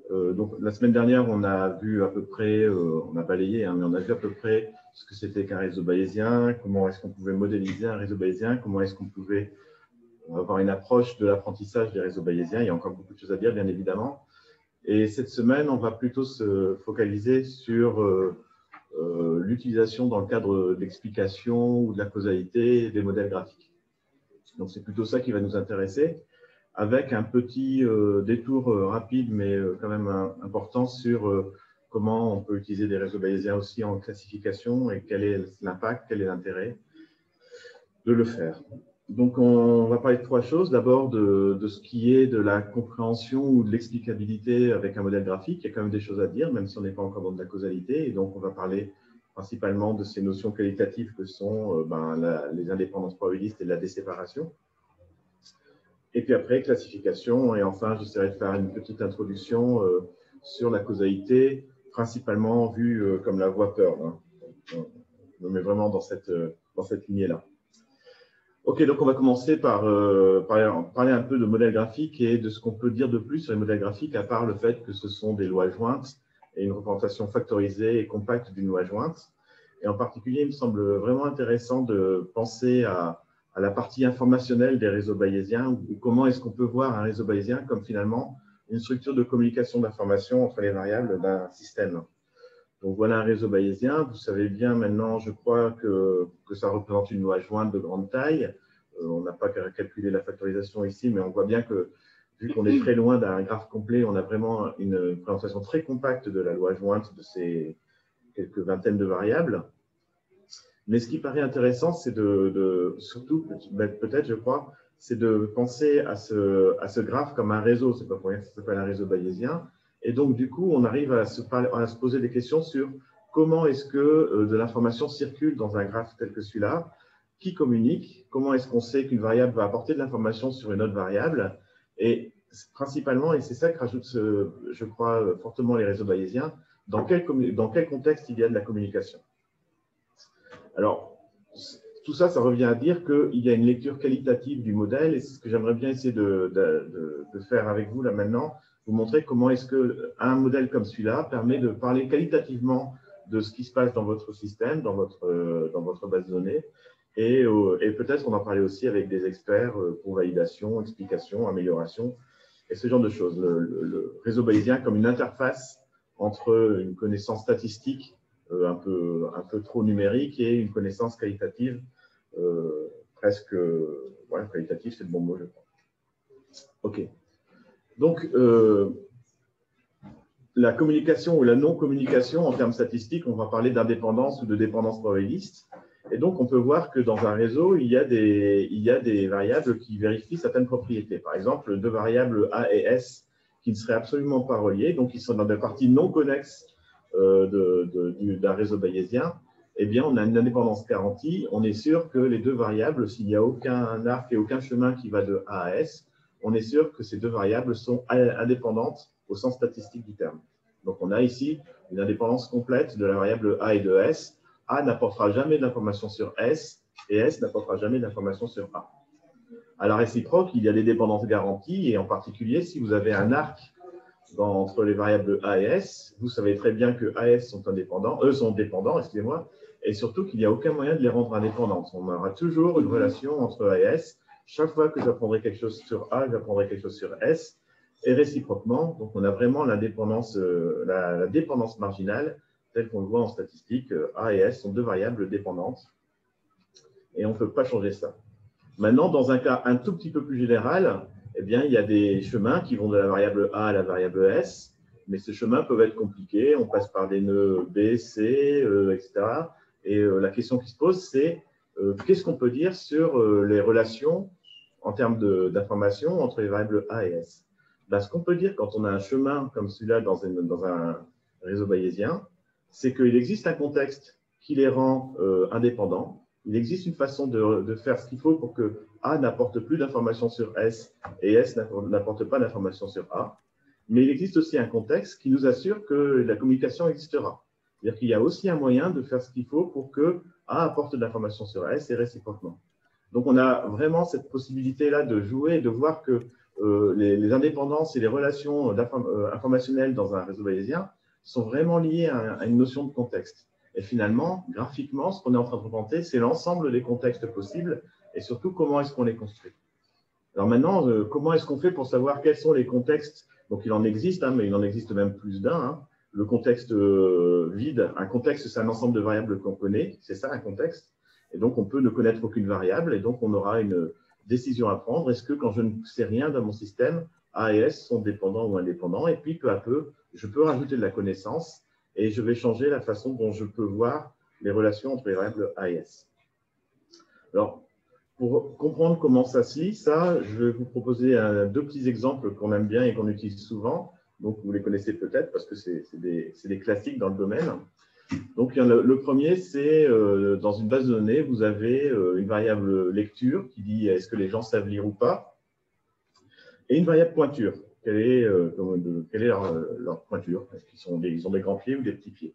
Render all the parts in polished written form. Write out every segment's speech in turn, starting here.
Donc, la semaine dernière, on a vu à peu près, on a balayé, hein, mais on a vu à peu près ce que c'était qu'un réseau bayésien, comment est-ce qu'on pouvait modéliser un réseau bayésien, comment est-ce qu'on pouvait avoir une approche de l'apprentissage des réseaux bayésiens. Il y a encore beaucoup de choses à dire, bien évidemment. Et cette semaine, on va plutôt se focaliser sur l'utilisation dans le cadre d'explication ou de la causalité des modèles graphiques. Donc, c'est plutôt ça qui va nous intéresser, avec un petit détour rapide, mais quand même important sur comment on peut utiliser des réseaux bayésiens aussi en classification et quel est l'impact, quel est l'intérêt de le faire. Donc, on va parler de trois choses. D'abord, de ce qui est de la compréhension ou de l'explicabilité avec un modèle graphique. Il y a quand même des choses à dire, même si on n'est pas encore dans de la causalité. Et donc, on va parler principalement de ces notions qualitatives que sont les indépendances probabilistes et la déséparation. Et puis après, classification. Et enfin, j'essaierai de faire une petite introduction sur la causalité, principalement vue comme la voie Pearl. Hein. On me met vraiment dans cette lignée-là. Ok, donc on va commencer par parler un peu de modèles graphiques et de ce qu'on peut dire de plus sur les modèles graphiques, à part le fait que ce sont des lois jointes et une représentation factorisée et compacte d'une loi jointe. Et en particulier, il me semble vraiment intéressant de penser à la partie informationnelle des réseaux bayésiens, ou comment est-ce qu'on peut voir un réseau bayésien comme finalement une structure de communication d'informations entre les variables d'un système. Donc voilà un réseau bayésien. Vous savez bien maintenant, je crois, que ça représente une loi jointe de grande taille. On n'a pas calculé la factorisation ici, mais on voit bien que, vu qu'on est très loin d'un graphe complet, on a vraiment une présentation très compacte de la loi jointe de ces quelques vingtaines de variables. Mais ce qui paraît intéressant, c'est surtout, peut-être, je crois, c'est de penser à ce graphe comme un réseau. C'est pas pour rien que ça s'appelle un réseau bayésien. Et donc, du coup, on arrive à se poser des questions sur comment est-ce que de l'information circule dans un graphe tel que celui-là, qui communique, comment est-ce qu'on sait qu'une variable va apporter de l'information sur une autre variable, et principalement, et c'est ça que rajoute, je crois, fortement les réseaux bayésiens, dans quel contexte il y a de la communication. Alors, tout ça, ça revient à dire qu'il y a une lecture qualitative du modèle, et c'est ce que j'aimerais bien essayer de faire avec vous là maintenant, vous montrer comment est-ce qu'un modèle comme celui-là permet de parler qualitativement de ce qui se passe dans votre système, dans votre base de données, et peut-être on en parlait aussi avec des experts pour validation, explication, amélioration, et ce genre de choses. Le réseau bayésien comme une interface entre une connaissance statistique un peu trop numérique et une connaissance qualitative, presque, qualitative, c'est le bon mot, je crois. OK. Donc, la communication ou la non-communication en termes statistiques, on va parler d'indépendance ou de dépendance probabiliste. Et donc, on peut voir que dans un réseau, il y a des variables qui vérifient certaines propriétés. Par exemple, deux variables A et S qui ne seraient absolument pas reliées, donc qui sont dans des parties non connexes d'un réseau bayésien. Eh bien, on a une indépendance garantie. On est sûr que les deux variables, s'il n'y a aucun arc et aucun chemin qui va de A à S, on est sûr que ces deux variables sont indépendantes au sens statistique du terme. Donc, on a ici une indépendance complète de la variable A et de S. A n'apportera jamais d'information sur S et S n'apportera jamais d'information sur A. À la réciproque, il y a des dépendances garanties et en particulier, si vous avez un arc entre les variables A et S, vous savez très bien que A et S sont dépendants, excusez-moi, et surtout qu'il n'y a aucun moyen de les rendre indépendantes. On aura toujours une relation entre A et S. Chaque fois que j'apprendrai quelque chose sur A, j'apprendrai quelque chose sur S, et réciproquement. Donc, on a vraiment la dépendance marginale, telle qu'on le voit en statistique. A et S sont deux variables dépendantes, et on ne peut pas changer ça. Maintenant, dans un cas un tout petit peu plus général, eh bien, il y a des chemins qui vont de la variable A à la variable S, mais ces chemins peuvent être compliqués. On passe par des nœuds B, C, etc. Et la question qui se pose, c'est qu'est-ce qu'on peut dire sur les relations en termes d'information entre les variables A et S? Ben, ce qu'on peut dire quand on a un chemin comme celui-là dans un réseau bayésien, c'est qu'il existe un contexte qui les rend indépendants. Il existe une façon de faire ce qu'il faut pour que A n'apporte plus d'informations sur S et S n'apporte pas d'informations sur A. Mais il existe aussi un contexte qui nous assure que la communication existera. C'est-à-dire qu'il y a aussi un moyen de faire ce qu'il faut pour que A apporte de l'information sur S et réciproquement. Donc, on a vraiment cette possibilité-là de jouer et de voir que les indépendances et les relations informationnelles dans un réseau bayésien sont vraiment liées à une notion de contexte. Et finalement, graphiquement, ce qu'on est en train de représenter, c'est l'ensemble des contextes possibles et surtout comment est-ce qu'on les construit. Alors maintenant, comment est-ce qu'on fait pour savoir quels sont les contextes? Donc il en existe, hein, mais il en existe même plus d'un. Hein. Le contexte vide, un contexte, c'est un ensemble de variables qu'on connaît, c'est ça un contexte. Et donc on peut ne connaître aucune variable et donc on aura une décision à prendre. Est-ce que quand je ne sais rien dans mon système, A et S sont dépendants ou indépendants? Et puis peu à peu, je peux rajouter de la connaissance et je vais changer la façon dont je peux voir les relations entre les variables A et S. Alors, pour comprendre comment ça se lit, ça, je vais vous proposer deux petits exemples qu'on aime bien et qu'on utilise souvent. Donc, vous les connaissez peut-être parce que c'est des classiques dans le domaine. Donc, le premier, c'est dans une base de données, vous avez une variable lecture qui dit est-ce que les gens savent lire ou pas, et une variable pointure. Quelle est leur pointure? Est-ce qu'ils ont des grands pieds ou des petits pieds?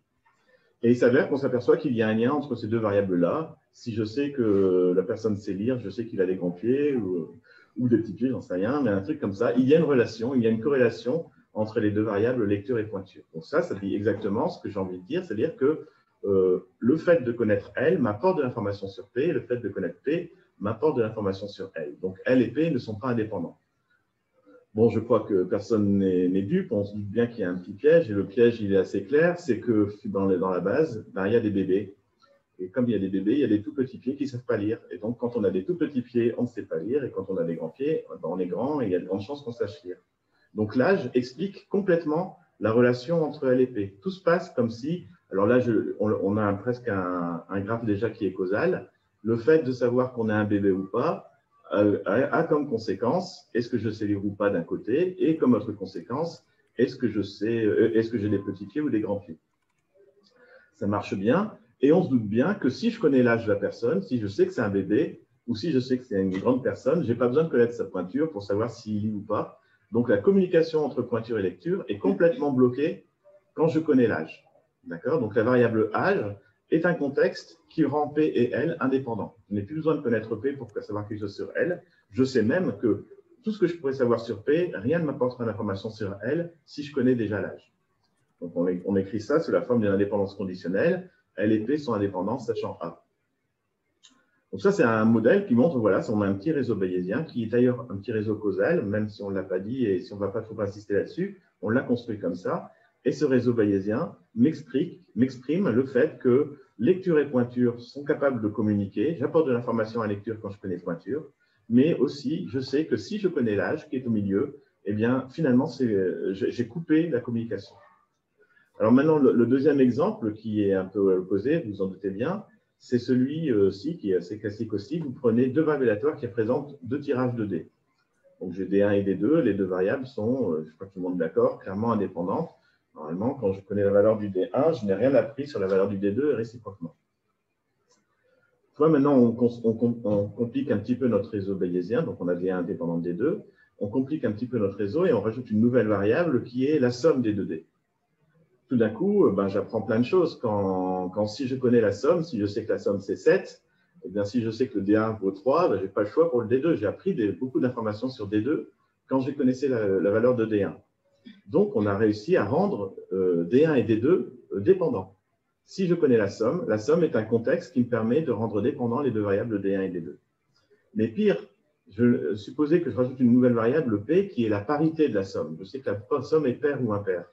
Et il s'avère qu'on s'aperçoit qu'il y a un lien entre ces deux variables-là. Si je sais que la personne sait lire, je sais qu'il a des grands pieds ou des petits pieds, j'en sais rien, mais un truc comme ça, il y a une relation, il y a une corrélation entre les deux variables lecture et pointure. Donc ça dit exactement ce que j'ai envie de dire, c'est-à-dire que le fait de connaître L m'apporte de l'information sur P, et le fait de connaître P m'apporte de l'information sur L. Donc L et P ne sont pas indépendants. Bon, je crois que personne n'est dupe, on se dit bien qu'il y a un petit piège, et le piège, il est assez clair, c'est que dans la base, ben, il y a des bébés. Et comme il y a des bébés, il y a des tout petits pieds qui ne savent pas lire. Et donc, quand on a des tout petits pieds, on ne sait pas lire, et quand on a des grands pieds, ben, on est grand, et il y a de grandes chances qu'on sache lire. Donc, l'âge explique complètement la relation entre L et P. Tout se passe comme si, alors là, on a presque un graphe déjà qui est causal. Le fait de savoir qu'on a un bébé ou pas, a comme conséquence, est-ce que je sais lire ou pas d'un côté, et comme autre conséquence, est-ce que j'ai des petits pieds ou des grands pieds? Ça marche bien, et on se doute bien que si je connais l'âge de la personne, si je sais que c'est un bébé, ou si je sais que c'est une grande personne, je n'ai pas besoin de connaître sa pointure pour savoir s'il lit ou pas. Donc la communication entre pointure et lecture est complètement bloquée quand je connais l'âge. D'accord? Donc la variable âge est un contexte qui rend P et L indépendants. Je n'ai plus besoin de connaître P pour savoir quelque chose sur L. Je sais même que tout ce que je pourrais savoir sur P, rien ne m'apportera d'information sur L si je connais déjà l'âge. Donc on écrit ça sous la forme d'une indépendance conditionnelle. L et P sont indépendants, sachant A. Donc ça, c'est un modèle qui montre, voilà, on a un petit réseau bayésien, qui est d'ailleurs un petit réseau causal, même si on ne l'a pas dit et si on ne va pas trop insister là-dessus, on l'a construit comme ça. Et ce réseau bayésien m'exprime le fait que lecture et pointure sont capables de communiquer. J'apporte de l'information à lecture quand je connais pointure, mais aussi, je sais que si je connais l'âge qui est au milieu, eh bien, finalement, j'ai coupé la communication. Alors maintenant, le deuxième exemple, qui est un peu opposé, vous vous en doutez bien, c'est celui-ci, qui est assez classique aussi. Vous prenez deux variables aléatoires qui représentent deux tirages de dés. Donc j'ai D1 et D2, les deux variables sont, je crois que tout le monde est d'accord, clairement indépendantes. Normalement, quand je connais la valeur du D1, je n'ai rien appris sur la valeur du D2 et réciproquement. Soit maintenant, on complique un petit peu notre réseau bayésien, donc on a D1 indépendant de D2. On complique un petit peu notre réseau et on rajoute une nouvelle variable qui est la somme des deux dés. Tout d'un coup, ben, j'apprends plein de choses. Si je connais la somme, si je sais que la somme c'est 7, eh bien, si je sais que le D1 vaut 3, ben, je n'ai pas le choix pour le D2. J'ai appris beaucoup d'informations sur D2 quand j'ai connaissé la valeur de D1. Donc, on a réussi à rendre D1 et D2 dépendants. Si je connais la somme est un contexte qui me permet de rendre dépendants les deux variables D1 et D2. Mais pire, supposez que je rajoute une nouvelle variable P qui est la parité de la somme. Je sais que la somme est paire ou impaire.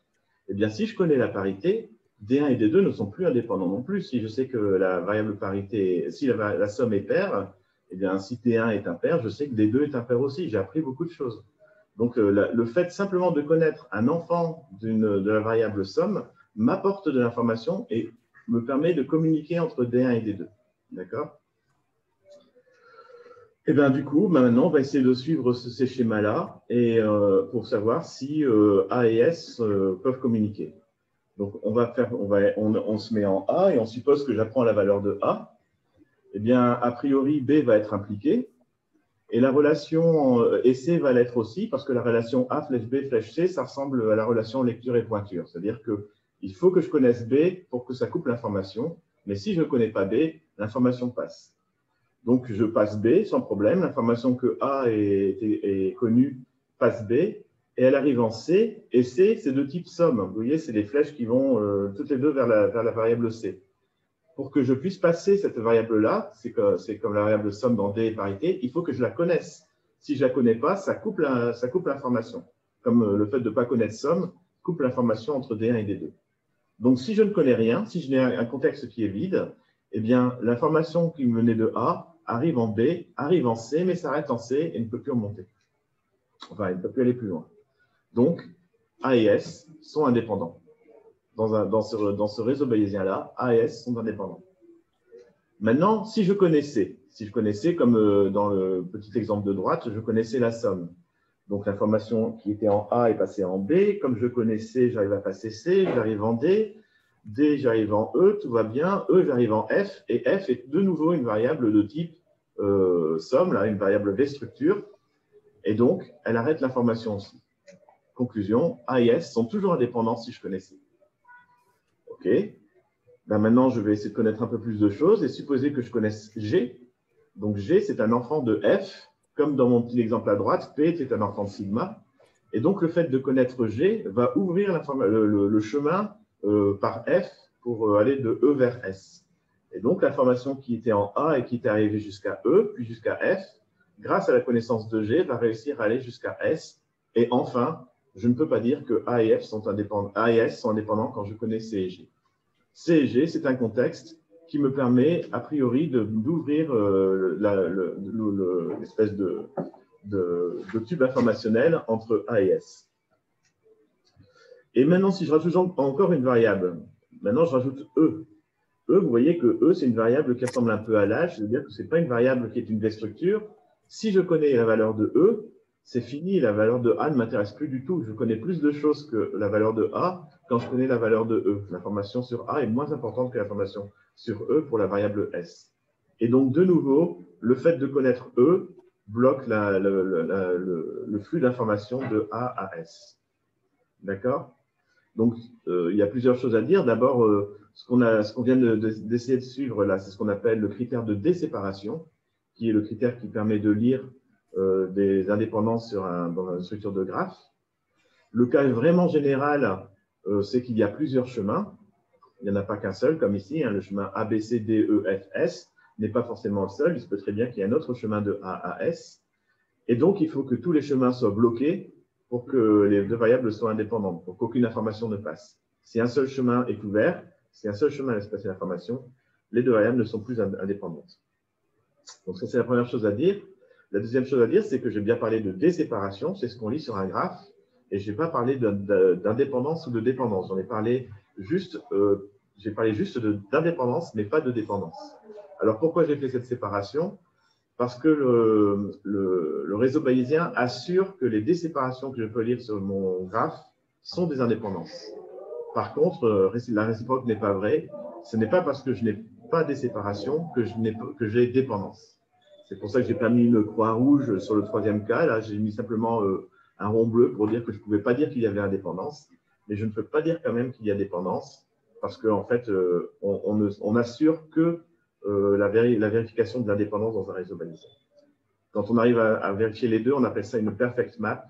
Eh bien, si je connais la parité, D1 et D2 ne sont plus indépendants non plus. Si je sais que la variable parité, si la somme est paire, eh bien, si D1 est impair, je sais que D2 est impair aussi. J'ai appris beaucoup de choses. Donc, le fait simplement de connaître un enfant de la variable somme m'apporte de l'information et me permet de communiquer entre D1 et D2. D'accord? Et bien, du coup, maintenant, on va essayer de suivre ces schémas-là pour savoir si A et S peuvent communiquer. Donc, on se met en A et on suppose que j'apprends la valeur de A. Eh bien, a priori, B va être impliqué. Et la relation C va l'être aussi, parce que la relation A flèche B flèche C, ça ressemble à la relation lecture et pointure. C'est-à-dire qu'il faut que je connaisse B pour que ça coupe l'information. Mais si je ne connais pas B, l'information passe. Donc, je passe B sans problème. L'information que A est connue passe B, et elle arrive en C, et C, c'est de type somme. Vous voyez, c'est les flèches qui vont toutes les deux vers la variable C. Pour que je puisse passer cette variable-là, c'est comme la variable somme dans D et parité, il faut que je la connaisse. Si je ne la connais pas, ça coupe l'information. Comme le fait de ne pas connaître somme coupe l'information entre D1 et D2. Donc, si je ne connais rien, si je n'ai un contexte qui est vide, eh bien, l'information qui venait de A arrive en B, arrive en C, mais s'arrête en C et ne peut plus remonter. Enfin, elle ne peut plus aller plus loin. Donc, A et S sont indépendants. Dans ce réseau bayésien-là, A et S sont indépendants. Maintenant, si je connaissais, comme dans le petit exemple de droite, je connaissais la somme. Donc, l'information qui était en A est passée en B. Comme je connaissais, j'arrive à passer C, j'arrive en D. D, j'arrive en E, tout va bien. E, j'arrive en F. Et F est de nouveau une variable de type somme, là, une variable V structure. Et donc, elle arrête l'information aussi. Conclusion, A et S sont toujours indépendants si je connaissais. OK. Ben maintenant, je vais essayer de connaître un peu plus de choses et supposer que je connaisse G. Donc, G, c'est un enfant de F. Comme dans mon petit exemple à droite, P est un enfant de sigma. Et donc, le fait de connaître G va ouvrir le chemin par F pour aller de E vers S. Et donc, l'information qui était en A et qui était arrivée jusqu'à E, puis jusqu'à F, grâce à la connaissance de G, va réussir à aller jusqu'à S. Et enfin, je ne peux pas dire que A et F sont indépendants. A et S sont indépendants quand je connais C et G. C et G, c'est un contexte qui me permet, a priori, d'ouvrir l'espèce de tube informationnel entre A et S. Et maintenant, si je rajoute encore une variable, maintenant je rajoute E. E, vous voyez que E, c'est une variable qui ressemble un peu à l'âge, c'est-à-dire que ce n'est pas une variable qui est une V-structure. Si je connais la valeur de E, c'est fini, la valeur de A ne m'intéresse plus du tout. Je connais plus de choses que la valeur de A quand je connais la valeur de E. L'information sur A est moins importante que l'information sur E pour la variable S. Et donc, de nouveau, le fait de connaître E bloque le flux d'informations de A à S. D'accord? Donc, il y a plusieurs choses à dire. D'abord, ce qu'on vient d'essayer de suivre là, c'est ce qu'on appelle le critère de déséparation, qui est le critère qui permet de lire des indépendances dans une structure de graphe. Le cas vraiment général, c'est qu'il y a plusieurs chemins. Il n'y en a pas qu'un seul, comme ici. Le chemin A, B, C, D, E, F, S n'est pas forcément le seul. Il se peut très bien qu'il y ait un autre chemin de A à S. Et donc, il faut que tous les chemins soient bloqués pour que les deux variables soient indépendantes, pour qu'aucune information ne passe. Si un seul chemin est ouvert, si un seul chemin laisse passer l'information, les deux variables ne sont plus indépendantes. Donc, ça, c'est la première chose à dire. La deuxième chose à dire, c'est que j'ai bien parlé de déséparation, c'est ce qu'on lit sur un graphe, et je n'ai pas parlé d'indépendance ou de dépendance. J'en ai parlé juste, d'indépendance, mais pas de dépendance. Alors, pourquoi j'ai fait cette séparation? Parce que le réseau bayésien assure que les déséparations que je peux lire sur mon graphe sont des indépendances. Par contre, la réciproque n'est pas vraie. Ce n'est pas parce que je n'ai pas de séparation que j'ai dépendance. C'est pour ça que je n'ai pas mis une croix rouge sur le troisième cas. Là, j'ai mis simplement un rond bleu pour dire que je ne pouvais pas dire qu'il y avait indépendance. Mais je ne peux pas dire quand même qu'il y a dépendance parce qu'en fait, on assure que la vérification de l'indépendance dans un réseau bayésien. Quand on arrive à vérifier les deux, on appelle ça une perfect map.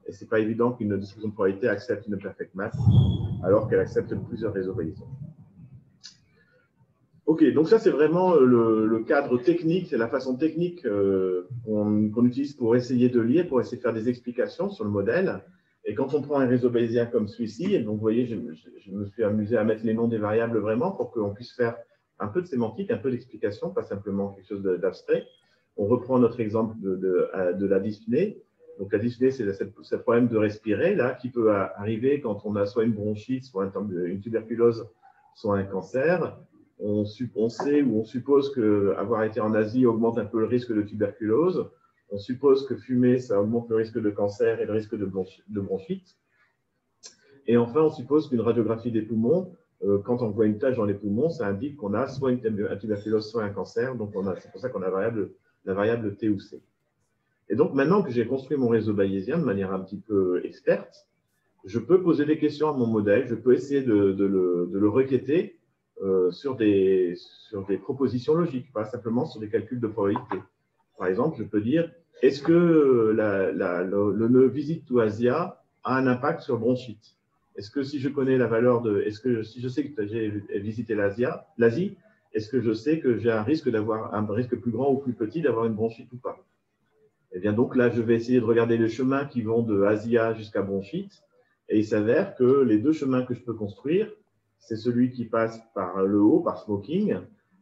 Et ce n'est pas évident qu'une distribution de probabilité accepte une perfect map alors qu'elle accepte plusieurs réseaux bayésiens. OK, donc ça, c'est vraiment le cadre technique, c'est la façon technique qu'on utilise pour essayer de lire, pour essayer de faire des explications sur le modèle. Et quand on prend un réseau bayésien comme celui-ci, et donc vous voyez, je me suis amusé à mettre les noms des variables vraiment pour qu'on puisse faire un peu de sémantique, un peu d'explication, pas simplement quelque chose d'abstrait. On reprend notre exemple de la dyspnée. Donc la dyspnée, c'est ce problème de respirer là, qui peut arriver quand on a soit une bronchite, soit une tuberculose, soit un cancer. On sait ou on suppose qu'avoir été en Asie augmente un peu le risque de tuberculose. On suppose que fumer, ça augmente le risque de cancer et le risque de bronchite. Et enfin, on suppose qu'une radiographie des poumons, quand on voit une tache dans les poumons, ça indique qu'on a soit une tuberculose, soit un cancer. Donc, c'est pour ça qu'on a la variable T ou C. Et donc, maintenant que j'ai construit mon réseau bayésien de manière un petit peu experte, je peux poser des questions à mon modèle, je peux essayer de le requêter sur des propositions logiques, pas simplement sur des calculs de probabilité. Par exemple, je peux dire, est-ce que le nœud Visit to Asia a un impact sur le bronchite? Est-ce que si je connais la valeur de, est-ce que si je sais que j'ai visité l'Asie, est-ce que je sais que j'ai un risque d'avoir un risque plus grand ou plus petit d'avoir une bronchite ou pas? Eh bien, donc là, je vais essayer de regarder les chemins qui vont de Asia jusqu'à bronchite. Et il s'avère que les deux chemins que je peux construire, c'est celui qui passe par le haut, par Smoking,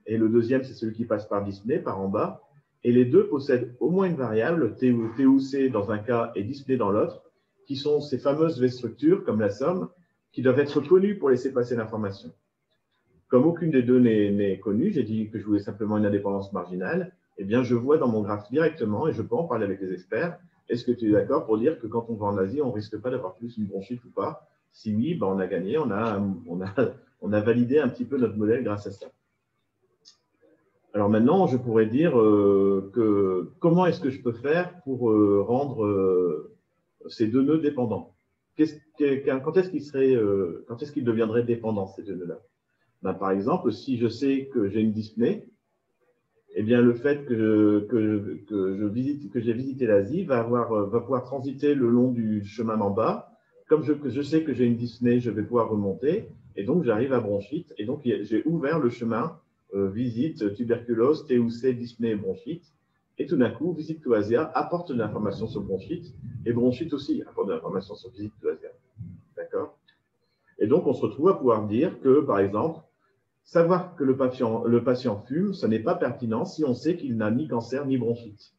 et le deuxième, c'est celui qui passe par Disney, par en bas. Et les deux possèdent au moins une variable, T ou C dans un cas et Disney dans l'autre, qui sont ces fameuses V-structures, comme la somme, qui doivent être connues pour laisser passer l'information. Comme aucune des deux n'est connue, j'ai dit que je voulais simplement une indépendance marginale, eh bien, je vois dans mon graphe directement, et je peux en parler avec les experts, est-ce que tu es d'accord pour dire que quand on va en Asie, on ne risque pas d'avoir plus une bronchite ou pas? Si oui, ben on a gagné, on a validé un petit peu notre modèle grâce à ça. Alors maintenant, je pourrais dire que comment est-ce que je peux faire pour rendre ces deux nœuds dépendants? Quand est-ce qu'ils deviendraient dépendants, ces deux nœuds-là? Ben, par exemple, si je sais que j'ai une dyspnée, eh bien, le fait que j'ai visité l'Asie va pouvoir transiter le long du chemin d'en bas. Comme je sais que j'ai une dyspnée, je vais pouvoir remonter. Et donc, j'arrive à bronchite. Et donc, j'ai ouvert le chemin visite, tuberculose, TUC, dyspnée et bronchite. Et tout d'un coup, Visit to Asia apporte de l'information sur bronchite. Et bronchite aussi apporte de l'information sur Visit to Asia. D'accord? Et donc, on se retrouve à pouvoir dire que, par exemple, savoir que le patient fume, ce n'est pas pertinent si on sait qu'il n'a ni cancer ni bronchite.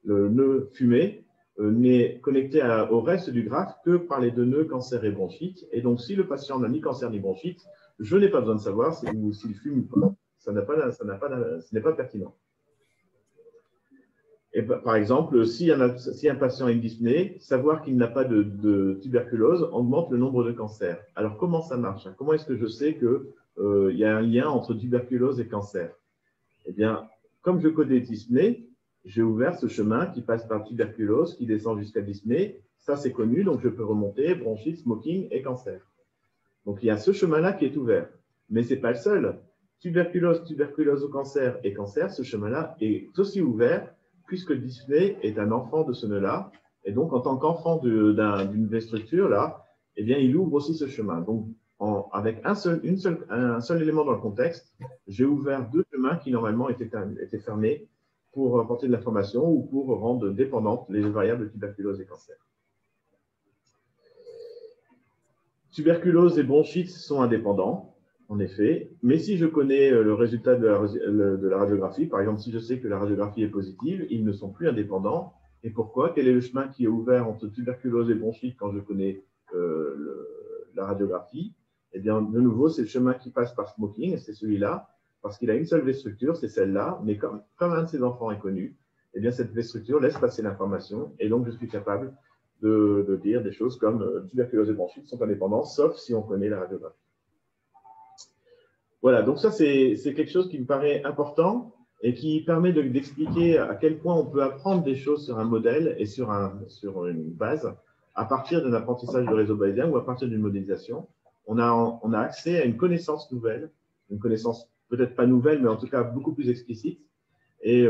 Le nœud fumé n'est connecté au reste du graphe que par les deux nœuds cancer et bronchite. Et donc, si le patient n'a ni cancer ni bronchite, je n'ai pas besoin de savoir s'il fume ou pas. Ce n'est pas pertinent. Et par exemple, si un patient a une dyspnée, savoir qu'il n'a pas de tuberculose augmente le nombre de cancers. Alors, comment ça marche? Comment est-ce que je sais qu'il y a un lien entre tuberculose et cancer? Eh bien, comme je codais dyspnée, j'ai ouvert ce chemin qui passe par tuberculose, qui descend jusqu'à dyspnée. Ça, c'est connu, donc je peux remonter bronchite, smoking et cancer. Donc, il y a ce chemin-là qui est ouvert. Mais ce n'est pas le seul. Tuberculose au cancer et cancer, ce chemin-là est aussi ouvert puisque dyspnée est un enfant de ce nœud-là. Et donc, en tant qu'enfant d'une V-structure, là, eh bien, il ouvre aussi ce chemin. Donc, avec un seul élément dans le contexte, j'ai ouvert deux chemins qui, normalement, étaient fermés pour apporter de l'information ou pour rendre dépendantes les variables tuberculose et cancer. Tuberculose et bronchite sont indépendants, en effet, mais si je connais le résultat de la radiographie, par exemple, si je sais que la radiographie est positive, ils ne sont plus indépendants. Et pourquoi? Quel est le chemin qui est ouvert entre tuberculose et bronchite quand je connais la radiographie? Eh bien, de nouveau, c'est le chemin qui passe par smoking, et c'est celui-là, parce qu'il a une seule V-structure, c'est celle-là, mais comme un de ses enfants est connu, eh bien, cette V-structure laisse passer l'information, et donc je suis capable de dire des choses comme tuberculose et bronchite sont indépendants, sauf si on connaît la radiographie. Voilà, donc ça, c'est quelque chose qui me paraît important et qui permet d'expliquer à quel point on peut apprendre des choses sur un modèle et sur une base à partir d'un apprentissage de réseau bayésien ou à partir d'une modélisation. On a accès à une connaissance nouvelle, une connaissance peut-être pas nouvelle, mais en tout cas beaucoup plus explicite. Et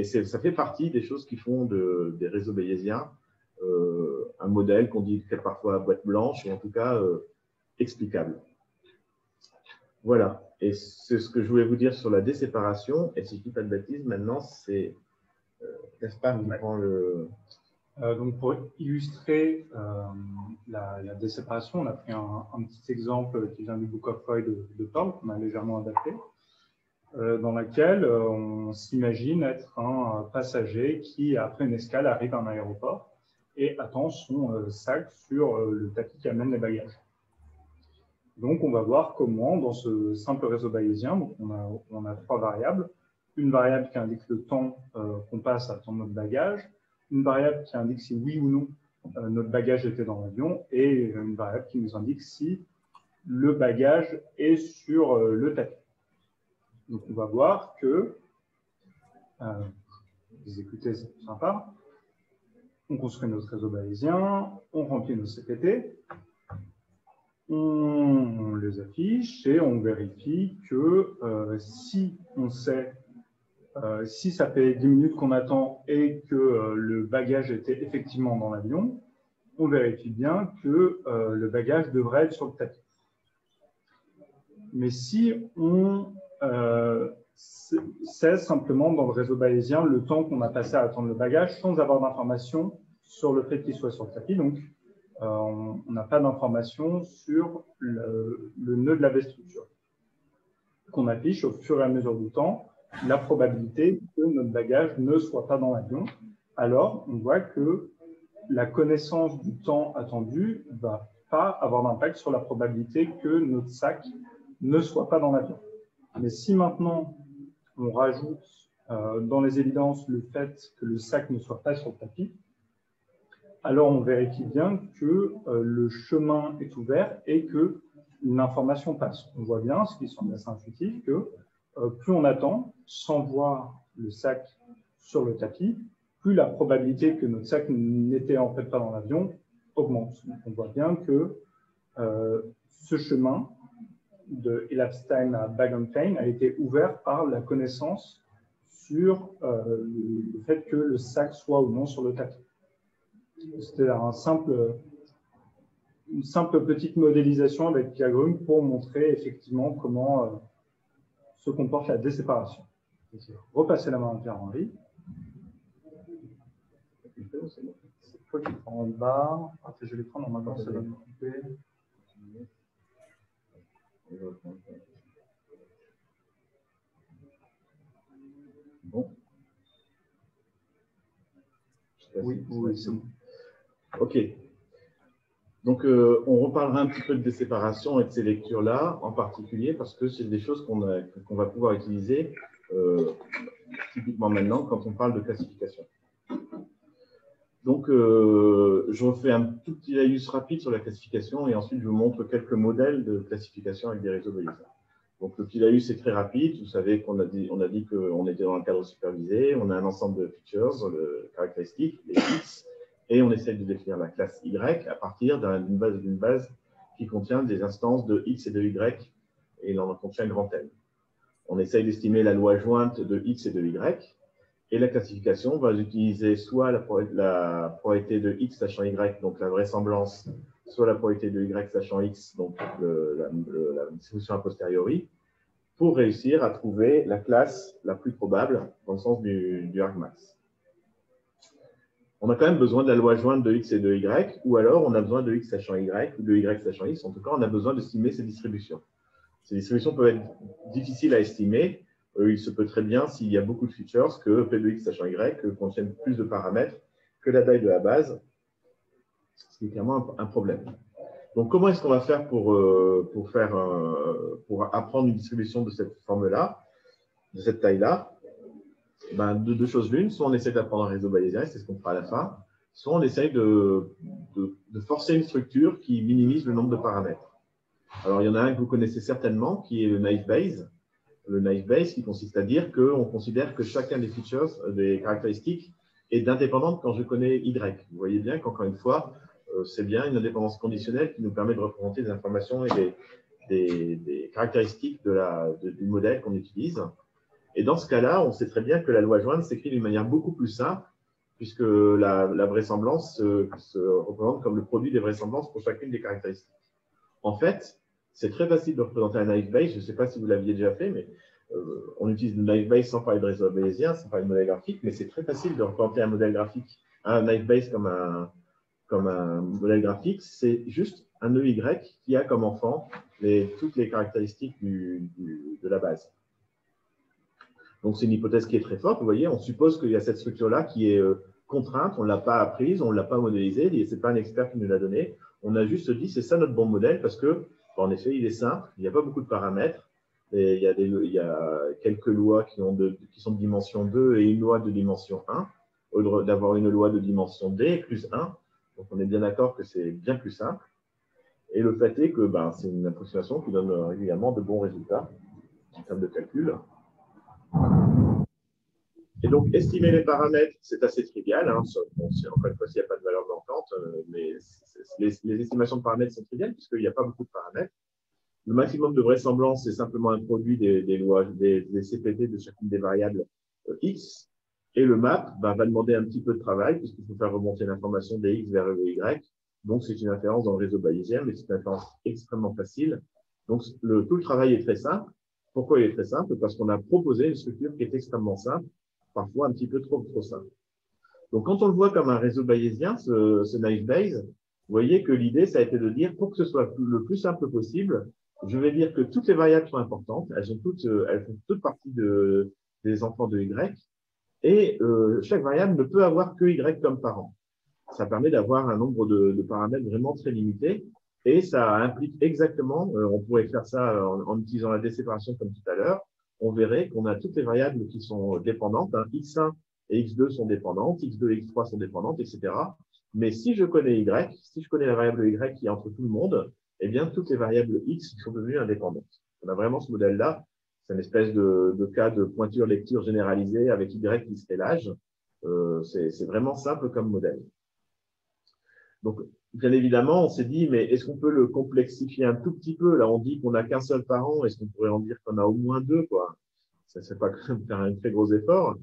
ça fait partie des choses qui font des réseaux bayésiens un modèle qu'on dit parfois boîte blanche, ou en tout cas explicable. Voilà, et c'est ce que je voulais vous dire sur la déséparation. Et si je ne dis pas de bêtises, maintenant c'est Gaspard qui prend le… Donc pour illustrer la déséparation, on a pris un petit exemple qui vient du Book of Freud de Paul, qu'on a légèrement adapté, dans laquelle on s'imagine être un passager qui, après une escale, arrive à un aéroport et attend son sac sur le tapis qui amène les bagages. Donc, on va voir comment, dans ce simple réseau bayésien, donc on a trois variables. Une variable qui indique le temps qu'on passe à attendre notre bagage, une variable qui indique si oui ou non notre bagage était dans l'avion, et une variable qui nous indique si le bagage est sur le tapis. Donc, on va voir que, exécuter, c'est plus sympa. On construit notre réseau bayésien, on remplit nos CPT, on les affiche et on vérifie que si on sait si ça fait 10 minutes qu'on attend et que le bagage était effectivement dans l'avion, on vérifie bien que le bagage devrait être sur le tapis. Mais si on sait simplement dans le réseau bayésien le temps qu'on a passé à attendre le bagage sans avoir d'informations sur le fait qu'il soit sur le tapis, donc on n'a pas d'informations sur le nœud de la V-structure, qu'on affiche au fur et à mesure du temps la probabilité que notre bagage ne soit pas dans l'avion. Alors, on voit que la connaissance du temps attendu ne va pas avoir d'impact sur la probabilité que notre sac ne soit pas dans l'avion. Mais si maintenant, on rajoute dans les évidences le fait que le sac ne soit pas sur le tapis, alors on vérifie bien que le chemin est ouvert et que l'information passe. On voit bien, ce qui semble assez intuitif, que plus on attend sans voir le sac sur le tapis, plus la probabilité que notre sac n'était en fait pas dans l'avion augmente. Donc on voit bien que ce chemin de elapsed time à bag on plane a été ouvert par la connaissance sur le fait que le sac soit ou non sur le tapis. C'était une simple petite modélisation avec Piagrum pour montrer effectivement comment se comporte la déséparation. Je vais repasser la main à Pierre-Henri. C'est toi qui prends en bas. Après, je vais les prendre en main, ça va me couper. Bon. Oui, c'est bon. OK. Donc, on reparlera un petit peu de déséparation et de ces lectures-là, en particulier, parce que c'est des choses qu'on va pouvoir utiliser typiquement maintenant quand on parle de classification. Donc, je refais un tout petit laïus rapide sur la classification et ensuite je vous montre quelques modèles de classification avec des réseaux bayésiens. Donc, le petit laïus est très rapide. Vous savez qu'on a dit qu'on était dans un cadre supervisé. On a un ensemble de features, de caractéristiques, des X, et on essaie de définir la classe Y à partir d'une base qui contient des instances de X et de Y, et il en contient un grand N. On essaye d'estimer la loi jointe de X et de Y, et la classification va utiliser soit la probabilité de X sachant Y, donc la vraisemblance, soit la probabilité de Y sachant X, donc la distribution a posteriori, pour réussir à trouver la classe la plus probable dans le sens du argmax. On a quand même besoin de la loi jointe de X et de Y, ou alors on a besoin de X sachant Y ou de Y sachant X. En tout cas, on a besoin d'estimer ces distributions. Ces distributions peuvent être difficiles à estimer. Il se peut très bien, s'il y a beaucoup de features, que P de X sachant Y contiennent plus de paramètres que la taille de la base, ce qui est clairement un problème. Donc, comment est-ce qu'on va faire pour apprendre une distribution de cette forme-là, de cette taille-là? Ben, deux choses l'une, soit on essaie d'apprendre un réseau bayésien, c'est ce qu'on fera à la fin, soit on essaie de forcer une structure qui minimise le nombre de paramètres. Alors, il y en a un que vous connaissez certainement, qui est le naive Bayes. Le naive Bayes qui consiste à dire qu'on considère que chacun des features, des caractéristiques, est indépendante quand je connais Y. Vous voyez bien qu'encore une fois, c'est bien une indépendance conditionnelle qui nous permet de représenter des informations et des caractéristiques du modèle qu'on utilise. Et dans ce cas-là, on sait très bien que la loi jointe s'écrit d'une manière beaucoup plus simple, puisque la vraisemblance se représente comme le produit des vraisemblances pour chacune des caractéristiques. En fait, c'est très facile de représenter un naive Bayes. Je ne sais pas si vous l'aviez déjà fait, mais on utilise le naive Bayes sans parler de réseau bayésien, sans parler de modèle graphique, mais c'est très facile de représenter un modèle graphique, un naive Bayes comme un modèle graphique. C'est juste un EY qui a comme enfant toutes les caractéristiques de la base. Donc, c'est une hypothèse qui est très forte. Vous voyez, on suppose qu'il y a cette structure-là qui est contrainte, on ne l'a pas apprise, on ne l'a pas modélisée, ce n'est pas un expert qui nous l'a donné. On a juste dit, c'est ça notre bon modèle, parce que, en effet, il est simple, il n'y a pas beaucoup de paramètres, et il y a quelques lois qui sont de dimension 2 et une loi de dimension 1, au lieu d'avoir une loi de dimension D plus 1. Donc, on est bien d'accord que c'est bien plus simple. Et le fait est que c'est une approximation qui donne régulièrement de bons résultats en termes de calcul. Et donc, estimer les paramètres, c'est assez trivial. Hein. Encore une fois, s'il n'y a pas de valeur manquante, mais les estimations de paramètres sont triviales puisqu'il n'y a pas beaucoup de paramètres. Le maximum de vraisemblance, c'est simplement un produit des lois, des CPT de chacune des variables X et le map va demander un petit peu de travail puisqu'il faut faire remonter l'information des X vers le Y. Donc, c'est une inférence dans le réseau bayésien, mais c'est une inférence extrêmement facile. Donc, tout le travail est très simple. Pourquoi il est très simple? Parce qu'on a proposé une structure qui est extrêmement simple, parfois un petit peu trop simple. Donc, quand on le voit comme un réseau bayésien, ce naive Bayes, vous voyez que l'idée, ça a été de dire, pour que ce soit le plus simple possible, je vais dire que toutes les variables sont importantes, elles font toutes partie des enfants de Y, et chaque variable ne peut avoir que Y comme parent. Ça permet d'avoir un nombre de paramètres vraiment très limité, et ça implique exactement, on pourrait faire ça en utilisant la déséparation comme tout à l'heure, on verrait qu'on a toutes les variables qui sont dépendantes, hein, X1 et X2 sont dépendantes, X2 et X3 sont dépendantes, etc. Mais si je connais Y, si je connais la variable Y qui est entre tout le monde, eh bien, toutes les variables X sont devenues indépendantes. On a vraiment ce modèle-là. C'est une espèce de cas de pointure lecture généralisée avec Y qui serait l'âge. C'est vraiment simple comme modèle. Donc, bien évidemment, on s'est dit, mais est-ce qu'on peut le complexifier un tout petit peu? Là, on dit qu'on n'a qu'un seul parent. Est-ce qu'on pourrait en dire qu'on a au moins deux, quoi? Ça ne serait pas quand même faire un très gros effort.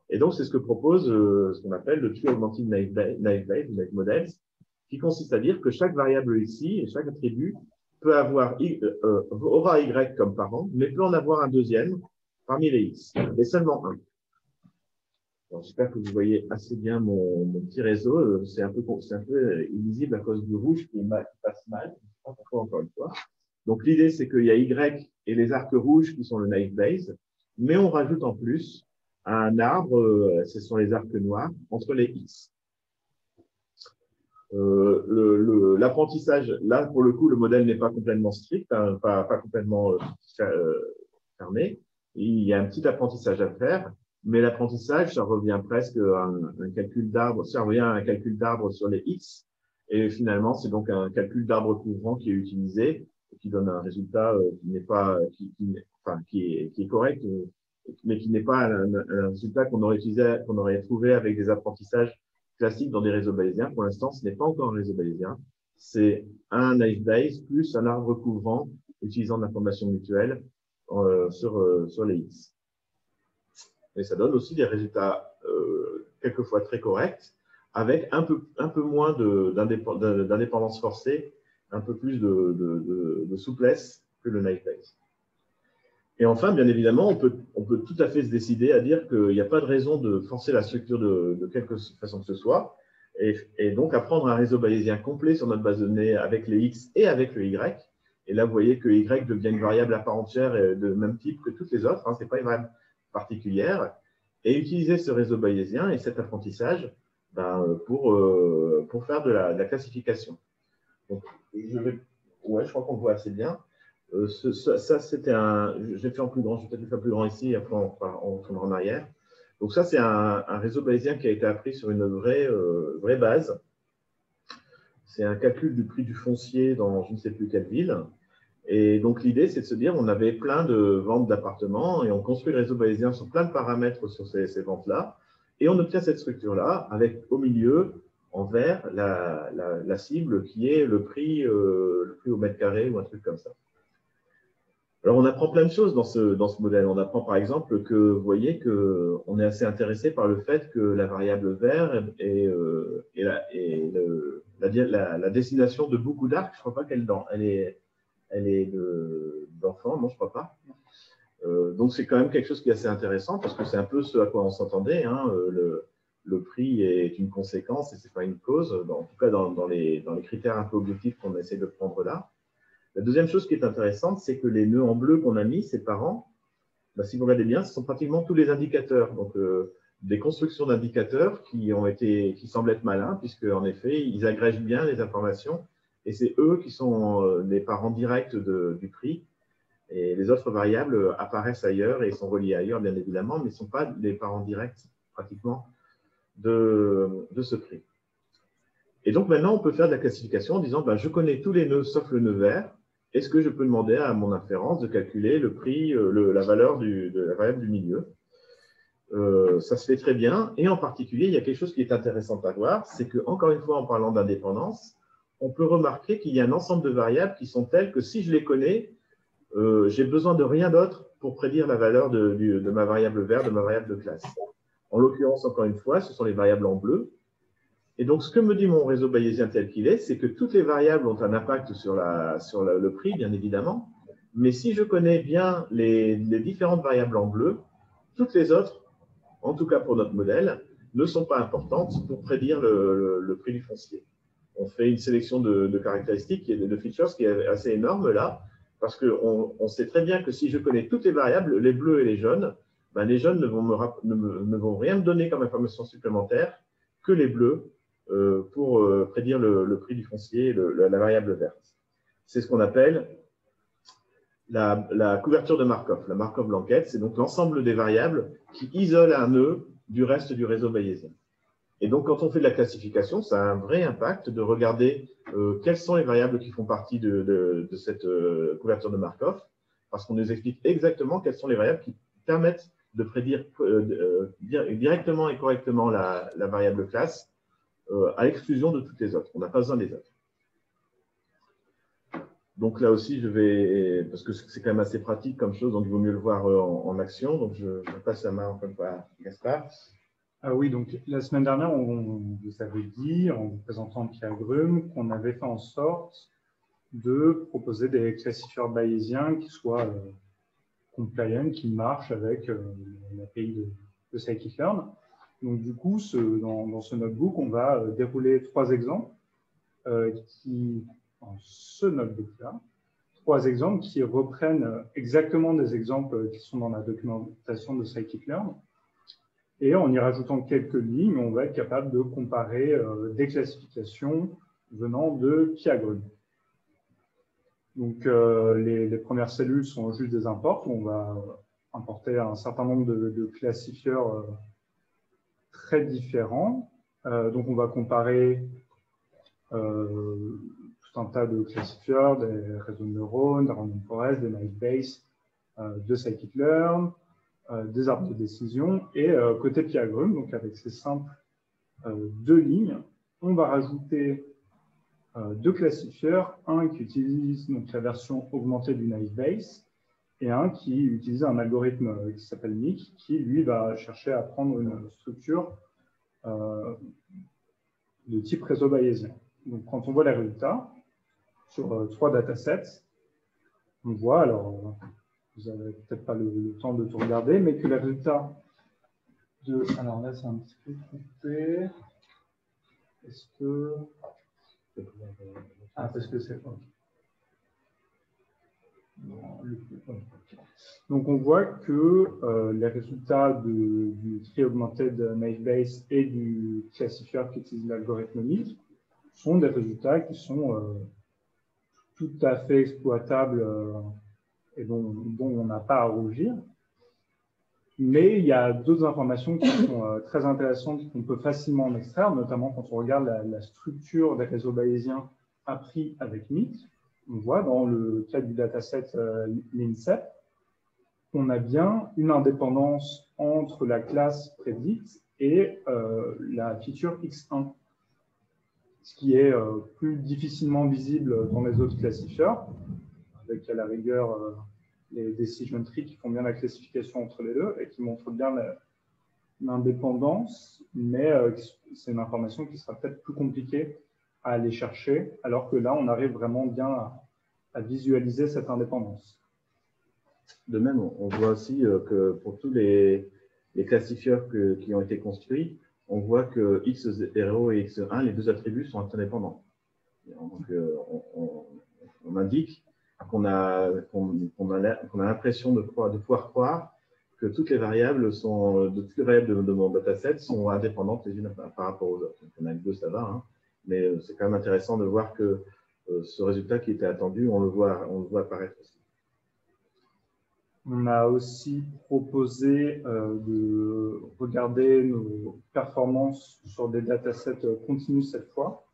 Et donc, c'est ce que propose ce qu'on appelle le Tree Augmented Naive Bayes, Naive Models, qui consiste à dire que chaque variable ici et chaque attribut peut avoir aura Y comme parent, mais peut en avoir un deuxième parmi les X, et seulement un. J'espère que vous voyez assez bien mon petit réseau. C'est un peu illisible à cause du rouge qui passe mal. Encore une fois. Donc, l'idée, c'est qu'il y a Y et les arcs rouges qui sont le naive Bayes, mais on rajoute en plus un arbre, ce sont les arcs noirs, entre les X. L'apprentissage, là, pour le coup, le modèle n'est pas complètement strict, hein, pas complètement fermé. Il y a un petit apprentissage à faire, mais l'apprentissage, ça revient presque à un calcul d'arbre, ça revient à un calcul d'arbre sur les X, et finalement, c'est donc un calcul d'arbre couvrant qui est utilisé, qui donne un résultat qui n'est pas, qui est correct, mais qui n'est pas un résultat qu'on aurait trouvé avec des apprentissages classiques dans des réseaux bayésiens. Pour l'instant, ce n'est pas encore un réseau bayésien. C'est un naive Bayes plus un arbre couvrant utilisant de l'information mutuelle sur les X. Et ça donne aussi des résultats quelquefois très corrects, avec un peu moins d'indépendance forcée, un peu plus de souplesse que le naive Bayes. Et enfin, bien évidemment, on peut tout à fait se décider à dire qu'il n'y a pas de raison de forcer la structure de quelque façon que ce soit, et donc apprendre un réseau bayésien complet sur notre base de données avec les X et avec le Y. Et là, vous voyez que Y devient une variable à part entière de même type que toutes les autres, hein, ce n'est pas une variable particulière, et utiliser ce réseau bayésien et cet apprentissage pour faire de la classification. Donc, je crois qu'on voit assez bien. Ça, c'était j'ai fait en plus grand, je vais peut-être le faire plus grand ici, après on retournera en arrière. Donc ça, c'est un réseau bayésien qui a été appris sur une vraie base. C'est un calcul du prix du foncier dans je ne sais plus quelle ville. Et donc l'idée, c'est de se dire, on avait plein de ventes d'appartements et on construit le réseau bayésien sur plein de paramètres sur ces ventes-là. Et on obtient cette structure-là avec au milieu, en vert, la cible qui est le prix au mètre carré ou un truc comme ça. Alors, on apprend plein de choses dans ce modèle. On apprend par exemple que, vous voyez, qu'on est assez intéressé par le fait que la variable vert et la destination de beaucoup d'arcs, je ne crois pas qu'elle est d'enfant, non, je ne crois pas. Donc, c'est quand même quelque chose qui est assez intéressant parce que c'est un peu ce à quoi on s'entendait. Hein, le prix est une conséquence et ce n'est pas une cause, en tout cas dans les critères un peu objectifs qu'on essaie de prendre là. La deuxième chose qui est intéressante, c'est que les nœuds en bleu qu'on a mis, ces parents, si vous regardez bien, ce sont pratiquement tous les indicateurs. Donc, des constructions d'indicateurs qui semblent être malins, puisque en effet, ils agrègent bien les informations, et c'est eux qui sont les parents directs du prix. Et les autres variables apparaissent ailleurs et sont reliées ailleurs, bien évidemment, mais ne sont pas les parents directs, pratiquement, de ce prix. Et donc, maintenant, on peut faire de la classification en disant, je connais tous les nœuds sauf le nœud vert. Est-ce que je peux demander à mon inférence de calculer le prix, la valeur de la variable du milieu? Ça se fait très bien. Et en particulier, il y a quelque chose qui est intéressant à voir, c'est qu'encore une fois, en parlant d'indépendance, on peut remarquer qu'il y a un ensemble de variables qui sont telles que si je les connais, j'ai besoin de rien d'autre pour prédire la valeur de ma variable vert, de ma variable de classe. En l'occurrence, encore une fois, ce sont les variables en bleu. Et donc, ce que me dit mon réseau bayésien tel qu'il est, c'est que toutes les variables ont un impact sur le prix, bien évidemment. Mais si je connais bien les différentes variables en bleu, toutes les autres, en tout cas pour notre modèle, ne sont pas importantes pour prédire le prix du foncier. On fait une sélection de caractéristiques et de features qui est assez énorme là, parce qu'on sait très bien que si je connais toutes les variables, les bleus et les jaunes, ben les jaunes ne vont rien me donner comme information supplémentaire que les bleus pour prédire le prix du foncier, la variable verte. C'est ce qu'on appelle la couverture de Markov. La Markov blanquette, c'est donc l'ensemble des variables qui isolent un nœud du reste du réseau bayésien. Et donc, quand on fait de la classification, ça a un vrai impact de regarder quelles sont les variables qui font partie de cette couverture de Markov, parce qu'on nous explique exactement quelles sont les variables qui permettent de prédire directement et correctement la variable classe à l'exclusion de toutes les autres. On n'a pas besoin des autres. Donc là aussi, parce que c'est quand même assez pratique comme chose, donc il vaut mieux le voir en action. Donc je passe la main encore une fois à Gaspard. Ah oui, donc la semaine dernière, on vous avait dit, en vous présentant Pierre Grume, qu'on avait fait en sorte de proposer des classifieurs bayésiens qui soient compliant, qui marchent avec l'API de scikit-learn. Donc du coup, dans ce notebook, on va dérouler 3 exemples dans ce notebook-là, 3 exemples qui reprennent exactement des exemples qui sont dans la documentation de scikit-learn. Et en y rajoutant quelques lignes, on va être capable de comparer des classifications venant de Pierre Grume. Donc, les premières cellules sont juste des imports. On va importer un certain nombre de classifieurs très différents. Donc, on va comparer tout un tas de classifieurs, des réseaux de neurones, des random forest, des Naive Bayes, de scikit-learn, des arbres de décision. Et côté Pierre Grume, donc avec ces simples 2 lignes, on va rajouter 2 classifieurs, un qui utilise donc la version augmentée du Naive Bayes et un qui utilise un algorithme qui s'appelle NIC, qui lui va chercher à prendre une structure de type réseau bayésien. Donc quand on voit les résultats sur 3 datasets, on voit, alors vous n'avez peut-être pas le temps de tout regarder, mais que les résultats de... Alors là, c'est un petit peu coupé. Est-ce que... Ah, parce que c'est... Donc, on voit que les résultats du tri augmented Naive Bayes et du classifieur qui utilise l'algorithme NIC sont des résultats qui sont tout à fait exploitables et dont on n'a pas à rougir. Mais il y a d'autres informations qui sont très intéressantes qu'on peut facilement en extraire, notamment quand on regarde la structure des réseaux bayésiens appris avec NIC. On voit dans le cas du dataset l'INSEP qu'on a bien une indépendance entre la classe prédite et la feature X1, ce qui est plus difficilement visible dans les autres classifieurs, avec à la rigueur les decision trees qui font bien la classification entre les deux et qui montrent bien l'indépendance, mais c'est une information qui sera peut-être plus compliquée à aller chercher, alors que là, on arrive vraiment bien à visualiser cette indépendance. De même, on voit aussi que pour tous les classifieurs qui ont été construits, on voit que X0 et X1, les 2 attributs sont indépendants. Donc, on indique qu'on a l'impression de pouvoir croire que toutes les variables de mon dataset sont indépendantes les unes par rapport aux autres. Donc, on a que 2, ça va, hein, mais c'est quand même intéressant de voir que ce résultat qui était attendu, on le voit apparaître aussi. On a aussi proposé de regarder nos performances sur des datasets continus cette fois,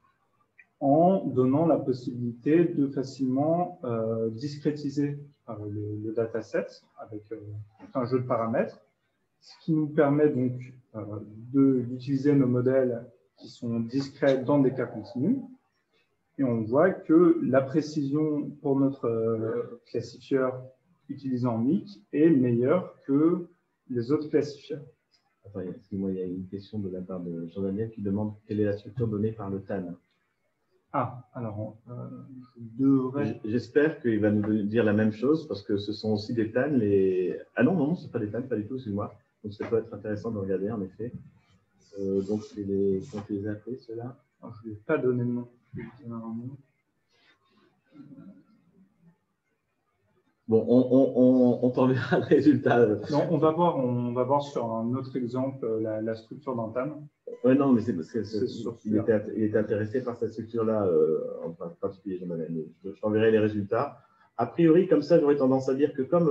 en donnant la possibilité de facilement discrétiser le dataset avec un jeu de paramètres, ce qui nous permet donc d'utiliser nos modèles qui sont discrets dans des cas continus, Et on voit que la précision pour notre classifieur utilisé en MIC est meilleure que les autres classifieurs. Attends, excuse-moi, il y a une question de la part de Jean-Daniel qui demande quelle est la structure donnée par le TAN. Ah, alors, je devrais… J'espère qu'il va nous dire la même chose parce que ce sont aussi des TAN. Ah non, non, ce ne sont pas des TAN, pas du tout, excuse-moi. Donc ça peut être intéressant de regarder en effet. Donc c'est les… Comment tu les as appelés ceux-là? Je ne vais pas donner de nom. Bon, on t'enverra le résultat. Non, on va voir sur un autre exemple la structure d'un TAN. Oui, non, mais c'est parce qu'il était intéressé par cette structure-là, en particulier. Je t'enverrai les résultats. A priori, comme ça, j'aurais tendance à dire que comme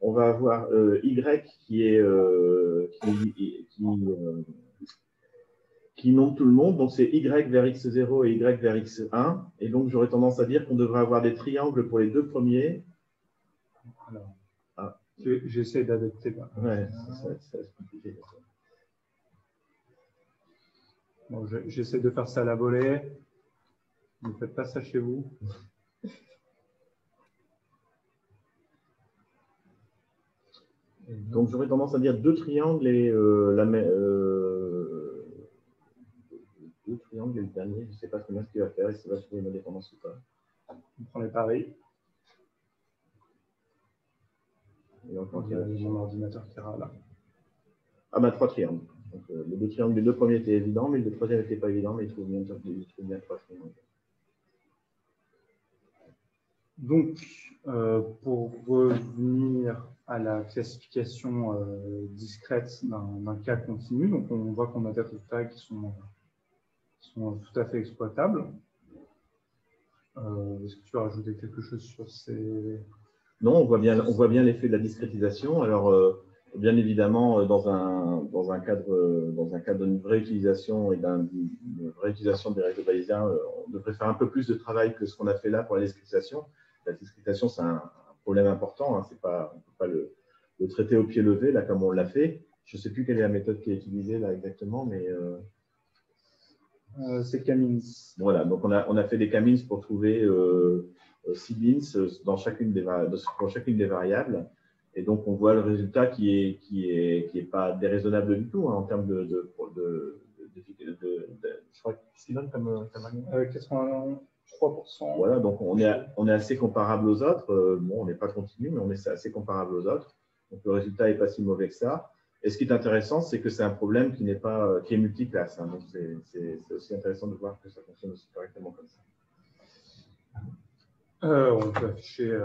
on va avoir Y qui nomme tout le monde, donc c'est Y vers X0 et Y vers X1. Et donc, j'aurais tendance à dire qu'on devrait avoir des triangles pour les deux premiers. Alors, j'essaie d'adapter. Ouais, c'est compliqué. Bon, j'essaie de faire ça à la volée. Ne faites pas ça chez vous. Donc, j'aurais tendance à dire deux triangles et deux triangles et le dernier. Je ne sais pas ce qu'il va faire. Est-ce qu'il va trouver une indépendance ou pas? On prend les paris. Et encore, il y a mon ordinateur qui ira là. Ah ben, trois triangles. Donc, les deux triangles, les deux premiers étaient évidents, mais le troisième n'était pas évident, mais il trouve bien trois triangles. Donc, pour revenir à la classification discrète d'un cas continu, donc on voit qu'on a des résultats qui sont tout à fait exploitables. Est-ce que tu as rajouté quelque chose sur ces… Non, on voit bien l'effet de la discrétisation. Alors, bien évidemment, dans un cadre d'une vraie utilisation et d'une vraie utilisation des règles bayésiennes, on devrait faire un peu plus de travail que ce qu'on a fait là pour la discrétisation. La discrétisation, c'est un problème important. Hein. On ne peut pas le traiter au pied levé, là, comme on l'a fait. Je ne sais plus quelle est la méthode qui est utilisée là exactement, mais… c'est Kamins. Voilà, donc on a fait des Kamins pour trouver siblings pour chacune des variables. Et donc, on voit le résultat qui est pas déraisonnable du tout hein, en termes de je crois qu'il donne comme 83%. Voilà, donc on est assez comparable aux autres. Bon, on n'est pas continu, mais on est assez comparable aux autres. Donc, le résultat n'est pas si mauvais que ça. Et ce qui est intéressant, c'est que c'est un problème qui est multiclasse. Hein, donc, c'est aussi intéressant de voir que ça fonctionne aussi correctement comme ça. On peut afficher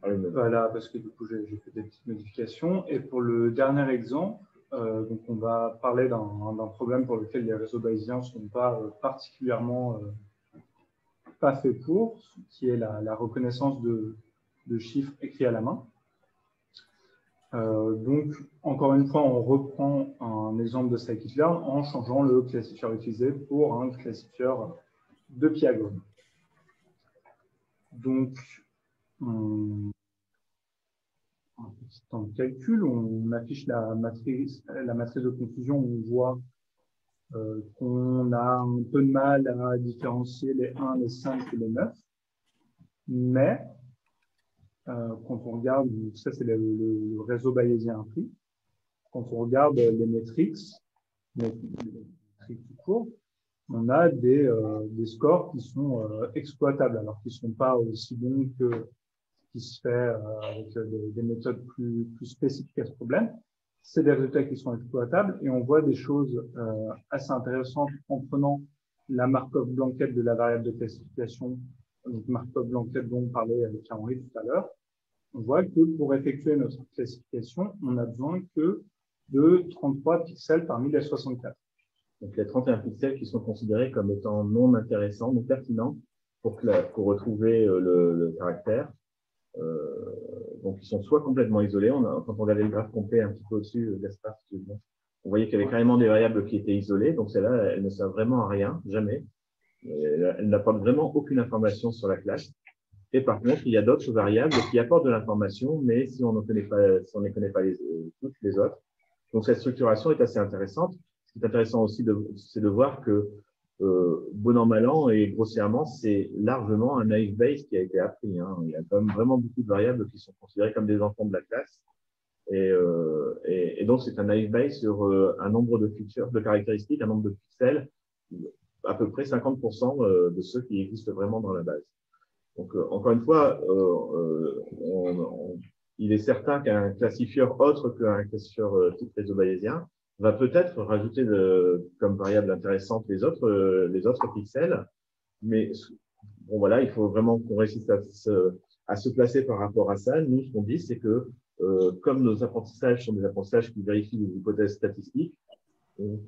voilà, parce que du coup, j'ai fait des petites modifications. Et pour le dernier exemple, donc on va parler d'un problème pour lequel les réseaux bayésiens ne sont pas particulièrement pas faits pour, qui est la reconnaissance de chiffres écrits à la main. Donc, encore une fois, on reprend un exemple de scikit-learn en changeant le classifieur utilisé pour un classifieur de Pythagore. Donc, un petit temps de calcul, on affiche la matrice de confusion, on voit qu'on a un peu de mal à différencier les 1, les 5 et les 9. Mais, quand on regarde, ça c'est le réseau bayésien pris, quand on regarde les métriques tout court, on a des scores qui sont exploitables, alors qu'ils ne sont pas aussi bons que ce qui se fait avec des méthodes plus spécifiques à ce problème. C'est des résultats qui sont exploitables et on voit des choses assez intéressantes en prenant la Markov-Blanquette de la variable de classification, donc Markov-Blanquette dont on parlait avec Henri tout à l'heure. On voit que pour effectuer notre classification, on n'a besoin que de 33 pixels par 1064. Donc, il y a 31 pixels qui sont considérés comme étant non intéressants, non pertinents pour retrouver le caractère. Donc, ils sont soit complètement isolés. Quand on regardait le graphe complet un petit peu au-dessus, Gaspard, on voyait qu'il y avait carrément des variables qui étaient isolées. Donc, celles-là, elles ne servent vraiment à rien, jamais. Elles n'apportent vraiment aucune information sur la classe. Et par contre, il y a d'autres variables qui apportent de l'information, mais si on ne connaît pas toutes les autres. Donc, cette structuration est assez intéressante. Ce qui est intéressant aussi, c'est de voir que bon an, mal an, et grossièrement, c'est largement un naive Bayes qui a été appris. Hein. Il y a quand même vraiment beaucoup de variables qui sont considérées comme des enfants de la classe. Et donc, c'est un naive Bayes sur un nombre de features, de caractéristiques, un nombre de pixels, à peu près 50% de ceux qui existent vraiment dans la base. Donc, encore une fois, il est certain qu'un classifieur autre qu'un classifieur type réseau bayésien va peut-être rajouter comme variable intéressante les autres pixels. Mais bon, voilà, il faut vraiment qu'on réussisse à se placer par rapport à ça. Nous, ce qu'on dit, c'est que comme nos apprentissages sont des apprentissages qui vérifient les hypothèses statistiques,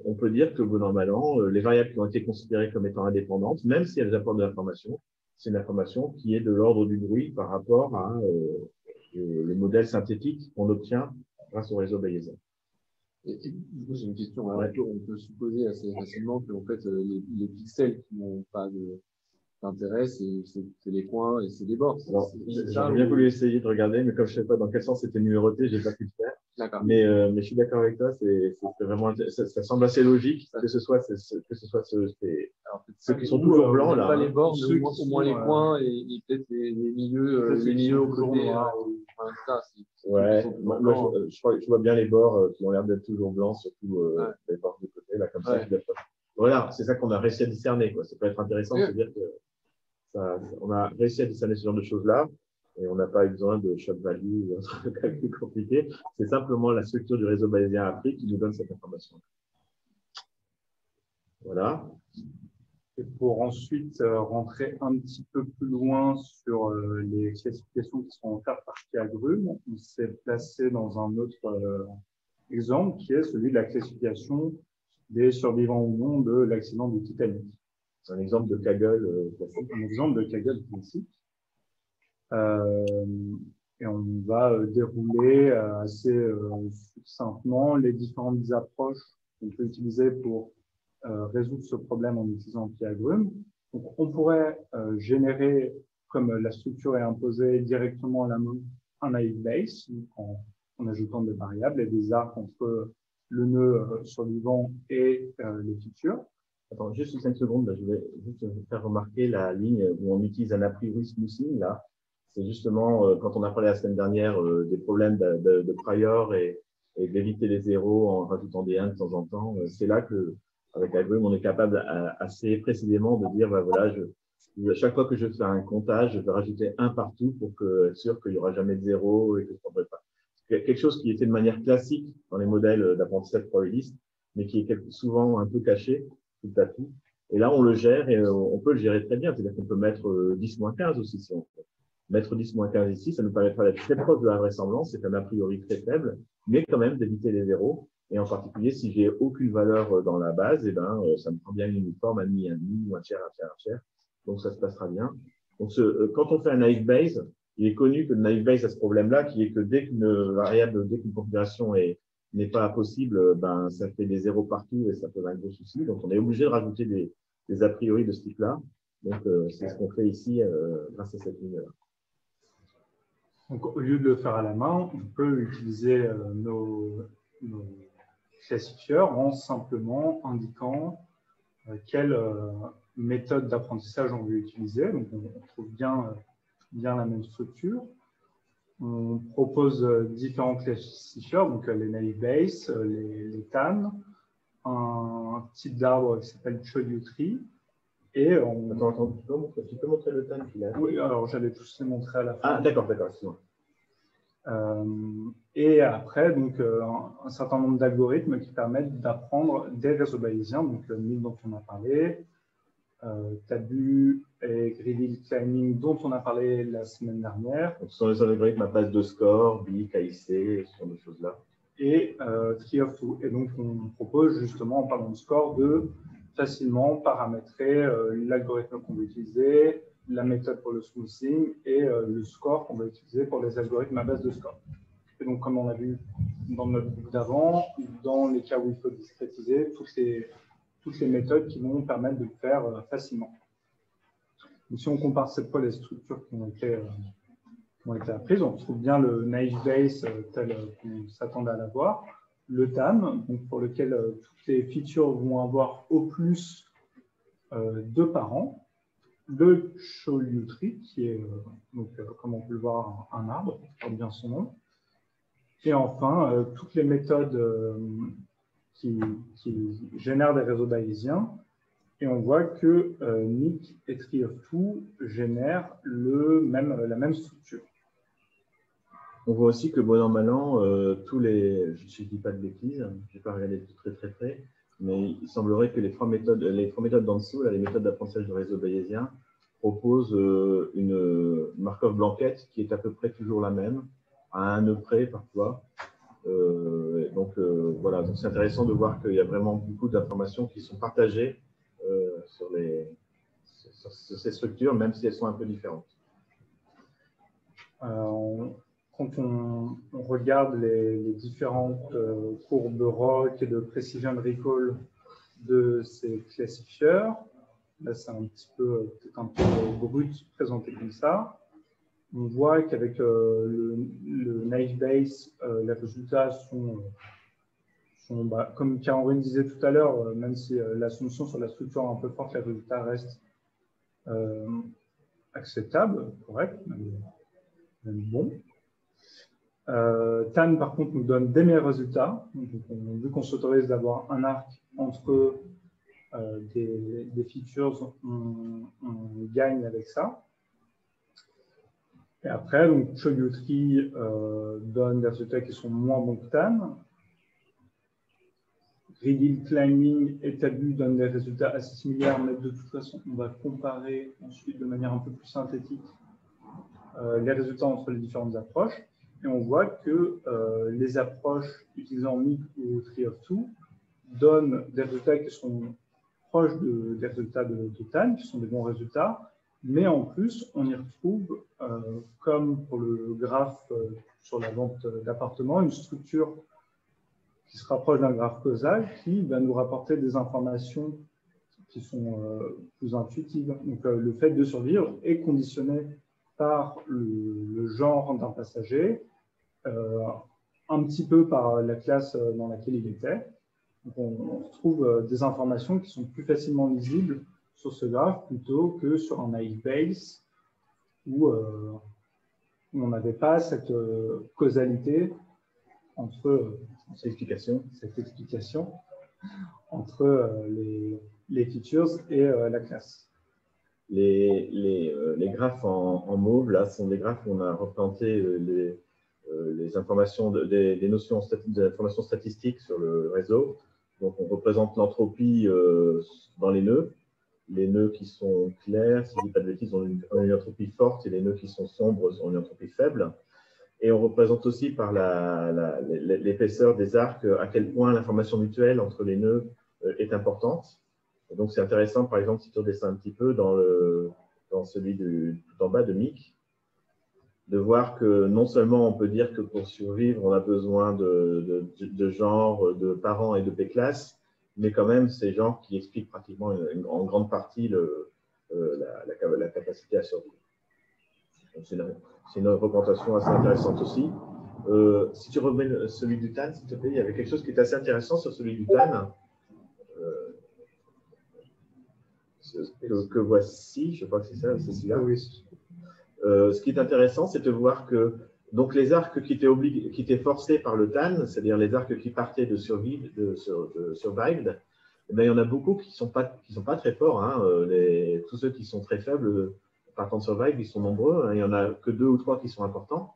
on peut dire que bon an, mal an, les variables qui ont été considérées comme étant indépendantes, même si elles apportent de l'information, c'est une information qui est de l'ordre du bruit par rapport à les modèles synthétiques qu'on obtient grâce au réseau bayésien. Du coup, j'ai une question. Ouais. On peut supposer assez facilement que en fait, les pixels qui n'ont pas d'intérêt, c'est les coins et c'est les bords. J'aurais bien voulu essayer de regarder, mais comme je ne sais pas dans quel sens c'était numéroté, je n'ai pas pu le faire. Mais je suis d'accord avec toi, vraiment, ça semble assez logique que ce soit ceux qui sont toujours blancs là. Pas les bords, mais au moins les coins et peut-être les milieux au côté. Ouais, moi je vois bien les bords qui ont l'air d'être toujours blancs, surtout les bords de côté là comme ça. Voilà, c'est ça qu'on a réussi à discerner quoi. Ça peut être intéressant de se dire que on a réussi à discerner ce genre de choses là. Et on n'a pas eu besoin de shock value ou d'autres calculs compliqués. C'est simplement la structure du réseau bayésien appris qui nous donne cette information. Voilà. Et pour ensuite rentrer un petit peu plus loin sur les classifications qui sont offertes par Piagrum, on s'est placé dans un autre exemple qui est celui de la classification des survivants ou non de l'accident du Titanic. C'est un exemple de Kaggle classique. Un exemple de Kaggle classique. Et on va dérouler assez succinctement les différentes approches qu'on peut utiliser pour résoudre ce problème en utilisant Piagrum. Donc, on pourrait générer, comme la structure est imposée directement à la main, un naive Bayes en ajoutant des variables et des arcs entre le nœud survivant et les features. Attends, juste 5 secondes, je vais juste faire remarquer la ligne où on utilise un a priori smoothing là. C'est justement quand on a parlé la semaine dernière des problèmes de prior et d'éviter les zéros en rajoutant des 1 de temps en temps. C'est là que, avec Agrum, on est capable assez précisément de dire, bah, voilà, à chaque fois que je fais un comptage, je vais rajouter 1 partout pour être sûr qu'il n'y aura jamais de 0 et que je ne prendrai pas. C'est quelque chose qui est fait de manière classique dans les modèles d'apprentissage probabiliste, mais qui est souvent un peu caché tout à tout. Et là, on le gère et on peut le gérer très bien. C'est-à-dire qu'on peut mettre 10-15 aussi si on peut. Mettre 10-15 ici, ça nous permettra d'être très proche de la vraisemblance, c'est un a priori très faible, mais quand même d'éviter les zéros. Et en particulier, si j'ai aucune valeur dans la base, eh ben, ça me prend bien une uniforme, un demi, ou un tiers. Donc, ça se passera bien. Donc, quand on fait un naive Bayes, il est connu que le naive Bayes a ce problème-là, qui est que dès qu'une configuration n'est pas possible, ben, ça fait des zéros partout et ça pose un gros souci. Donc, on est obligé de rajouter des a priori de ce type-là. Donc, c'est ce qu'on fait ici grâce à cette ligne-là. Donc, au lieu de le faire à la main, on peut utiliser nos classifieurs en simplement indiquant quelle méthode d'apprentissage on veut utiliser. Donc, on trouve bien la même structure. On propose différents classifieurs, donc les naive Bayes, les TAN, un type d'arbre qui s'appelle Choyu Tree. Et Attends, tu peux montrer le TAN qu'il a? Oui, alors j'allais tous les montrer à la fin. Ah, d'accord, excuse-moi. Et après, donc, un certain nombre d'algorithmes qui permettent d'apprendre des réseaux bayésiens, donc le MIL dont on a parlé, Tabu et Greedy Climbing dont on a parlé la semaine dernière. Donc, ce sont les algorithmes à base de score, BI, KIC, ce genre de choses-là. Et Tree of Two. Et donc, on propose justement, en parlant de score, de facilement paramétrer l'algorithme qu'on veut utiliser, la méthode pour le smoothing et le score qu'on va utiliser pour les algorithmes à base de score. Et donc, comme on l'a vu dans notre book d'avant, dans les cas où il faut discrétiser, toutes les méthodes qui vont permettre de le faire facilement. Donc, si on compare cette fois les structures qui ont été apprises, on trouve bien le naive Bayes tel qu'on s'attendait à l'avoir, le TAM, donc pour lequel toutes les features vont avoir au plus deux parents, le Shoyu Tree, qui est, comme on peut le voir, un arbre, qui porte bien son nom, et enfin, toutes les méthodes qui génèrent des réseaux bayésiens. Et on voit que Nick et Tree of Two génèrent la même structure. On voit aussi que bon an, mal an, tous les, je ne dis pas de bêtises, je n'ai pas regardé très très près, mais il semblerait que les trois méthodes d'en dessous, là, les méthodes d'apprentissage de réseau bayésien, proposent une Markov blanquette qui est à peu près toujours la même, à un nœud près parfois. Voilà, donc c'est intéressant de voir qu'il y a vraiment beaucoup d'informations qui sont partagées sur ces structures, même si elles sont un peu différentes. Quand on regarde les différentes courbes ROC et de Precision Recall de ces classifieurs, là c'est peut-être un peu brut présenté comme ça. On voit qu'avec le Naive Bayes, les résultats sont comme Caroline disait tout à l'heure, même si l'assumption sur la structure est un peu forte, les résultats restent acceptables, corrects, même bons. TAN, par contre, nous donne des meilleurs résultats. Donc, vu qu'on s'autorise d'avoir un arc entre des features, on gagne avec ça. Et après, donc, Shoyu Tree donne des résultats qui sont moins bons que TAN. Grid Hill Climbing établi donne des résultats assez similaires, mais de toute façon, on va comparer ensuite de manière un peu plus synthétique les résultats entre les différentes approches. Et on voit que les approches utilisant Nick ou Tree of Two donnent des résultats qui sont proches des résultats de TAN, qui sont des bons résultats, mais en plus, on y retrouve, comme pour le graphe sur la vente d'appartements, une structure qui se rapproche d'un graphe causal qui va nous rapporter des informations qui sont plus intuitives. Donc, le fait de survivre est conditionné par le genre d'un passager, un petit peu par la classe dans laquelle il était. Donc, on retrouve des informations qui sont plus facilement lisibles sur ce graphe plutôt que sur un Naive Bayes où on n'avait pas cette causalité entre cette explication entre les features et la classe. Les graphes en mauve, là, sont des graphes où on a représenté les informations, des notions d'informations statistiques sur le réseau. Donc, on représente l'entropie dans les nœuds. Les nœuds qui sont clairs, si je ne dis pas de bêtises, ont une entropie forte, et les nœuds qui sont sombres ont une entropie faible. Et on représente aussi par l'épaisseur des arcs à quel point l'information mutuelle entre les nœuds est importante. Et donc, c'est intéressant, par exemple, si tu redescends un petit peu dans celui tout en bas de Mick, de voir que non seulement on peut dire que pour survivre, on a besoin de genres, de parents et de P-classes, mais quand même, c'est genres qui expliquent pratiquement en grande partie la capacité à survivre. C'est une représentation assez intéressante aussi. Si tu remets celui du TAN, s'il te plaît, il y avait quelque chose qui est assez intéressant sur celui du TAN. Que voici, je crois que c'est ça, c'est celui-là. Oui. Ce qui est intéressant, c'est de voir que donc, les arcs qui étaient forcés par le TAN, c'est-à-dire les arcs qui partaient de Survived, eh bien, il y en a beaucoup qui sont pas très forts. Hein. Tous ceux qui sont très faibles partant de Survived, ils sont nombreux. Hein. Il n'y en a que 2 ou 3 qui sont importants.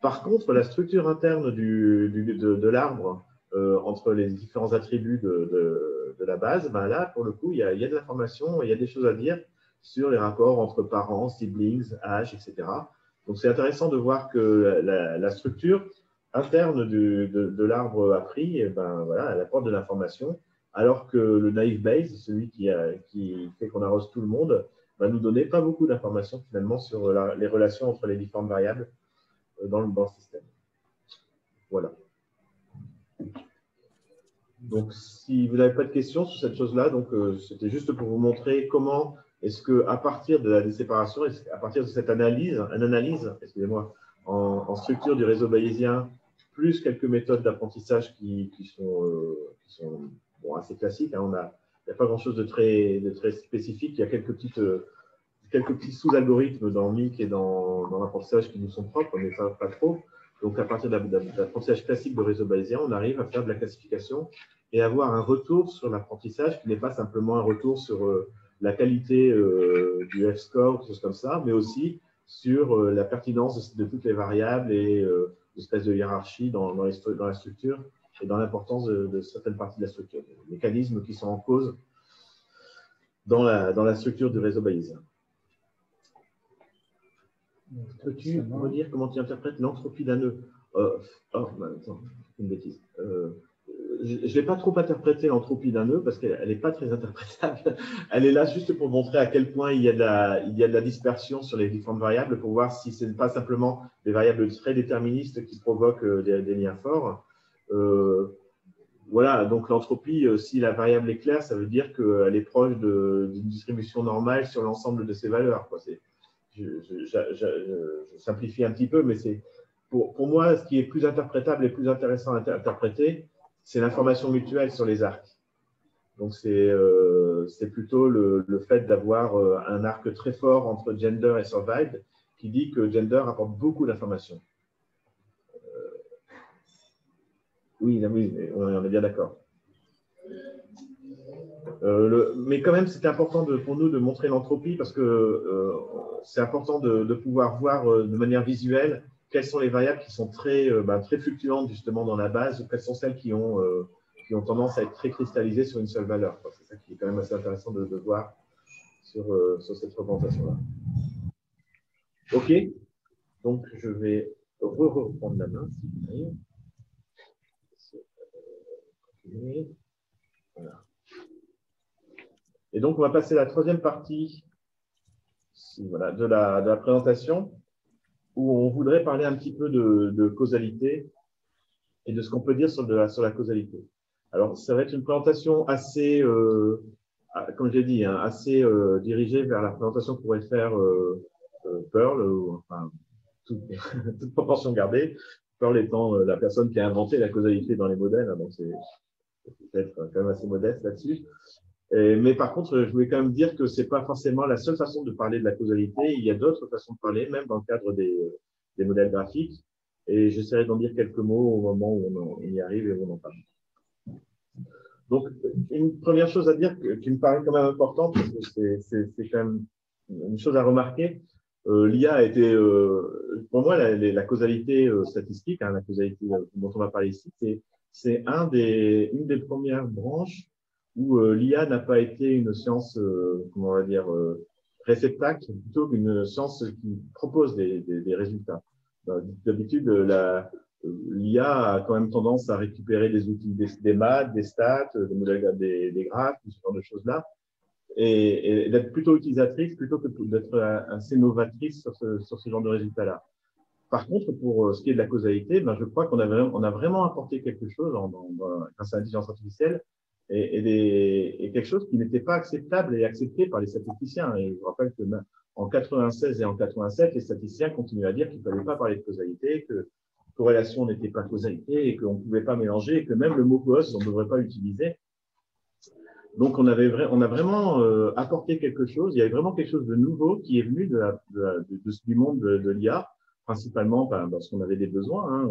Par contre, la structure interne de l'arbre entre les différents attributs de la base, ben là, pour le coup, il y a de l'information, il y a des choses à dire sur les rapports entre parents, siblings, âge, etc. Donc, c'est intéressant de voir que la structure interne de l'arbre appris, eh ben, voilà, elle apporte de l'information, alors que le Naive Bayes, celui qui fait qu'on arrose tout le monde, va nous donner pas beaucoup d'informations finalement sur les relations entre les différentes variables dans le système. Voilà. Donc, si vous n'avez pas de questions sur cette chose-là, donc c'était juste pour vous montrer comment est-ce qu'à partir de la déséparation, à partir de cette analyse, excusez-moi, en structure du réseau bayésien, plus quelques méthodes d'apprentissage qui sont bon, assez classiques. Hein. On a n'y a pas grand-chose de très spécifique. Il y a quelques petits sous-algorithmes dans MIC et dans l'apprentissage qui nous sont propres, mais pas trop. Donc, à partir de l'apprentissage classique de réseau bayésien, on arrive à faire de la classification et avoir un retour sur l'apprentissage qui n'est pas simplement un retour sur la qualité du F-score, des choses comme ça, mais aussi sur la pertinence de toutes les variables et l'espèce de hiérarchie dans la structure et dans l'importance de certaines parties de la structure, des mécanismes qui sont en cause dans la structure du réseau bayésien. Peux-tu me dire comment tu interprètes l'entropie d'un nœud? Attends, une bêtise. Je ne vais pas trop interpréter l'entropie d'un nœud parce qu'elle n'est pas très interprétable. Elle est là juste pour montrer à quel point il y a de la dispersion sur les différentes variables pour voir si ce n'est pas simplement des variables très déterministes qui provoquent des liens forts. Voilà, donc l'entropie, si la variable est claire, ça veut dire qu'elle est proche d'une distribution normale sur l'ensemble de ses valeurs, quoi. Je simplifie un petit peu, mais c'est pour moi, ce qui est plus interprétable et plus intéressant à interpréter, c'est l'information mutuelle sur les arcs. Donc, c'est plutôt le fait d'avoir un arc très fort entre gender et survived qui dit que gender apporte beaucoup d'informations. Oui, on est bien d'accord. Mais quand même, c'était important pour nous de montrer l'entropie parce que c'est important de pouvoir voir de manière visuelle quelles sont les variables qui sont très fluctuantes justement dans la base ou quelles sont celles qui ont tendance à être très cristallisées sur une seule valeur. C'est ça qui est quand même assez intéressant de voir sur cette représentation-là. OK, donc je vais reprendre la main si vous voulez. Voilà. Et donc, on va passer à la troisième partie voilà, de la présentation où on voudrait parler un petit peu de causalité et de ce qu'on peut dire sur la causalité. Alors, ça va être une présentation assez, comme j'ai dit, hein, assez dirigée vers la présentation que pourrait faire Pearl, enfin, toute proportion gardée. Pearl étant la personne qui a inventé la causalité dans les modèles, hein, donc c'est peut-être quand même assez modeste là-dessus. Mais par contre, je voulais quand même dire que ce n'est pas forcément la seule façon de parler de la causalité. Il y a d'autres façons de parler, même dans le cadre des modèles graphiques. Et j'essaierai d'en dire quelques mots au moment où on y arrive et où on en parle. Donc, une première chose à dire qui me paraît quand même importante, parce que c'est quand même une chose à remarquer. L'IA a été, pour moi, la causalité statistique, hein, la causalité dont on va parler ici, c'est une des premières branches où l'IA n'a pas été une science, comment on va dire, réceptacle, plutôt qu'une science qui propose des résultats. D'habitude, l'IA a quand même tendance à récupérer des outils, des maths, des stats, des modèles, des graphes, ce genre de choses-là, et d'être plutôt utilisatrice plutôt que d'être assez novatrice sur ce genre de résultats-là. Par contre, pour ce qui est de la causalité, je crois qu'on a vraiment apporté quelque chose grâce à l'intelligence artificielle et quelque chose qui n'était pas acceptable et accepté par les statisticiens. Et je vous rappelle que en 96 et en 87, les statisticiens continuaient à dire qu'il ne fallait pas parler de causalité, que corrélation n'était pas causalité et qu'on ne pouvait pas mélanger et que même le mot cause, on ne devrait pas l'utiliser. Donc, on a vraiment apporté quelque chose. Il y avait vraiment quelque chose de nouveau qui est venu du monde de l'IA, principalement parce qu'on avait des besoins, hein,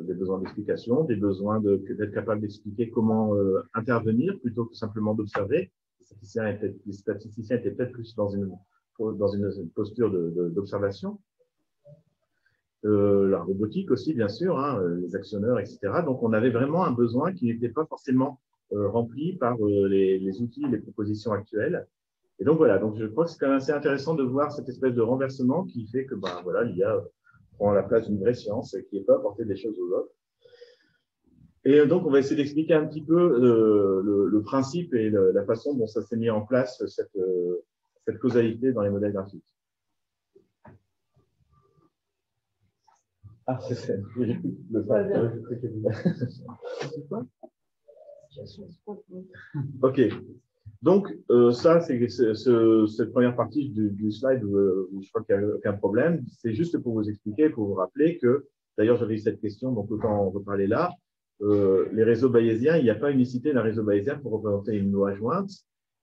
des besoins d'explication, des besoins d'être capable d'expliquer comment intervenir plutôt que simplement d'observer. Les statisticiens étaient peut-être plus dans une posture d'observation. La robotique aussi, bien sûr, hein, les actionneurs, etc. Donc, on avait vraiment un besoin qui n'était pas forcément rempli par les outils, les propositions actuelles. Et donc, voilà, donc je crois que c'est quand même assez intéressant de voir cette espèce de renversement qui fait que voilà, l'IA prend la place d'une vraie science et qui n'est pas apporter des choses aux autres. Et donc, on va essayer d'expliquer un petit peu le principe et la façon dont ça s'est mis en place, cette causalité dans les modèles graphiques. Ah, c'est le OK. Donc, ça, c'est cette première partie du slide où je crois qu'il n'y a aucun problème. C'est juste pour vous expliquer, pour vous rappeler que, d'ailleurs, j'avais eu cette question, donc autant en reparler là. les réseaux bayésiens, il n'y a pas unicité d'un réseau bayésien pour représenter une loi jointe.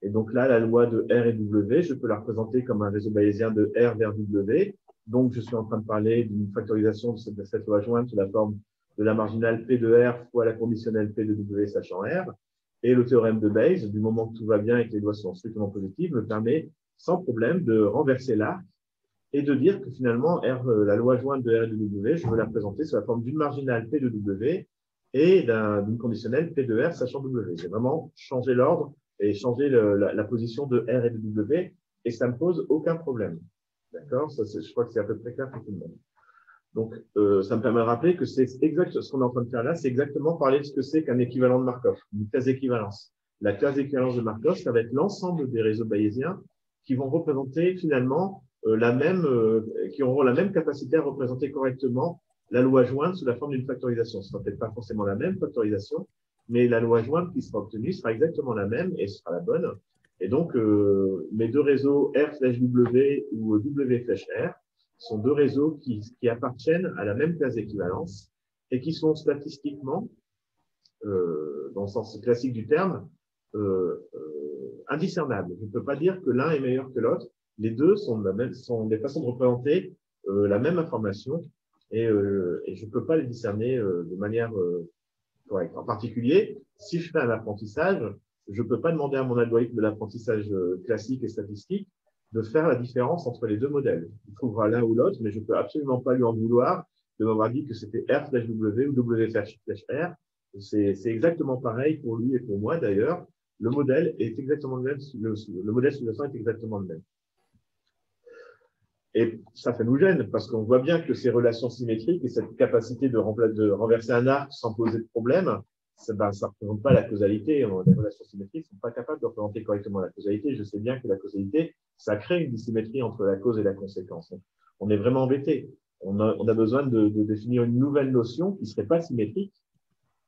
Et donc là, la loi de R et W, je peux la représenter comme un réseau bayésien de R vers W. Donc, je suis en train de parler d'une factorisation de cette loi jointe sous la forme de la marginale P de R fois la conditionnelle P de W sachant R. Et le théorème de Bayes, du moment que tout va bien et que les lois sont strictement positives, me permet sans problème de renverser l'arc et de dire que finalement, la loi jointe de R et de W, je veux la représenter sous la forme d'une marginale P de W et d'une conditionnelle P de R sachant W. J'ai vraiment changé l'ordre et changé la position de R et de W et ça ne me pose aucun problème. D'accord? Je crois que c'est à peu près clair pour tout le monde. Donc, ça me permet de rappeler que c'est exact, ce qu'on est en train de faire là, c'est exactement parler de ce que c'est qu'un équivalent de Markov, une classe d'équivalence. La classe d'équivalence de Markov, ça va être l'ensemble des réseaux bayésiens qui vont représenter finalement qui auront la même capacité à représenter correctement la loi jointe sous la forme d'une factorisation. Ce sera peut-être pas forcément la même factorisation, mais la loi jointe qui sera obtenue sera exactement la même et ce sera la bonne. Et donc, mes deux réseaux R/W ou W/R sont deux réseaux qui appartiennent à la même classe d'équivalence et qui sont statistiquement, dans le sens classique du terme, indiscernables. Je ne peux pas dire que l'un est meilleur que l'autre. Les deux sont des façons de représenter la même information et je ne peux pas les discerner de manière correcte. En particulier, si je fais un apprentissage, je ne peux pas demander à mon algorithme de l'apprentissage classique et statistique de faire la différence entre les deux modèles. Il trouvera l'un ou l'autre, mais je ne peux absolument pas lui en vouloir de m'avoir dit que c'était R/W ou W/R. C'est exactement pareil pour lui et pour moi d'ailleurs. Le modèle est exactement le même, le modèle sous-jacent est exactement le même. Et ça nous gêne parce qu'on voit bien que ces relations symétriques et cette capacité de renverser un arc sans poser de problème, ça ne représente pas la causalité. Les relations symétriques ne sont pas capables de représenter correctement la causalité. Je sais bien que la causalité, ça crée une dissymétrie entre la cause et la conséquence. On est vraiment embêté. On a besoin de définir une nouvelle notion qui ne serait pas symétrique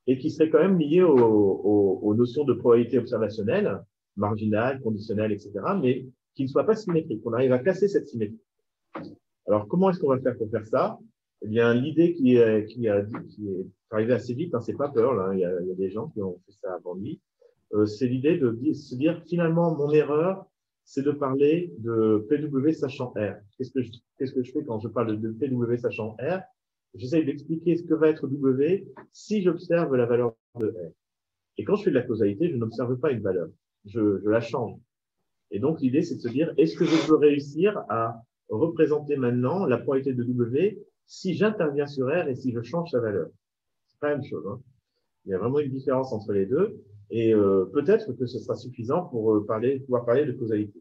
et qui serait quand même liée aux notions de probabilité observationnelle, marginale, conditionnelle, etc., mais qui ne soit pas symétrique. On arrive à casser cette symétrie. Alors, comment est-ce qu'on va faire pour faire ça? Eh bien, l'idée qui est arrivée assez vite, hein, c'est pas Pearl, hein, il y a des gens qui ont fait ça avant lui, c'est l'idée de se dire, finalement, mon erreur, c'est de parler de PW sachant R. Qu'est-ce que je fais quand je parle de PW sachant R? J'essaie d'expliquer ce que va être W si j'observe la valeur de R. Et quand je fais de la causalité, je n'observe pas une valeur, je la change. Et donc, l'idée, c'est de se dire, est-ce que je peux réussir à représenter maintenant la probabilité de W si j'interviens sur R et si je change sa valeur? C'est pas la même chose, hein. Il y a vraiment une différence entre les deux et peut-être que ce sera suffisant pour pouvoir parler de causalité.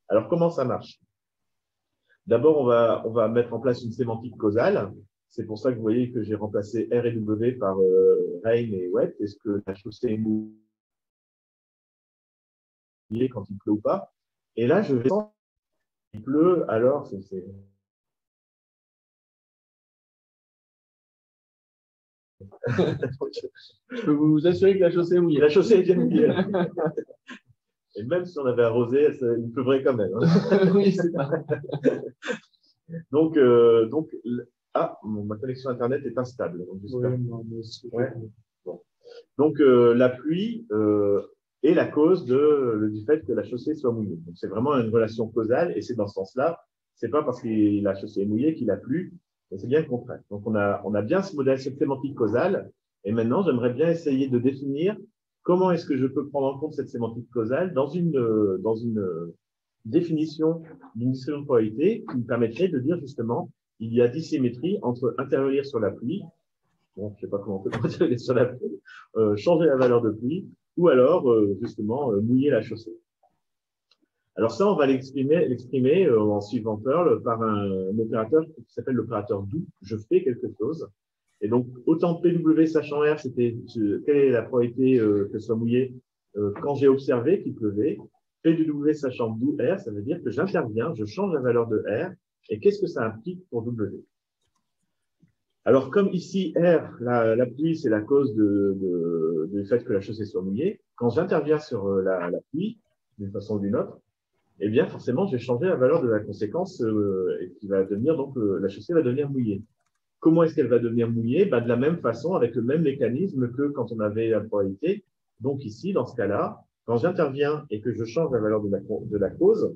Alors, comment ça marche? D'abord, on va mettre en place une sémantique causale. C'est pour ça que vous voyez que j'ai remplacé R et W par rain et wet. Est-ce que la chaussée est mouillée quand il pleut ou pas? Et là, je vais il pleut, alors c'est Je peux vous assurer que la chaussée est mouillée. La chaussée est bien mouillée. Et même si on avait arrosé, il pleuvrait quand même. Hein. Oui, c'est ça. Donc, ma connexion Internet est instable. Donc, bon. Donc la pluie est la cause du fait que la chaussée soit mouillée. Donc, c'est vraiment une relation causale et c'est dans ce sens-là. C'est pas parce que la chaussée est mouillée qu'il a plu, mais c'est bien le contraire. Donc, on a bien ce modèle, cette sémantique causale. Et maintenant, j'aimerais bien essayer de définir comment est-ce que je peux prendre en compte cette sémantique causale dans une définition d'une distribution de probabilité qui me permettrait de dire justement il y a dissymétrie entre intervenir sur la pluie, bon, je ne sais pas comment on peut intervenir sur la pluie, changer la valeur de pluie, ou alors justement mouiller la chaussée. Alors ça, on va l'exprimer en suivant Pearl par un opérateur qui s'appelle l'opérateur do. Je fais quelque chose. Et donc, autant PW sachant R, c'était quelle est la probabilité que ce soit mouillé quand j'ai observé qu'il pleuvait. PW sachant do R, ça veut dire que j'interviens, je change la valeur de R. Et qu'est-ce que ça implique pour W? Alors, comme ici, R, la pluie, c'est la cause du fait que la chaussée soit mouillée, quand j'interviens sur la pluie, d'une façon ou d'une autre, eh bien, forcément, je vais changer la valeur de la conséquence et qui va devenir, donc, la chaussée va devenir mouillée. Comment est-ce qu'elle va devenir mouillée? De la même façon, avec le même mécanisme que quand on avait la probabilité. Donc ici, dans ce cas-là, quand j'interviens et que je change la valeur de la cause,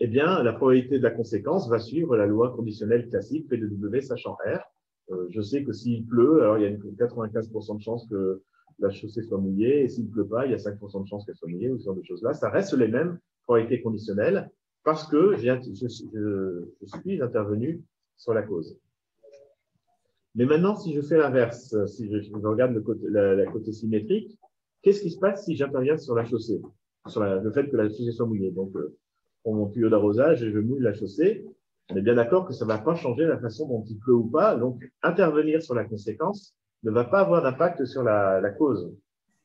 eh bien, la probabilité de la conséquence va suivre la loi conditionnelle classique P de W sachant R. Je sais que s'il pleut, alors il y a 95% de chances que la chaussée soit mouillée, et s'il ne pleut pas, il y a 5% de chances qu'elle soit mouillée, ou ce genre de choses-là. Ça reste les mêmes probabilités conditionnelles parce que je suis intervenu sur la cause. Mais maintenant, si je fais l'inverse, si je regarde la côté symétrique, qu'est-ce qui se passe si j'interviens sur la chaussée, sur le fait que la chaussée soit mouillée? Donc, pour mon tuyau d'arrosage et je mouille la chaussée, on est bien d'accord que ça ne va pas changer la façon dont il pleut ou pas. Donc, intervenir sur la conséquence ne va pas avoir d'impact sur la cause.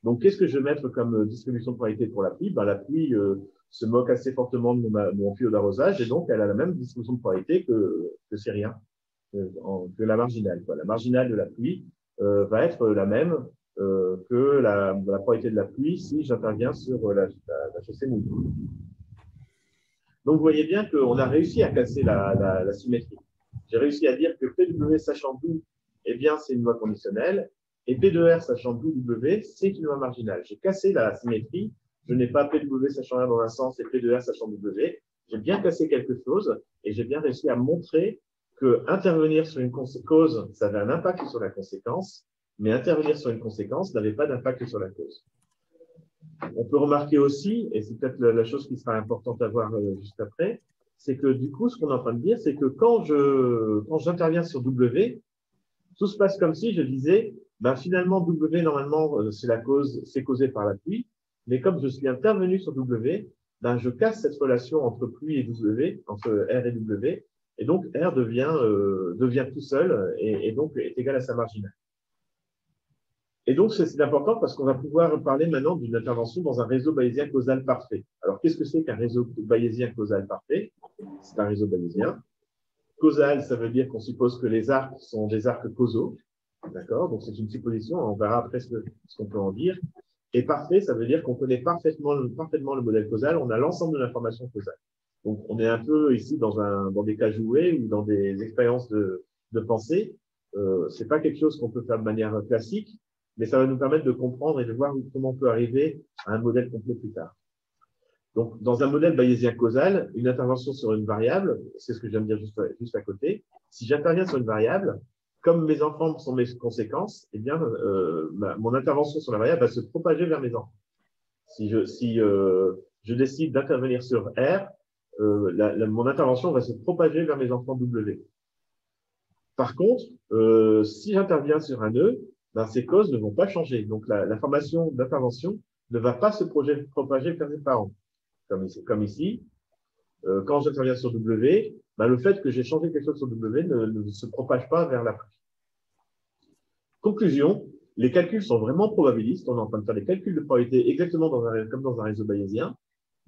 Donc, qu'est-ce que je vais mettre comme distribution de probabilité pour la pluie? La pluie se moque assez fortement de mon tuyau d'arrosage et donc elle a la même distribution de probabilité que c'est rien, que la marginale. La marginale de la pluie va être la même que la probabilité de la pluie si j'interviens sur la chaussée mouillée. Donc, vous voyez bien qu'on a réussi à casser la symétrie. J'ai réussi à dire que P(W) sachant d'où, eh bien, c'est une loi conditionnelle, et P de R sachant d'où W, c'est une loi marginale. J'ai cassé la symétrie. Je n'ai pas P(W) sachant R dans un sens et P de R sachant W. J'ai bien cassé quelque chose et j'ai bien réussi à montrer que intervenir sur une cause, ça avait un impact sur la conséquence, mais intervenir sur une conséquence n'avait pas d'impact sur la cause. On peut remarquer aussi, et c'est peut-être la chose qui sera importante à voir juste après, c'est que du coup, ce qu'on est en train de dire, c'est que quand j'interviens sur W, tout se passe comme si je disais, finalement, W, normalement, c'est causé par la pluie, mais comme je suis intervenu sur W, je casse cette relation entre pluie et W, entre R et W, et donc R devient tout seul et donc est égal à sa marginale. Et donc, c'est important parce qu'on va pouvoir parler maintenant d'une intervention dans un réseau bayésien causal parfait. Alors, qu'est-ce que c'est qu'un réseau bayésien causal parfait? C'est un réseau bayésien. Causal, ça veut dire qu'on suppose que les arcs sont des arcs causaux. D'accord? Donc, c'est une supposition. On verra après ce qu'on peut en dire. Et parfait, ça veut dire qu'on connaît parfaitement le modèle causal. On a l'ensemble de l'information causale. Donc, on est un peu ici dans des cas joués ou dans des expériences de pensée. C'est pas quelque chose qu'on peut faire de manière classique, mais ça va nous permettre de comprendre et de voir comment on peut arriver à un modèle complet plus tard. Donc, dans un modèle bayésien causal, une intervention sur une variable, c'est ce que je viens de dire juste à côté. Si j'interviens sur une variable, comme mes enfants sont mes conséquences, eh bien, mon intervention sur la variable va se propager vers mes enfants. Si je décide d'intervenir sur R, mon intervention va se propager vers mes enfants W. Par contre, si j'interviens sur un nœud, ces causes ne vont pas changer. Donc, l'information d'intervention ne va pas se propager vers mes parents. Comme ici, quand j'interviens sur W, le fait que j'ai changé quelque chose sur W ne se propage pas vers la pluie. Conclusion, les calculs sont vraiment probabilistes. On est en train de faire des calculs de probabilité exactement comme dans un réseau bayésien.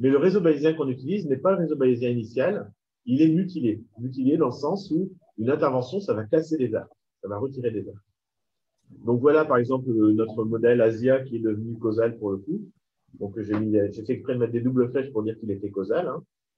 Mais le réseau bayésien qu'on utilise n'est pas le réseau bayésien initial. Il est mutilé. Mutilé dans le sens où une intervention, ça va casser des arcs. Ça va retirer des arcs. Donc voilà, par exemple, notre modèle Asia qui est devenu causal pour le coup. Donc j'ai fait exprès de mettre des doubles flèches pour dire qu'il était causal.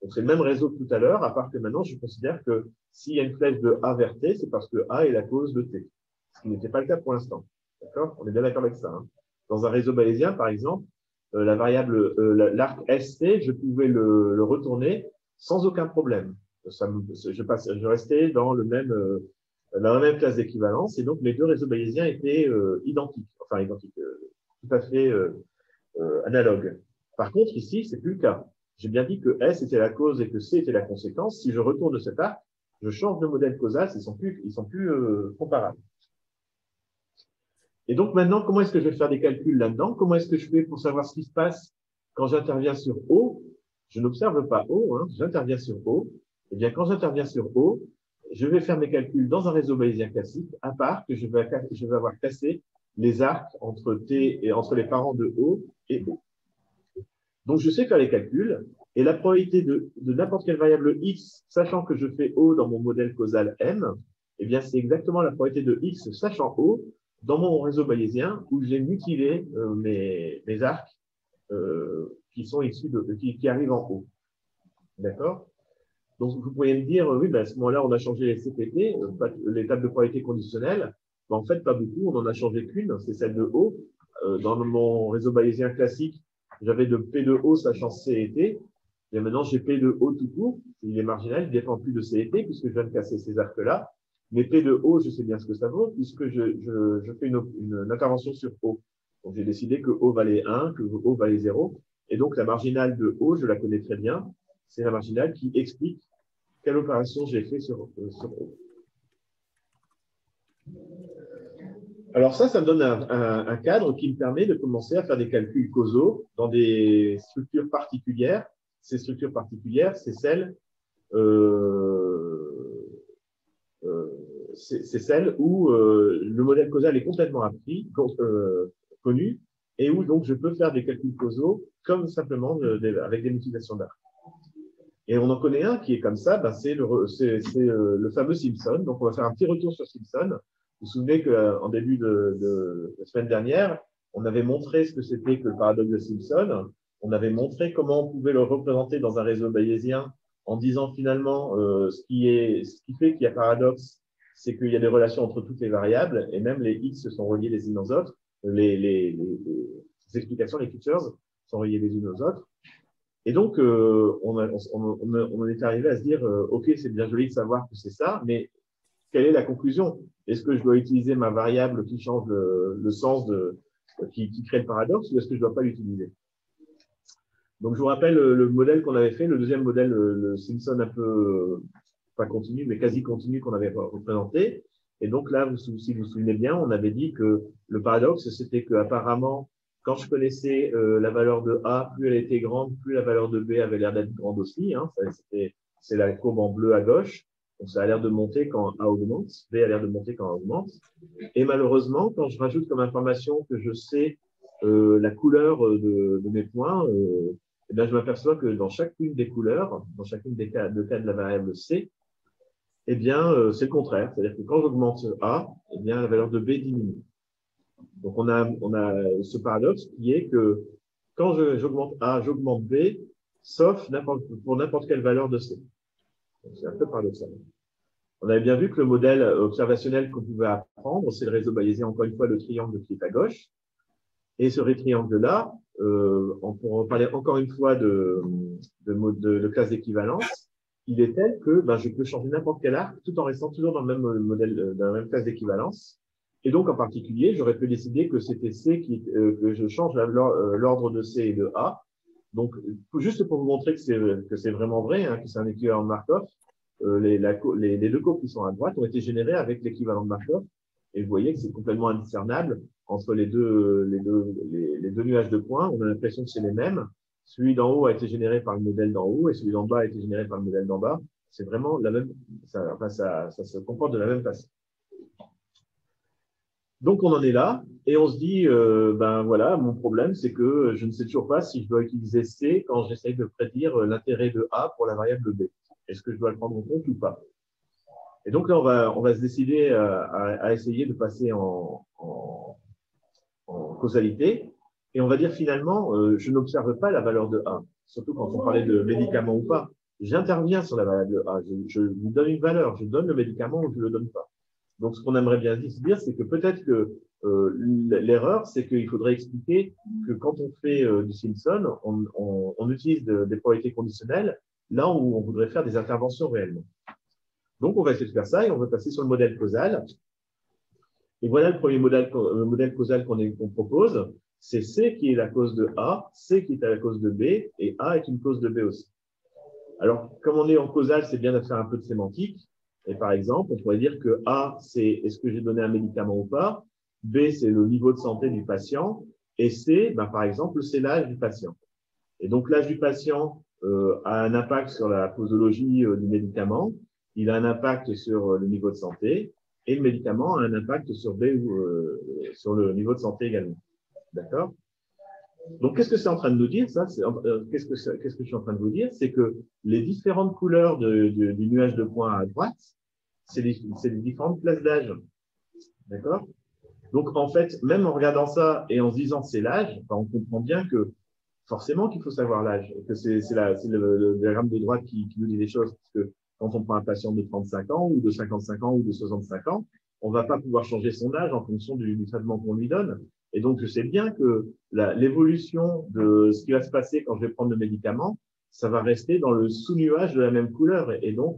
Donc c'est le même réseau que tout à l'heure, à part que maintenant, je considère que s'il y a une flèche de A vers T, c'est parce que A est la cause de T. Ce qui n'était pas le cas pour l'instant. D'accord? On est bien d'accord avec ça. Dans un réseau bayésien, par exemple, la variable, l'arc ST, je pouvais le retourner sans aucun problème. Je restais dans la même classe d'équivalence, et donc les deux réseaux bayésiens étaient identiques, tout à fait analogues. Par contre, ici, c'est plus le cas. J'ai bien dit que S était la cause et que C était la conséquence. Si je retourne cet arc, je change de modèle causal, ils sont plus comparables. Et donc maintenant, comment est-ce que je vais faire des calculs là-dedans? Comment est-ce que je fais pour savoir ce qui se passe quand j'interviens sur O? Je n'observe pas O, j'interviens sur O. Eh bien, quand j'interviens sur O, je vais faire mes calculs dans un réseau bayésien classique, à part que je vais avoir cassé les arcs entre T et entre les parents de O et O. Donc, je sais faire les calculs, et la probabilité de n'importe quelle variable X, sachant que je fais O dans mon modèle causal M, eh bien, c'est exactement la probabilité de X, sachant O, dans mon réseau bayésien, où j'ai mutilé mes arcs qui sont issus qui arrivent en haut. D'accord? Donc, vous pourriez me dire, oui, ben, à ce moment-là, on a changé les CPT, l'étape de probabilité conditionnelle. Ben, en fait, pas beaucoup, on n'en a changé qu'une, c'est celle de O. Dans mon réseau bayésien classique, j'avais de P de O sachant C et T. Et maintenant, j'ai P de O tout court. Il est marginal, il ne dépend plus de C et T, puisque je viens de casser ces arcs-là. Mais P de O, je sais bien ce que ça vaut, puisque je fais une intervention sur O. Donc, j'ai décidé que O valait 1, que O valait 0. Et donc, la marginale de O, je la connais très bien. C'est la marginale qui explique quelle opération j'ai fait sur O. Alors ça me donne un cadre qui me permet de commencer à faire des calculs causaux dans des structures particulières. Ces structures particulières, c'est celles, où le modèle causal est complètement appris, connu, et où donc je peux faire des calculs causaux comme simplement avec des multiplications d'arcs. Et on en connaît un qui est comme ça, ben c'est le fameux Simpson. Donc, on va faire un petit retour sur Simpson. Vous vous souvenez qu'en début de la semaine dernière, on avait montré ce que c'était que le paradoxe de Simpson. On avait montré comment on pouvait le représenter dans un réseau bayésien en disant finalement ce qui fait qu'il y a paradoxe, c'est qu'il y a des relations entre toutes les variables et même les x se sont reliés les unes aux autres. Les explications, les features sont reliées les unes aux autres. Et donc, on en est arrivé à se dire, OK, c'est bien joli de savoir que c'est ça, mais quelle est la conclusion? Est-ce que je dois utiliser ma variable qui change le sens qui crée le paradoxe, ou est-ce que je ne dois pas l'utiliser? Donc, je vous rappelle le modèle qu'on avait fait, le deuxième modèle, le Simpson un peu, pas continu, mais quasi continu qu'on avait représenté. Et donc là, si vous vous souvenez bien, on avait dit que le paradoxe, c'était qu'apparemment, quand je connaissais la valeur de A, plus elle était grande, plus la valeur de B avait l'air d'être grande aussi. Hein. C'est la courbe en bleu à gauche. Donc, ça a l'air de monter quand A augmente. B a l'air de monter quand A augmente. Et malheureusement, quand je rajoute comme information que je sais la couleur de mes points, eh bien, je m'aperçois que dans chacune des couleurs, dans chacune des cas de la variable C, eh bien, c'est le contraire. C'est-à-dire que quand j'augmente A, eh bien, la valeur de B diminue. Donc, on a ce paradoxe qui est que quand j'augmente A, j'augmente B, sauf pour n'importe quelle valeur de C. C'est un peu paradoxal. On avait bien vu que le modèle observationnel qu'on pouvait apprendre, c'est le réseau bayésien, encore une fois, le triangle qui est à gauche. Et ce triangle-là, pour parler encore une fois de classe d'équivalence, il est tel que je peux changer n'importe quel arc tout en restant toujours dans le même modèle, dans la même classe d'équivalence. Et donc, en particulier, j'aurais pu décider que c'était C que je change l'ordre de C et de A. Donc, juste pour vous montrer que c'est vraiment vrai, hein, que c'est un équivalent de Markov, les deux courbes qui sont à droite ont été générées avec l'équivalent de Markov. Et vous voyez que c'est complètement indiscernable entre les deux nuages de points. On a l'impression que c'est les mêmes. Celui d'en haut a été généré par le modèle d'en haut et celui d'en bas a été généré par le modèle d'en bas. C'est vraiment la même, ça se comporte de la même façon. Donc, on en est là et on se dit, voilà, mon problème, c'est que je ne sais toujours pas si je dois utiliser C quand j'essaye de prédire l'intérêt de A pour la variable B. Est-ce que je dois le prendre en compte ou pas? Et donc là, on va se décider à essayer de passer en causalité. Et on va dire finalement, je n'observe pas la valeur de A, surtout quand on parlait de médicament ou pas. J'interviens sur la variable de A. Je lui donne une valeur, je donne le médicament ou je ne le donne pas. Donc, ce qu'on aimerait bien se dire, c'est que peut-être que l'erreur, c'est qu'il faudrait expliquer que quand on fait du Simpson, on utilise des probabilités conditionnelles là où on voudrait faire des interventions réellement. Donc, on va essayer de faire ça et on va passer sur le modèle causal. Et voilà le premier modèle causal qu'on propose. C'est C qui est la cause de A, C qui est la cause de B, et A est une cause de B aussi. Alors, comme on est en causal, c'est bien de faire un peu de sémantique. Et par exemple, on pourrait dire que A, c'est est-ce que j'ai donné un médicament ou pas. B, c'est le niveau de santé du patient. Et C, par exemple, c'est l'âge du patient. Et donc, l'âge du patient a un impact sur la posologie du médicament. Il a un impact sur le niveau de santé. Et le médicament a un impact sur B ou sur le niveau de santé également. D'accord? Donc, qu'est-ce que c'est en train de nous dire, ça? Qu'est-ce que je suis en train de vous dire? C'est que les différentes couleurs du nuage de points à droite, c'est les différentes classes d'âge. D'accord? Donc, en fait, même en regardant ça et en se disant c'est l'âge, on comprend bien que forcément qu'il faut savoir l'âge, et que c'est le diagramme de droite qui nous dit des choses, parce que quand on prend un patient de 35 ans, ou de 55 ans, ou de 65 ans, on va pas pouvoir changer son âge en fonction du traitement qu'on lui donne. Et donc, je sais bien que l'évolution de ce qui va se passer quand je vais prendre le médicament, ça va rester dans le sous-nuage de la même couleur. Et donc,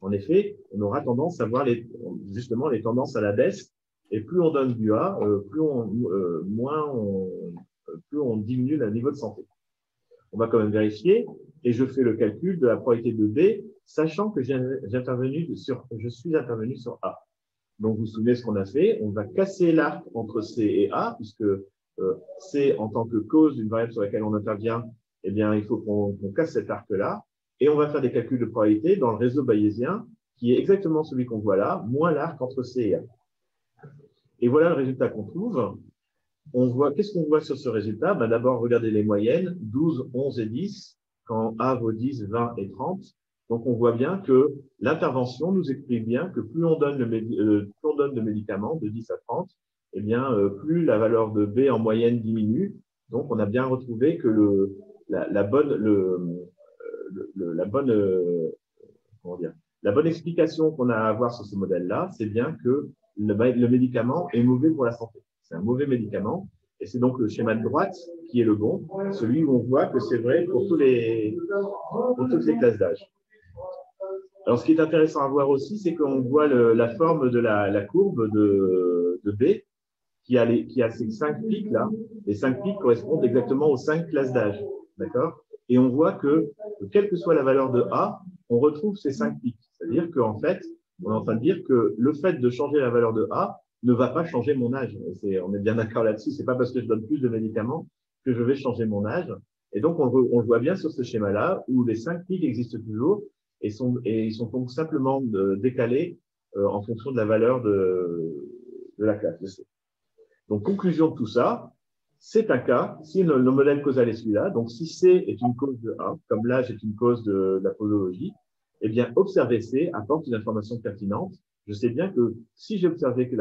en effet, on aura tendance à voir justement les tendances à la baisse. Et plus on donne du A, plus on diminue le niveau de santé. On va quand même vérifier, et je fais le calcul de la probabilité de B, sachant que je suis intervenu sur A. Donc, vous vous souvenez ce qu'on a fait, on va casser l'arc entre C et A, puisque C, en tant que cause d'une variable sur laquelle on intervient, eh bien, il faut qu'on casse cet arc-là, et on va faire des calculs de probabilité dans le réseau bayésien, qui est exactement celui qu'on voit là, moins l'arc entre C et A. Et voilà le résultat qu'on trouve. Qu'est-ce qu'on voit sur ce résultat? Ben, d'abord, regardez les moyennes, 12, 11 et 10, quand A vaut 10, 20 et 30. Donc, on voit bien que l'intervention nous explique bien que plus on donne de médicaments, de 10 à 30, eh bien, plus la valeur de B en moyenne diminue. Donc, on a bien retrouvé que la bonne explication qu'on a à avoir sur ce modèle-là, c'est bien que le médicament est mauvais pour la santé. C'est un mauvais médicament. Et c'est donc le schéma de droite qui est le bon, celui où on voit que c'est vrai pour toutes les classes d'âge. Alors, ce qui est intéressant à voir aussi, c'est qu'on voit la forme de la courbe de B qui a ces 5 pics là. Les 5 pics correspondent exactement aux 5 classes d'âge. D'accord? Et on voit que, quelle que soit la valeur de A, on retrouve ces 5 pics. C'est-à-dire qu'en fait, on est en train de dire que le fait de changer la valeur de A ne va pas changer mon âge. On est bien d'accord là-dessus. C'est pas parce que je donne plus de médicaments que je vais changer mon âge. Et donc, on le voit bien sur ce schéma-là, où les 5 pics existent toujours et ils sont donc simplement décalés en fonction de la valeur de la classe de C. Donc, conclusion de tout ça, c'est un cas, si le modèle causal est celui-là, donc si C est une cause de A, comme l'âge est une cause de la posologie, eh bien, observer C apporte une information pertinente. Je sais bien que si j'ai observé que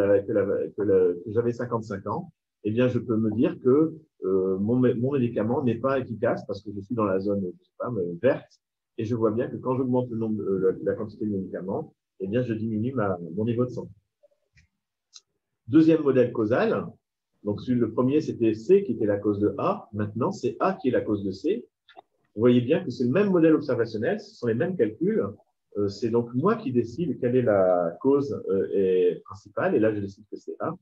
j'avais 55 ans, eh bien, je peux me dire que mon médicament n'est pas efficace parce que je suis dans la zone, je sais pas, verte, et je vois bien que quand j'augmente la quantité de médicaments, eh bien, je diminue mon niveau de santé. Deuxième modèle causal. Donc, le premier, c'était C qui était la cause de A. Maintenant, c'est A qui est la cause de C. Vous voyez bien que c'est le même modèle observationnel, ce sont les mêmes calculs. C'est donc moi qui décide quelle est la cause principale, et là, je décide que c'est A.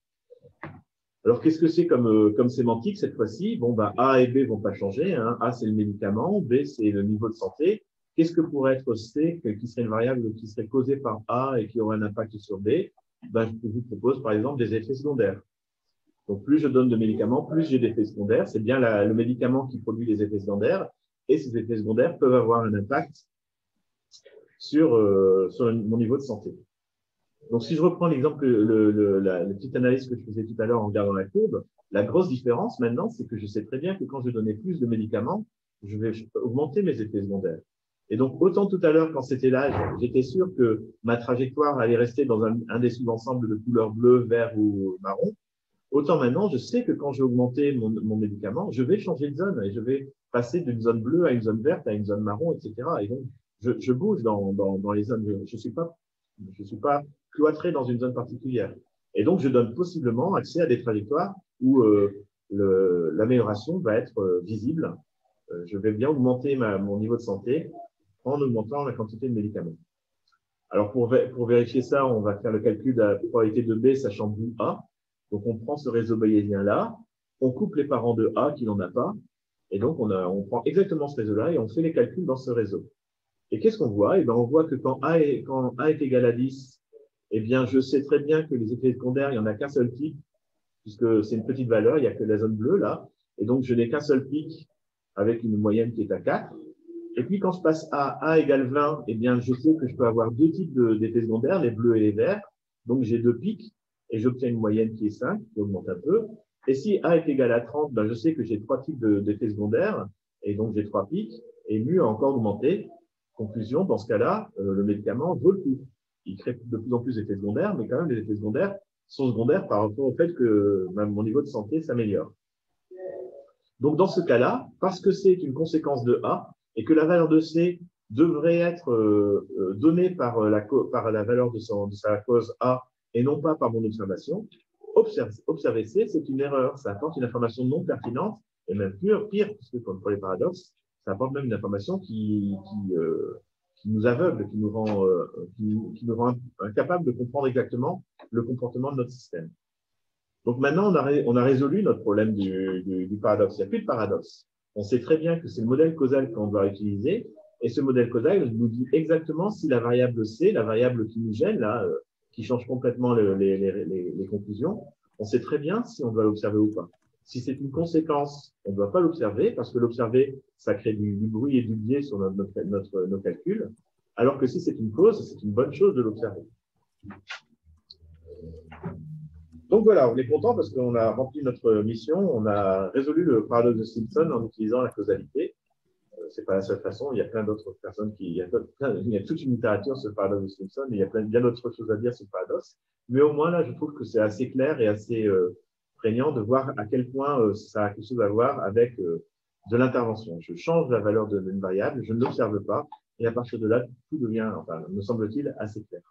Alors, qu'est-ce que c'est comme sémantique cette fois-ci? Bon, ben, A et B vont pas changer. Hein. A, c'est le médicament, B, c'est le niveau de santé. Qu'est-ce que pourrait être C, qui serait une variable qui serait causée par A et qui aurait un impact sur B? Ben, je vous propose, par exemple, des effets secondaires. Donc, plus je donne de médicaments, plus j'ai d'effets secondaires. C'est bien le médicament qui produit les effets secondaires. Et ces effets secondaires peuvent avoir un impact sur mon niveau de santé. Donc, si je reprends l'exemple, la petite analyse que je faisais tout à l'heure en regardant la courbe, la grosse différence maintenant, c'est que je sais très bien que quand je donnais plus de médicaments, je vais augmenter mes effets secondaires. Et donc, autant tout à l'heure, quand c'était l'âge, j'étais sûr que ma trajectoire allait rester dans un des sous-ensembles de couleur bleu, vert ou marron. Autant maintenant, je sais que quand j'ai augmenté mon médicament, je vais changer de zone et je vais passer d'une zone bleue à une zone verte, à une zone marron, etc. Et donc, je bouge dans les zones. Je suis pas cloîtré dans une zone particulière. Et donc, je donne possiblement accès à des trajectoires où l'amélioration va être visible. Je vais bien augmenter mon niveau de santé en augmentant la quantité de médicaments. Alors, pour vérifier ça, on va faire le calcul de la probabilité de B, sachant d'où A. Donc, on prend ce réseau bayésien-là, on coupe les parents de A qui n'en a pas, et donc on prend exactement ce réseau-là et on fait les calculs dans ce réseau. Et qu'est-ce qu'on voit? Eh bien, on voit que quand A est égal à 10, eh bien, je sais très bien que les effets secondaires, il n'y en a qu'un seul pic, puisque c'est une petite valeur, il n'y a que la zone bleue là, et donc je n'ai qu'un seul pic avec une moyenne qui est à 4. Et puis, quand je passe à A égale 20, eh bien, je sais que je peux avoir deux types d'effets secondaires, les bleus et les verts. Donc, j'ai deux pics et j'obtiens une moyenne qui est 5, qui augmente un peu. Et si A est égal à 30, ben, je sais que j'ai trois types d'effets secondaires et donc j'ai trois pics et mu a encore augmenté. Conclusion, dans ce cas-là, le médicament vaut le coup. Il crée de plus en plus d'effets secondaires, mais quand même, les effets secondaires sont secondaires par rapport au fait que mon niveau de santé s'améliore. Donc, dans ce cas-là, parce que c'est une conséquence de A et que la valeur de C devrait être donnée par la valeur de sa cause A et non pas par mon observation, observer C, c'est une erreur. Ça apporte une information non pertinente et même pire, puisque comme pour les paradoxes, ça apporte même une information qui nous aveugle, qui nous rend incapables de comprendre exactement le comportement de notre système. Donc maintenant, on a résolu notre problème du paradoxe. Il n'y a plus de paradoxe. On sait très bien que c'est le modèle causal qu'on doit utiliser. Et ce modèle causal nous dit exactement si la variable C, la variable qui nous gêne, là, qui change complètement les conclusions, on sait très bien si on doit l'observer ou pas. Si c'est une conséquence, on ne doit pas l'observer, parce que l'observer, ça crée du bruit et du biais sur nos calculs. Alors que si c'est une cause, c'est une bonne chose de l'observer. Donc voilà, on est content parce qu'on a rempli notre mission, on a résolu le paradoxe de Simpson en utilisant la causalité. C'est pas la seule façon, il y a plein d'autres personnes il y a toute une littérature sur le paradoxe de Simpson, et il y a bien d'autres choses à dire sur le paradoxe. Mais au moins là, je trouve que c'est assez clair et assez prégnant de voir à quel point ça a quelque chose à voir avec de l'intervention. Je change la valeur d'une variable, je ne l'observe pas, et à partir de là, tout devient, enfin, me semble-t-il, assez clair.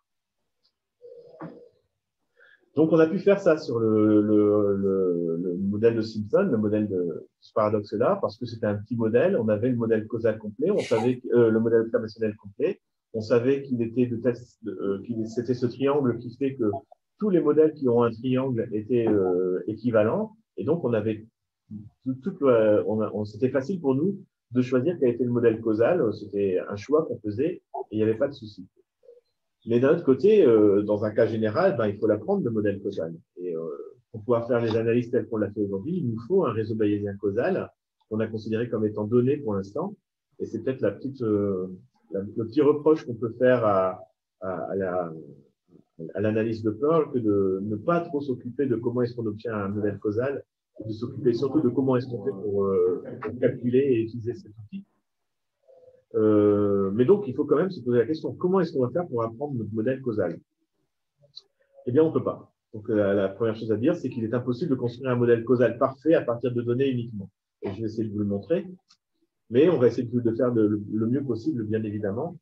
Donc, on a pu faire ça sur le modèle de Simpson, le modèle de ce paradoxe-là, parce que c'était un petit modèle. On avait le modèle causal complet, on savait le modèle observationnel complet, on savait qu'il était c'était ce triangle qui fait que tous les modèles qui ont un triangle étaient équivalents, et donc on avait c'était facile pour nous de choisir quel était le modèle causal. C'était un choix qu'on faisait et il n'y avait pas de souci. Mais d'un autre côté, dans un cas général, il faut l'apprendre, le modèle causal. Et pour pouvoir faire les analyses telles qu'on l'a fait aujourd'hui, il nous faut un réseau bayésien causal qu'on a considéré comme étant donné pour l'instant. Et c'est peut-être le petit reproche qu'on peut faire à l'analyse de Pearl que de ne pas trop s'occuper de comment est-ce qu'on obtient un modèle causal, et de s'occuper surtout de comment est-ce qu'on fait pour calculer et utiliser cet outil. Mais donc, il faut quand même se poser la question, comment est-ce qu'on va faire pour apprendre notre modèle causal? Eh bien, on ne peut pas. Donc, la première chose à dire, c'est qu'il est impossible de construire un modèle causal parfait à partir de données uniquement. Et je vais essayer de vous le montrer, mais on va essayer de faire le mieux possible, bien évidemment.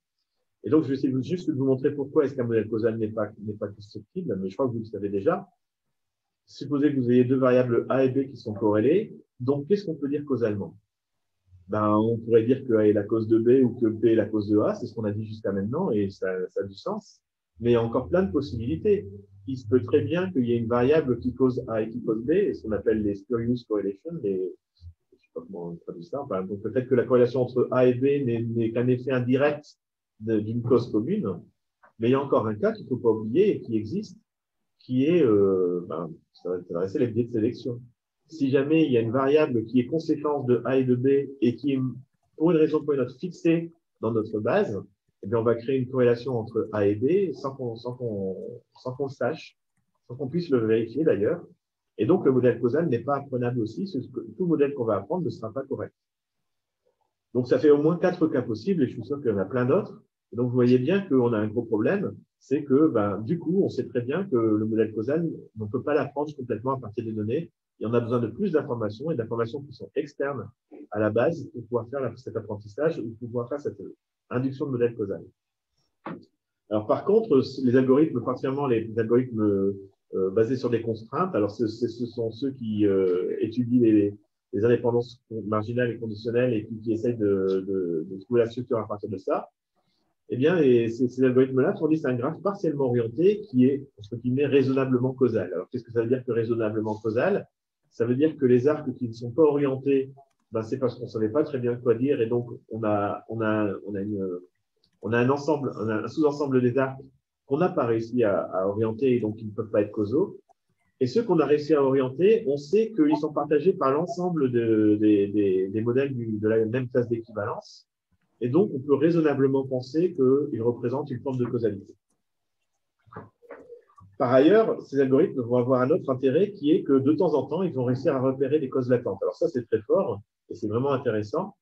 Et donc, je vais essayer juste de vous montrer pourquoi est-ce qu'un modèle causal n'est pas constructible, mais je crois que vous le savez déjà. Supposez que vous ayez deux variables A et B qui sont corrélées. Donc, qu'est-ce qu'on peut dire causalement? On pourrait dire que A est la cause de B ou que B est la cause de A, c'est ce qu'on a dit jusqu'à maintenant et ça a du sens. Mais il y a encore plein de possibilités. Il se peut très bien qu'il y ait une variable qui cause A et qui cause B, et ce qu'on appelle les spurious correlations, je ne sais pas comment on traduit ça. Enfin, donc peut-être que la corrélation entre A et B n'est qu'un effet indirect d'une cause commune, mais il y a encore un cas qu'il ne faut pas oublier et qui existe, qui est, ça va rester les biais de sélection. Si jamais il y a une variable qui est conséquence de A et de B et qui est, pour une raison ou pour une autre, fixée dans notre base, eh bien, on va créer une corrélation entre A et B sans qu'on le sache, sans qu'on puisse le vérifier d'ailleurs. Et donc, le modèle causal n'est pas apprenable aussi. Tout modèle qu'on va apprendre ne sera pas correct. Donc, ça fait au moins 4 cas possibles et je suis sûr qu'il y en a plein d'autres. Et donc, vous voyez bien qu'on a un gros problème. C'est que, du coup, on sait très bien que le modèle causal, on ne peut pas l'apprendre complètement à partir des données. Et on a besoin de plus d'informations et d'informations qui sont externes à la base pour pouvoir faire cet apprentissage ou pour pouvoir faire cette induction de modèle causal. Alors, par contre, les algorithmes, particulièrement les algorithmes basés sur des contraintes, alors ce sont ceux qui étudient les indépendances marginales et conditionnelles et qui essayent de trouver la structure à partir de ça. Eh bien, ces algorithmes-là fournissent un graphe partiellement orienté qui est, entre guillemets, raisonnablement causal. Alors, qu'est-ce que ça veut dire que raisonnablement causal? Ça veut dire que les arcs qui ne sont pas orientés, c'est parce qu'on ne savait pas très bien quoi dire, et donc on a un sous-ensemble des arcs qu'on n'a pas réussi à orienter et donc ils ne peuvent pas être causaux. Et ceux qu'on a réussi à orienter, on sait qu'ils sont partagés par l'ensemble des modèles de la même classe d'équivalence. Et donc, on peut raisonnablement penser qu'ils représentent une forme de causalité. Par ailleurs, ces algorithmes vont avoir un autre intérêt qui est que de temps en temps, ils vont réussir à repérer des causes latentes. Alors ça, c'est très fort et c'est vraiment intéressant.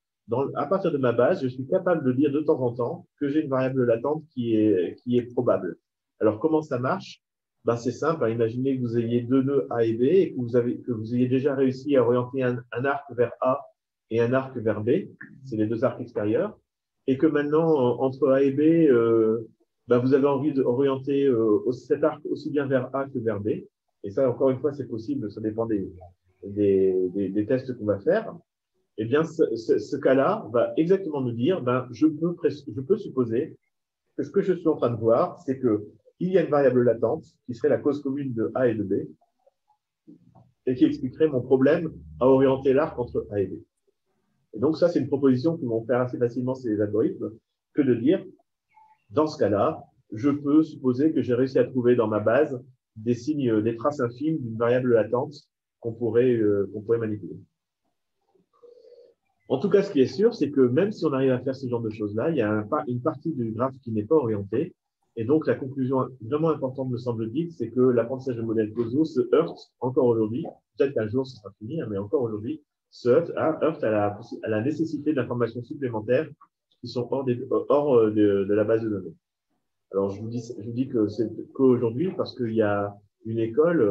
À partir de ma base, je suis capable de dire de temps en temps que j'ai une variable latente qui est probable. Alors, comment ça marche? Ben, c'est simple. Imaginez que vous ayez deux nœuds A et B et que vous ayez déjà réussi à orienter un arc vers A et un arc vers B. C'est les deux arcs extérieurs. Et que maintenant, entre A et B, ben, vous avez envie d'orienter cet arc aussi bien vers A que vers B. Et ça, encore une fois, c'est possible. Ça dépend des tests qu'on va faire. Eh bien, ce cas-là va exactement nous dire, ben, je peux supposer que ce que je suis en train de voir, c'est que il y a une variable latente qui serait la cause commune de A et de B et qui expliquerait mon problème à orienter l'arc entre A et B. Et donc, ça, c'est une proposition qui vont faire assez facilement ces algorithmes que de dire, dans ce cas-là, je peux supposer que j'ai réussi à trouver dans ma base des signes, des traces infimes d'une variable latente qu'on pourrait manipuler. En tout cas, ce qui est sûr, c'est que même si on arrive à faire ce genre de choses-là, il y a une partie du graphe qui n'est pas orientée. Et donc, la conclusion vraiment importante, me semble-t-il, c'est que l'apprentissage de modèles causaux se heurte encore aujourd'hui. Peut-être qu'un jour, ce sera fini, mais encore aujourd'hui, se heurte à la nécessité d'informations supplémentaires qui sont hors de la base de données. Alors, je vous dis que c'est qu'aujourd'hui, parce qu'il y a une école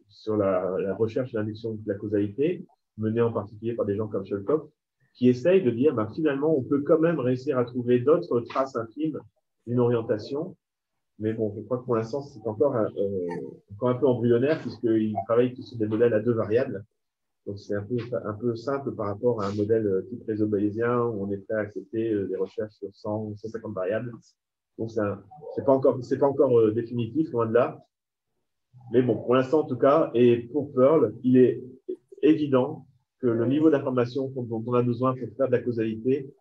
sur la recherche et l'induction de la causalité, menée en particulier par des gens comme Shelkoff, qui essayent de dire, ben, finalement, on peut quand même réussir à trouver d'autres traces infimes d'une orientation. Mais bon, je crois que pour l'instant, c'est encore un peu embryonnaire, puisqu'ils travaillent sur des modèles à deux variables. Donc, c'est un peu simple par rapport à un modèle type réseau bayésien, où on est prêt à accepter des recherches sur 100, 150 variables. Donc, c'est pas encore définitif, loin de là. Mais bon, pour l'instant, en tout cas, et pour Perl, il est évident que le niveau d'information dont on a besoin pour faire de la causalité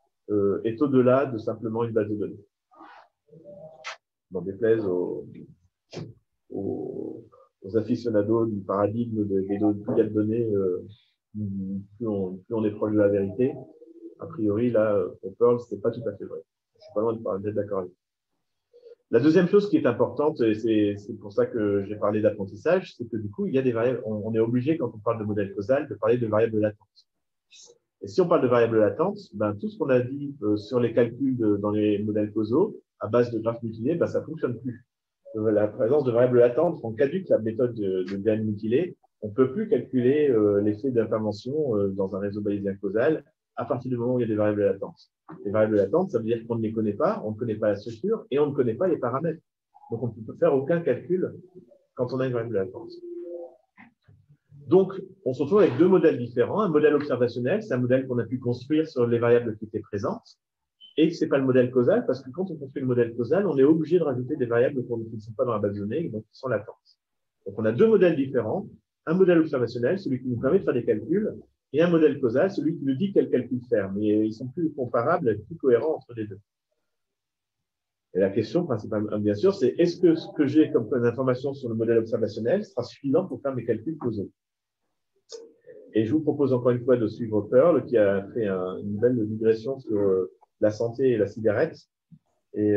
est au-delà de simplement une base de données. N'en déplaise aux aficionados du paradigme plus il y a de données, plus on est proche de la vérité. A priori, là, pour Perl, c'est pas tout à fait vrai. Je suis pas loin d'être d'accord avec vous. La deuxième chose qui est importante, et c'est pour ça que j'ai parlé d'apprentissage, c'est que du coup, il y a des variables. On est obligé, quand on parle de modèle causal, de parler de variables latentes. Et si on parle de variables latentes, ben, tout ce qu'on a dit sur les calculs dans les modèles causaux, à base de graphes mutilés, ben, ça ne fonctionne plus. La présence de variables latentes, on caduque la méthode de gamme mutilé. On ne peut plus calculer l'effet d'intervention dans un réseau bayésien causal à partir du moment où il y a des variables latentes. Les variables latentes, ça veut dire qu'on ne les connaît pas, on ne connaît pas la structure et on ne connaît pas les paramètres. Donc, on ne peut faire aucun calcul quand on a une variable latente. Donc, on se retrouve avec deux modèles différents. Un modèle observationnel, c'est un modèle qu'on a pu construire sur les variables qui étaient présentes. Et ce n'est pas le modèle causal, parce que quand on construit le modèle causal, on est obligé de rajouter des variables qui ne sont pas dans la base de données, donc qui sont latentes. Donc, on a deux modèles différents. Un modèle observationnel, celui qui nous permet de faire des calculs, et un modèle causal, celui qui nous dit quel calcul faire. Mais ils sont plus comparables, plus cohérents entre les deux. Et la question principale, bien sûr, c'est est-ce que ce que j'ai comme information sur le modèle observationnel sera suffisant pour faire mes calculs causaux? Et je vous propose encore une fois de suivre Perl, qui a fait une belle digression sur la santé et la cigarette, et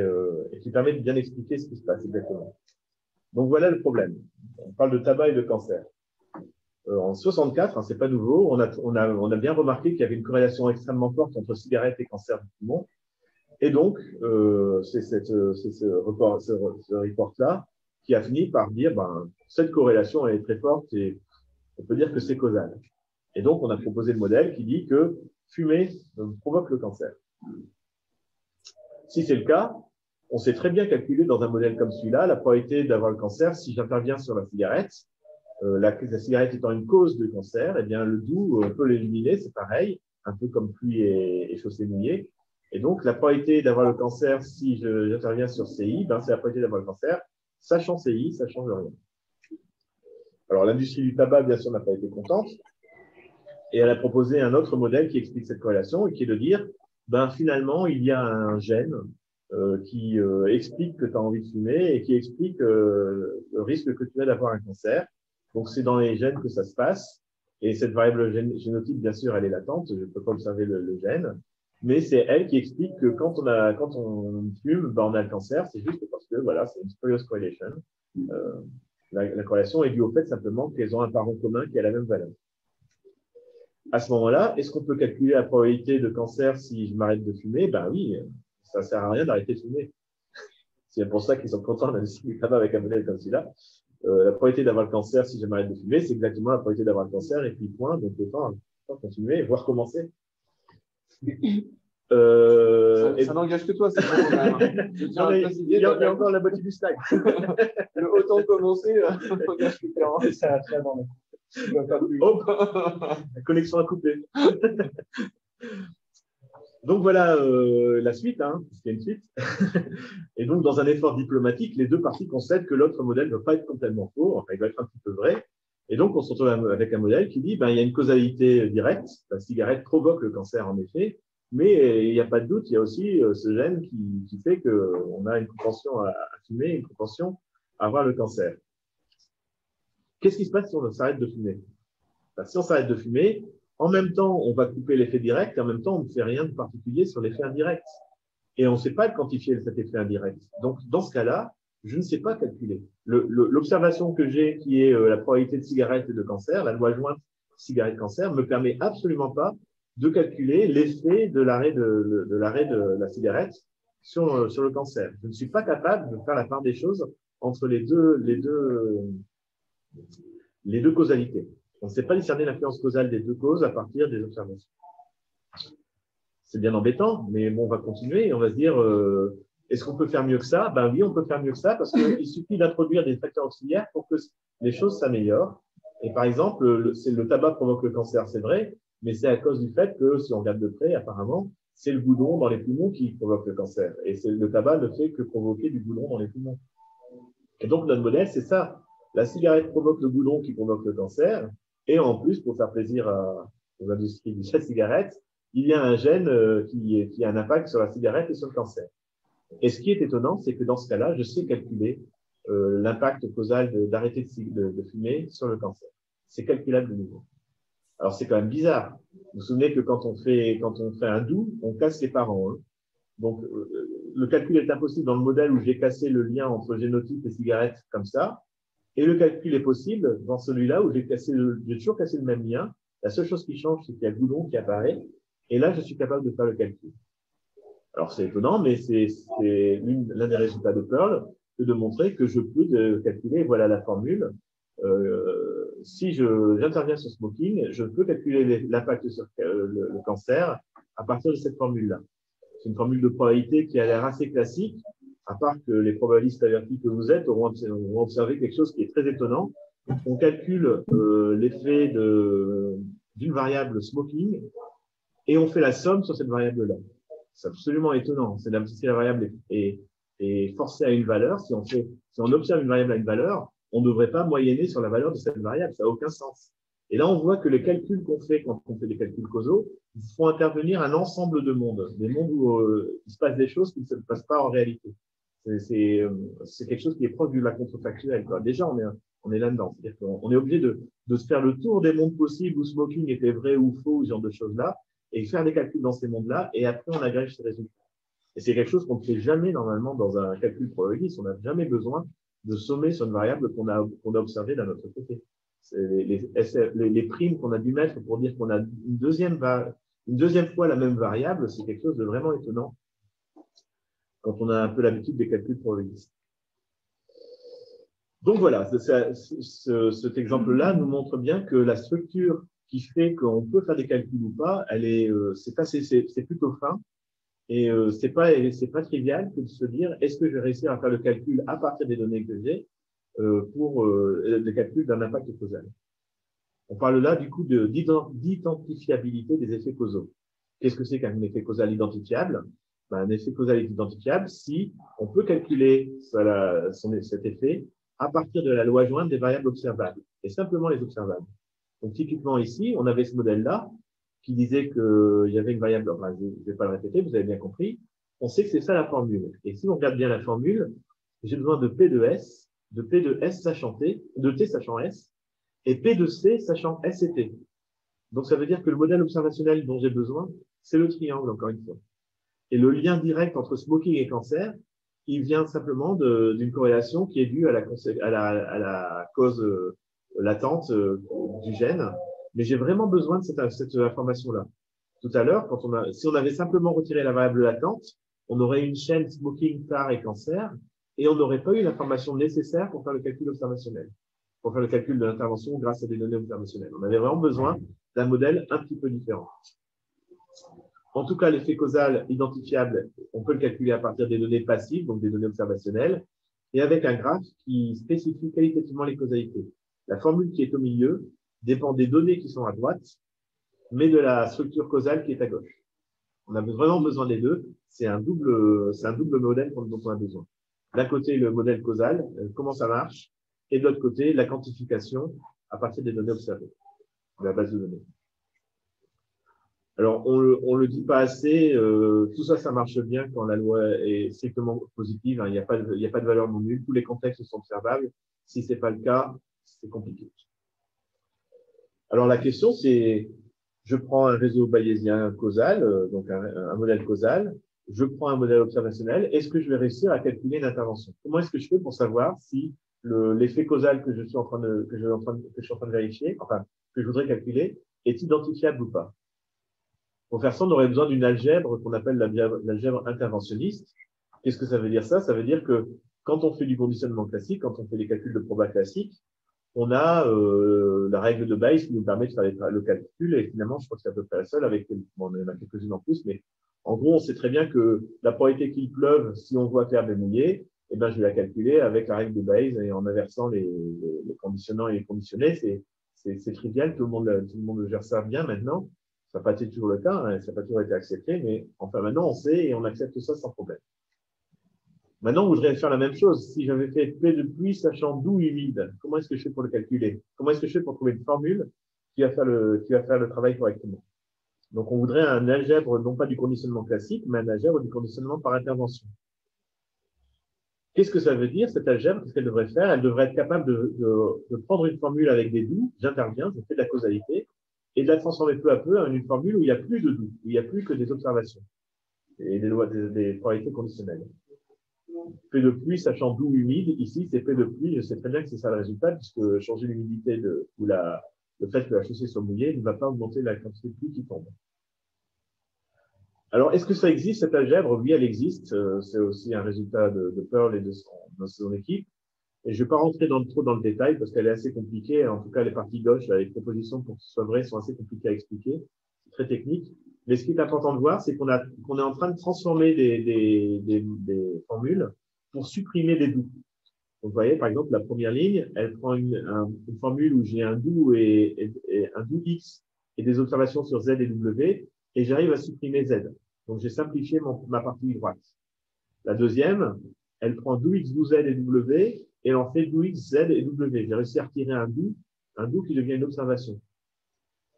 qui permet de bien expliquer ce qui se passe exactement. Donc voilà le problème. On parle de tabac et de cancer. En 64, c'est pas nouveau, on a bien remarqué qu'il y avait une corrélation extrêmement forte entre cigarette et cancer du poumon. Et donc, c'est ce report-là qui a fini par dire, ben, cette corrélation elle est très forte et on peut dire que c'est causal. Et donc, on a proposé le modèle qui dit que fumer provoque le cancer. Si c'est le cas, on sait très bien calculer dans un modèle comme celui-là la probabilité d'avoir le cancer si j'interviens sur la cigarette. La cigarette étant une cause de cancer, eh bien, le doux, on peut l'éliminer, c'est pareil, un peu comme pluie et chaussée mouillée. Et donc, la probabilité d'avoir le cancer si j'interviens sur CI, ben, c'est la probabilité d'avoir le cancer. Sachant CI, ça ne change rien. Alors, l'industrie du tabac, bien sûr, n'a pas été contente. Et elle a proposé un autre modèle qui explique cette corrélation et qui est de dire, ben, finalement, il y a un gène qui explique que tu as envie de fumer et qui explique le risque que tu as d'avoir un cancer. Donc, c'est dans les gènes que ça se passe. Et cette variable génotype, bien sûr, elle est latente. Je ne peux pas observer le gène. Mais c'est elle qui explique que quand on fume, ben, on a le cancer. C'est juste parce que, voilà, c'est une spurious correlation. La corrélation est due au fait simplement qu'elles ont un parent commun qui a la même valeur. À ce moment-là, est-ce qu'on peut calculer la probabilité de cancer si je m'arrête de fumer? Ben oui, ça ne sert à rien d'arrêter de fumer. C'est pour ça qu'ils sont contents d'investir du tabac avec un modèle comme celui-là. La probabilité d'avoir le cancer si j'arrête de fumer, c'est exactement la probabilité d'avoir le cancer, et puis point, donc autant continuer, voire commencer. Ça n'engage que toi, c'est bon quand même. Il y a encore la moitié du slide. Autant commencer, ça n'engage que toi. Ça va très dans Oh, la connexion a coupé. Donc voilà la suite, hein, parce qu'il y a une suite. Et donc, dans un effort diplomatique, les deux parties concèdent que l'autre modèle ne va pas être complètement faux, enfin, il va être un petit peu vrai. Et donc, on se retrouve avec un modèle qui dit, ben, il y a une causalité directe, la cigarette provoque le cancer en effet, mais il n'y a pas de doute, il y a aussi ce gène qui fait qu'on a une propension à fumer, une propension à avoir le cancer. Qu'est-ce qui se passe si on s'arrête de fumer? Ben, si on s'arrête de fumer, en même temps, on va couper l'effet direct, et en même temps, on ne fait rien de particulier sur l'effet indirect. Et on ne sait pas quantifier cet effet indirect. Donc, dans ce cas-là, je ne sais pas calculer. L'observation que j'ai, qui est la probabilité de cigarette et de cancer, la loi jointe cigarette-cancer, me permet absolument pas de calculer l'effet de l'arrêt de la cigarette sur le cancer. Je ne suis pas capable de faire la part des choses entre les deux causalités. On ne sait pas discerner l'influence causale des deux causes à partir des observations. C'est bien embêtant, mais bon, on va continuer et on va se dire, est-ce qu'on peut faire mieux que ça? Ben oui, on peut faire mieux que ça parce qu'il suffit d'introduire des facteurs auxiliaires pour que les choses s'améliorent. Et par exemple, le tabac provoque le cancer, c'est vrai, mais c'est à cause du fait que, si on regarde de près, apparemment, c'est le goudron dans les poumons qui provoque le cancer. Et le tabac ne fait que provoquer du goudron dans les poumons. Et donc, notre modèle, c'est ça. La cigarette provoque le goudron qui provoque le cancer. Et en plus, pour faire plaisir aux industries de la cigarette, il y a un gène qui a un impact sur la cigarette et sur le cancer. Et ce qui est étonnant, c'est que dans ce cas-là, je sais calculer l'impact causal d'arrêter de fumer sur le cancer. C'est calculable de nouveau. Alors, c'est quand même bizarre. Vous vous souvenez que quand on fait un doux, on casse les parents. Hein. Donc, le calcul est impossible dans le modèle où j'ai cassé le lien entre génotype et cigarette comme ça. Et le calcul est possible dans celui-là où j'ai toujours cassé le même lien. La seule chose qui change, c'est qu'il y a le goudron qui apparaît. Et là, je suis capable de faire le calcul. Alors, c'est étonnant, mais c'est l'un des résultats de Pearl que de montrer que je peux calculer, voilà la formule. Si j'interviens sur smoking, je peux calculer l'impact sur le cancer à partir de cette formule-là. C'est une formule de probabilité qui a l'air assez classique, à part que les probabilistes avertis que vous êtes auront observé quelque chose qui est très étonnant. On calcule l'effet d'une variable smoking et on fait la somme sur cette variable-là. C'est absolument étonnant. Si la variable est forcée à une valeur, si on observe une variable à une valeur, on ne devrait pas moyenner sur la valeur de cette variable. Ça n'a aucun sens. Et là, on voit que les calculs qu'on fait quand on fait des calculs causaux font intervenir un ensemble de mondes, des mondes où il se passe des choses qui ne se passent pas en réalité. C'est quelque chose qui est proche de la contrefactuelle. Déjà, on est là-dedans. C'est-à-dire qu'on est obligé de se faire le tour des mondes possibles où smoking était vrai ou faux, ce genre de choses-là, et faire des calculs dans ces mondes-là, et après, on agrège ces résultats. Et c'est quelque chose qu'on ne fait jamais normalement dans un calcul probabiliste. On n'a jamais besoin de sommer sur une variable qu'on a observée d'un autre côté. Les primes qu'on a dû mettre pour dire qu'on a une deuxième fois la même variable, c'est quelque chose de vraiment étonnant quand on a un peu l'habitude des calculs probabilistes. Donc voilà, cet exemple-là nous montre bien que la structure qui fait qu'on peut faire des calculs ou pas, c'est plutôt fin. Et c'est pas trivial que de se dire est-ce que je vais réussir à faire le calcul à partir des données que j'ai pour le calcul d'un impact causal. On parle là du coup d'identifiabilité des effets causaux. Qu'est-ce que c'est qu'un effet causal identifiable? Un effet causal est identifiable si on peut calculer cet effet à partir de la loi jointe des variables observables et simplement les observables. Donc typiquement ici, on avait ce modèle-là qui disait qu'il y avait une variable, enfin, je ne vais pas le répéter, vous avez bien compris, on sait que c'est ça la formule. Et si on regarde bien la formule, j'ai besoin de P de S, de P de S sachant T, de T sachant S, et P de C sachant S et T. Donc ça veut dire que le modèle observationnel dont j'ai besoin, c'est le triangle, encore une fois. Et le lien direct entre smoking et cancer, il vient simplement d'une corrélation qui est due à la cause latente du gène. Mais j'ai vraiment besoin de cette information-là. Tout à l'heure, si on avait simplement retiré la variable latente, on aurait une chaîne smoking, TAR et cancer. et on n'aurait pas eu l'information nécessaire pour faire le calcul observationnel, pour faire le calcul de l'intervention grâce à des données observationnelles. On avait vraiment besoin d'un modèle un petit peu différent. En tout cas, l'effet causal identifiable, on peut le calculer à partir des données passives, donc des données observationnelles, et avec un graphe qui spécifie qualitativement les causalités. La formule qui est au milieu dépend des données qui sont à droite, mais de la structure causale qui est à gauche. On a vraiment besoin des deux. C'est un double modèle dont on a besoin. D'un côté, le modèle causal, comment ça marche, et de l'autre côté, la quantification à partir des données observées, de la base de données. Alors, on le dit pas assez, tout ça, ça marche bien quand la loi est strictement positive, hein, il n'y a pas de valeur non nulle, tous les contextes sont observables. Si c'est pas le cas, c'est compliqué. Alors, la question, c'est, je prends un réseau bayésien causal, donc un modèle causal, je prends un modèle observationnel, est-ce que je vais réussir à calculer une intervention? Comment est-ce que je fais pour savoir si l'effet causal que je suis en train de vérifier, enfin, que je voudrais calculer, est identifiable ou pas? Pour faire ça, on aurait besoin d'une algèbre qu'on appelle l'algèbre interventionniste. Qu'est-ce que ça veut dire ça? Ça veut dire que quand on fait du conditionnement classique, quand on fait des calculs de proba classiques, on a la règle de Bayes qui nous permet de faire le calcul, et finalement, je crois que c'est à peu près la seule, avec, bon, on en a quelques-unes en plus, mais en gros, on sait très bien que la probabilité qu'il pleuve, si on voit clair et mouillé, eh ben, je vais la calculer avec la règle de Bayes et en inversant les conditionnants et les conditionnés. C'est trivial, tout le monde gère ça bien maintenant. Ça n'a pas été toujours le cas, hein, ça n'a pas toujours été accepté, mais enfin maintenant on sait et on accepte ça sans problème. Maintenant, vous voudriez faire la même chose. Si j'avais fait P de pluie sachant doux humide, comment est-ce que je fais pour le calculer? Comment est-ce que je fais pour trouver une formule qui va faire le travail correctement? Donc, on voudrait un algèbre, non pas du conditionnement classique, mais un algèbre du conditionnement par intervention. Qu'est-ce que ça veut dire, cette algèbre? Qu'est-ce qu'elle devrait faire? Elle devrait être capable de prendre une formule avec des doux, j'interviens, je fais de la causalité, et de la transformer peu à peu en une formule où il n'y a plus de doux, où il n'y a plus que des observations et des lois des probabilités conditionnelles. P de pluie sachant doux humide, ici c'est P de pluie, je sais très bien que c'est ça le résultat, puisque changer l'humidité ou le fait que la chaussée soit mouillée ne va pas augmenter la quantité de pluie qui tombe. Alors, est-ce que ça existe, cette algèbre? Oui, elle existe. C'est aussi un résultat de Pearl et de son équipe. Et je ne vais pas rentrer trop dans le détail parce qu'elle est assez compliquée. En tout cas, les parties gauches, là, les propositions pour que ce soit vrai sont assez compliquées à expliquer. C'est très technique. Mais ce qui est important de voir, c'est qu'on est en train de transformer des formules pour supprimer des doux. Donc, vous voyez, par exemple, la première ligne, elle prend une formule où j'ai un doux et un doux X et des observations sur Z et W, et j'arrive à supprimer Z. Donc, j'ai simplifié ma partie droite. La deuxième, elle prend doux X, doux Z et W, et elle en fait doux X, Z et W. J'ai réussi à retirer un doux qui devient une observation.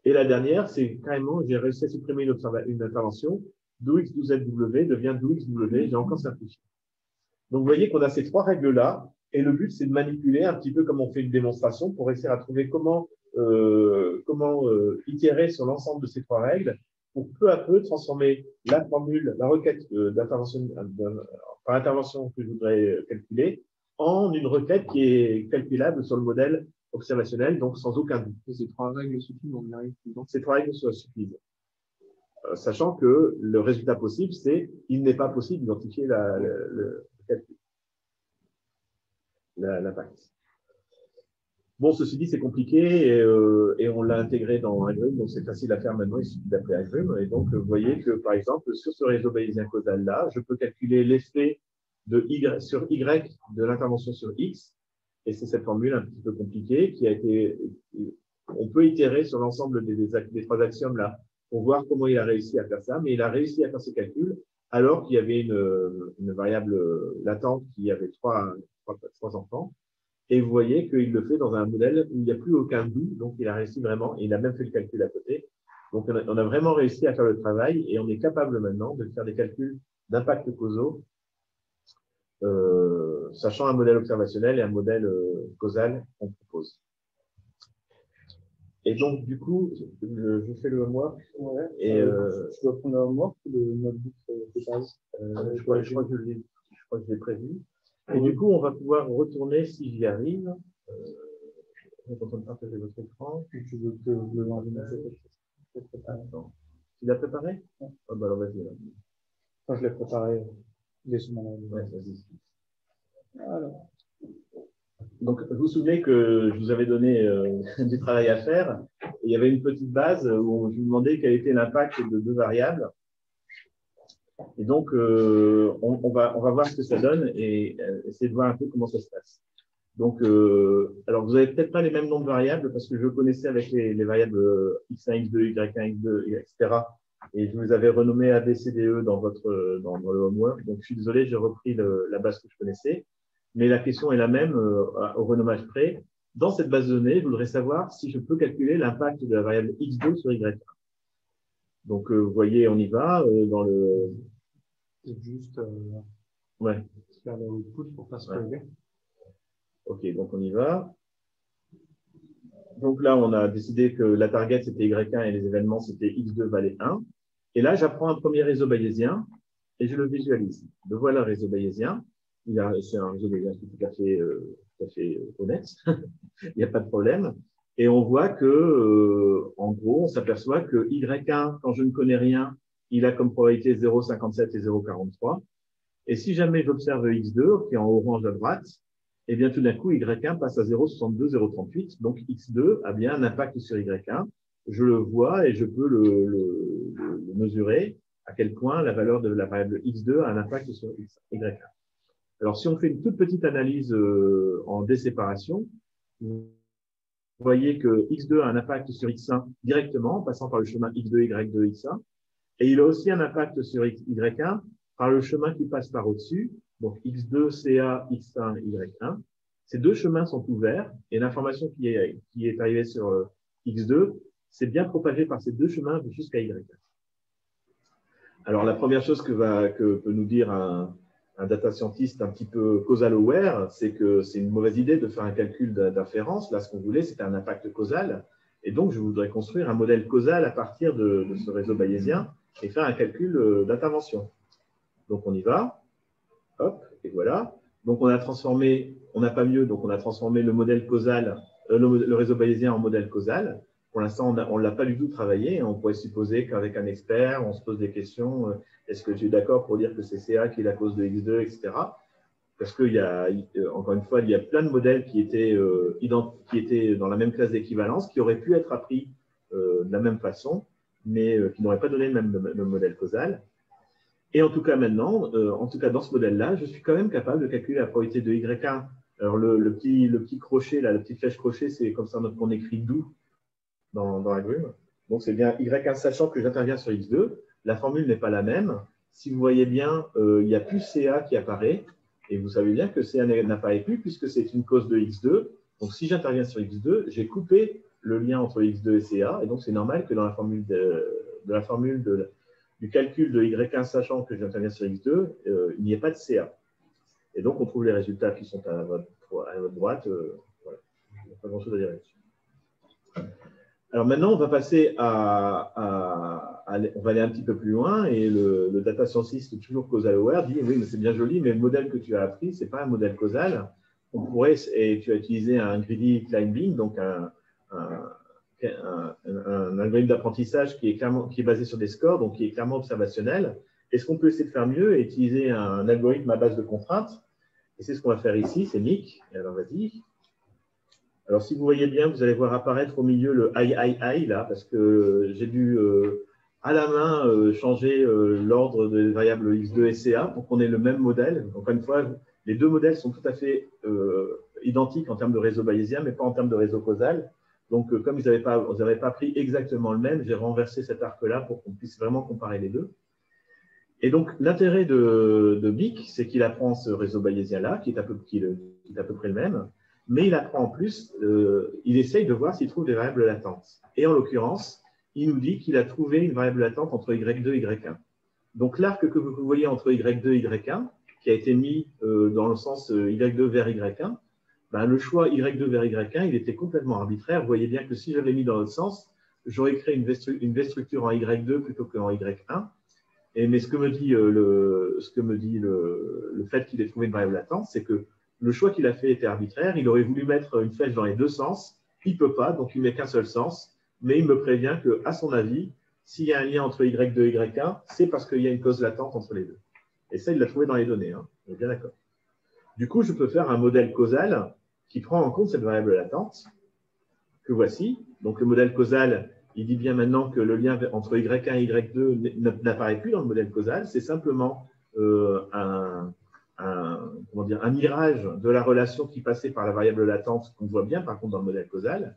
Et la dernière, c'est carrément, j'ai réussi à supprimer une intervention, doux X, doux Z, W devient doux X, W, j'ai encore simplifié. Donc, vous voyez qu'on a ces trois règles-là, et le but, c'est de manipuler un petit peu comme on fait une démonstration pour essayer à trouver comment itérer sur l'ensemble de ces trois règles pour peu à peu transformer la formule, la requête d'intervention par intervention que je voudrais calculer en une requête qui est calculable sur le modèle observationnel, donc sans aucun doute. Et ces trois règles suffisent, on y arrive. Donc, ces trois règles suffisent. Sachant que le résultat possible, c'est il n'est pas possible d'identifier le calcul. L'impact. Bon, ceci dit, c'est compliqué et on l'a intégré dans Algrim, donc c'est facile à faire maintenant, il suffit d'appeler Algrim. Et donc, vous voyez que, par exemple, sur ce réseau bayésien causal-là, je peux calculer l'effet sur Y de l'intervention sur X, et c'est cette formule un petit peu compliquée qui a été. On peut itérer sur l'ensemble des trois axiomes-là pour voir comment il a réussi à faire ça, mais il a réussi à faire ce calcul alors qu'il y avait une variable latente qui avait trois enfants. Et vous voyez qu'il le fait dans un modèle où il n'y a plus aucun doux, donc il a réussi vraiment, et il a même fait le calcul à côté. Donc on a vraiment réussi à faire le travail, et on est capable maintenant de faire des calculs d'impact causaux, sachant un modèle observationnel et un modèle causal qu'on propose. Et donc, du coup, je fais le homework. Ouais, et je dois prendre un homework ou le notebook de base. Je crois que je l'ai prévu. Et du coup, on va pouvoir retourner si j'y arrive. Je vais en train de partager votre écran. Tu veux que je le lance Attends. Tu l'as préparé? Ouais. Oh, bah alors vas-y. Quand je l'ai préparé, il est sur mon ordinateur. Ouais, vas-y. Alors, Donc, vous vous souvenez que je vous avais donné du travail à faire. Il y avait une petite base où je vous demandais quel était l'impact de deux variables. Et donc, on va voir ce que ça donne et essayer de voir un peu comment ça se passe. Donc, alors, vous n'avez peut-être pas les mêmes noms de variables parce que je connaissais avec les variables x1, x2, y1, x2, etc. Et je vous avais renommé ABCDE dans le homework. Donc, je suis désolé, j'ai repris la base que je connaissais. Mais la question est la même au renommage près. Dans cette base de données, je voudrais savoir si je peux calculer l'impact de la variable x2 sur y1. Donc, vous voyez, on y va dans le… c'est juste Ouais. faire le output pour pas se spoiler. OK, donc on y va. Donc là, on a décidé que la target, c'était y1 et les événements, c'était x2 valait 1. Et là, j'apprends un premier réseau bayésien et je le visualise. Le voilà, le réseau bayésien. C'est un réseau bayésien qui est tout à fait honnête. Il n'y a pas de problème. Et on voit que, en gros, on s'aperçoit que y1, quand je ne connais rien, il a comme probabilité 0,57 et 0,43. Et si jamais j'observe x2, qui est en orange à droite, eh bien, tout d'un coup, y1 passe à 0,62, 0,38. Donc, x2 a bien un impact sur y1. Je le vois et je peux le mesurer à quel point la valeur de la variable x2 a un impact sur y1. Alors, si on fait une toute petite analyse en déséparation, vous voyez que x2 a un impact sur x1 directement, en passant par le chemin x2, y2, x1. Et il a aussi un impact sur y1 par le chemin qui passe par au-dessus, donc x2, CA, x1, y1. Ces deux chemins sont ouverts et l'information qui est arrivée sur x2 s'est bien propagée par ces deux chemins jusqu'à y1. Alors, la première chose que peut nous dire un data scientist un petit peu causal aware, c'est que c'est une mauvaise idée de faire un calcul d'inférence. Là, ce qu'on voulait, c'était un impact causal. Et donc, je voudrais construire un modèle causal à partir de ce réseau bayésien et faire un calcul d'intervention. Donc, on y va. Hop, et voilà. Donc, on a transformé, on n'a pas mieux, donc on a transformé le modèle causal, le réseau bayésien en modèle causal. Pour l'instant, on ne l'a pas du tout travaillé. On pourrait supposer qu'avec un expert, on se pose des questions. Est-ce que tu es d'accord pour dire que c'est CA qui est la cause de X2, etc. Parce qu'il y a, encore une fois, il y a plein de modèles qui étaient dans la même classe d'équivalence, qui auraient pu être appris de la même façon, mais qui n'auraient pas donné le même modèle causal. Et en tout cas, maintenant, en tout cas dans ce modèle-là, je suis quand même capable de calculer la probabilité de Y1. Alors, le petit crochet, là, la petite flèche crochet, c'est comme ça qu'on écrit d'où dans la grume. Donc, c'est bien Y1 sachant que j'interviens sur X2. La formule n'est pas la même. Si vous voyez bien, il y a plus CA qui apparaît. Et vous savez bien que CA n'apparaît plus puisque c'est une cause de X2. Donc, si j'interviens sur X2, j'ai coupé le lien entre X2 et CA. Et donc, c'est normal que dans la formule du calcul de Y1 sachant que j'interviens sur X2, il n'y ait pas de CA. Et donc, on trouve les résultats qui sont à votre droite. Voilà. Il n'y a pas grand-chose à dire là-dessus. Alors maintenant, on va passer on va aller un petit peu plus loin et le data scientist, toujours causal aware, dit oui, mais c'est bien joli, mais le modèle que tu as appris, ce n'est pas un modèle causal. Et tu as utilisé un greedy climbing, donc un algorithme d'apprentissage qui est basé sur des scores, donc qui est clairement observationnel. Est-ce qu'on peut essayer de faire mieux et utiliser un algorithme à base de contraintes? Et c'est ce qu'on va faire ici, c'est Nick. Alors vas-y. Alors si vous voyez bien, vous allez voir apparaître au milieu le I, là, parce que j'ai dû à la main changer l'ordre des variables x2 et CA pour qu'on ait le même modèle. Encore une fois, les deux modèles sont tout à fait identiques en termes de réseau bayésien, mais pas en termes de réseau causal. Donc, comme ils n'avaient pas pris exactement le même, j'ai renversé cet arc-là pour qu'on puisse vraiment comparer les deux. Et donc, l'intérêt de BIC, c'est qu'il apprend ce réseau bayésien-là, qui est à peu près le même, mais il apprend en plus, il essaye de voir s'il trouve des variables latentes. Et en l'occurrence, il nous dit qu'il a trouvé une variable latente entre Y2 et Y1. Donc, l'arc que vous voyez entre Y2 et Y1, qui a été mis dans le sens Y2 vers Y1, ben, le choix Y2 vers Y1, il était complètement arbitraire. Vous voyez bien que si j'avais mis dans l'autre sens, j'aurais créé une V structure en Y2 plutôt qu'en Y1. Mais ce que me dit le fait qu'il ait trouvé une variable latente, c'est que le choix qu'il a fait était arbitraire. Il aurait voulu mettre une flèche dans les deux sens. Il ne peut pas, donc il ne met qu'un seul sens. Mais il me prévient qu'à son avis, s'il y a un lien entre Y2 et Y1, c'est parce qu'il y a une cause latente entre les deux. Et ça, il l'a trouvé dans les données. Hein. On est bien d'accord. Du coup, je peux faire un modèle causal qui prend en compte cette variable latente que voici. Donc, le modèle causal, il dit bien maintenant que le lien entre Y1 et Y2 n'apparaît plus dans le modèle causal. C'est simplement un mirage de la relation qui passait par la variable latente qu'on voit bien, par contre, dans le modèle causal.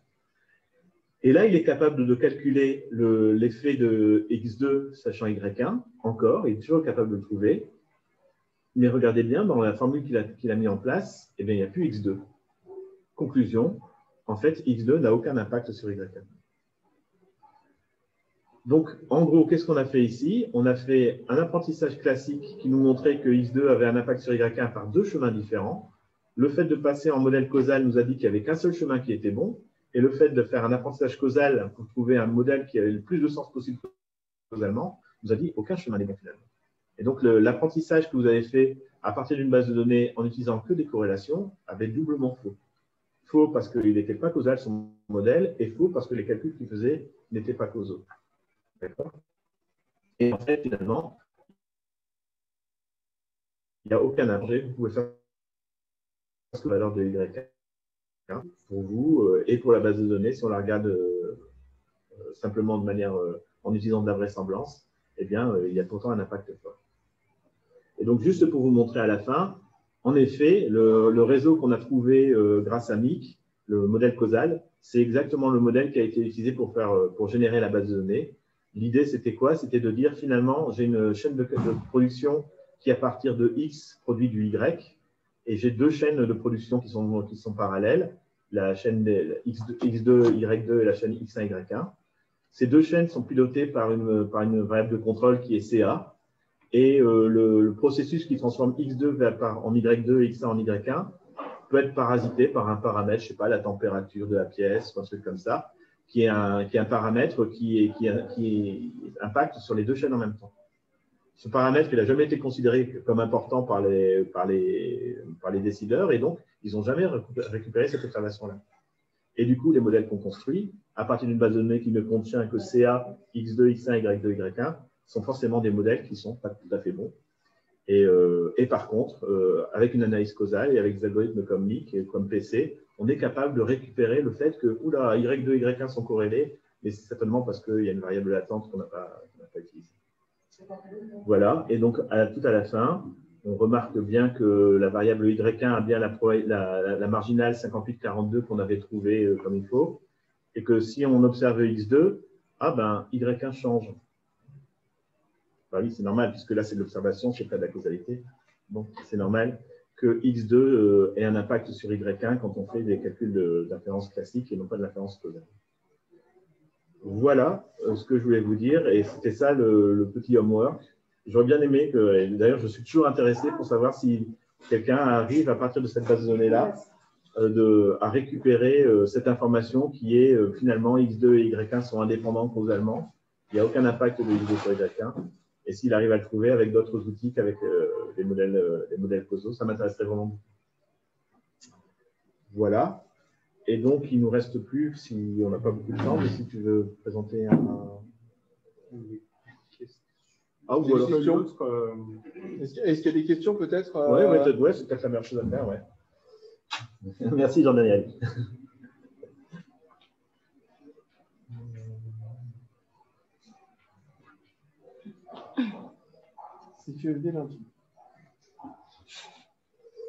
Et là, il est capable de calculer l'effet de X2 sachant Y1, encore, il est toujours capable de le trouver. Mais regardez bien, dans la formule qu'il a mis en place, eh bien, il n'y a plus X2. Conclusion, en fait, X2 n'a aucun impact sur Y1. Donc, en gros, qu'est-ce qu'on a fait ici? On a fait un apprentissage classique qui nous montrait que X2 avait un impact sur Y1 par deux chemins différents. Le fait de passer en modèle causal nous a dit qu'il n'y avait qu'un seul chemin qui était bon. Et le fait de faire un apprentissage causal pour trouver un modèle qui avait le plus de sens possible causalement nous a dit aucun chemin n'est bon finalement. Et donc, l'apprentissage que vous avez fait à partir d'une base de données en utilisant que des corrélations avait doublement faux. Faux parce qu'il n'était pas causal son modèle, et faux parce que les calculs qu'il faisait n'étaient pas causaux. D'accord? Et en fait, finalement, il n'y a aucun intérêt. Vous pouvez faire la valeur de Y1 pour vous et pour la base de données, si on la regarde simplement de manière en utilisant de la vraisemblance, eh bien, il y a pourtant un impact fort. Et donc, juste pour vous montrer à la fin, en effet, le réseau qu'on a trouvé grâce à MIC, le modèle causal, c'est exactement le modèle qui a été utilisé pour générer la base de données. L'idée, c'était quoi? C'était de dire, finalement, j'ai une chaîne de production qui, à partir de X, produit du Y, et j'ai deux chaînes de production qui sont parallèles, la chaîne X2, Y2 et la chaîne X1, Y1. Ces deux chaînes sont pilotées par une variable de contrôle qui est CA, et le processus qui transforme X2 en Y2 et X1 en Y1 peut être parasité par un paramètre, je ne sais pas, la température de la pièce, ou un truc comme ça, qui est un paramètre qui impacte sur les deux chaînes en même temps. Ce paramètre, il n'a jamais été considéré comme important par les décideurs, et donc, ils n'ont jamais récupéré cette observation-là. Et du coup, les modèles qu'on construit, à partir d'une base de données qui ne contient que CA, X2, X1, Y2, Y1, sont forcément des modèles qui ne sont pas tout à fait bons. Et par contre, avec une analyse causale et avec des algorithmes comme MIC et comme PC, on est capable de récupérer le fait que oula, Y2 et Y1 sont corrélés, mais c'est certainement parce qu'il y a une variable latente qu'on n'a pas utilisée. Voilà, et donc tout à la fin, on remarque bien que la variable Y1 a bien la marginale 5842 qu'on avait trouvée comme il faut, et que si on observe X2, ah ben, Y1 change. Ben oui, c'est normal, puisque là, c'est de l'observation, c'est pas de la causalité. Donc, c'est normal que X2 ait un impact sur Y1 quand on fait des calculs d'inférence classique et non pas de l'inférence causale. Voilà ce que je voulais vous dire, et c'était ça le petit homework. J'aurais bien aimé que, d'ailleurs, je suis toujours intéressé pour savoir si quelqu'un arrive, à partir de cette base de données-là, à récupérer cette information qui est finalement X2 et Y1 sont indépendants causalement. Il n'y a aucun impact de X2 sur Y1. Et s'il arrive à le trouver avec d'autres outils qu'avec les modèles causaux, ça m'intéresserait vraiment beaucoup. Voilà. Et donc, il ne nous reste plus, si on n'a pas beaucoup de temps, mais si tu veux présenter un… Ah, ou alors est-ce qu'il y a des questions peut-être Ouais, c'est peut-être la meilleure chose à faire, ouais. Merci Jean-Daniel. Si tu veux bien lundi.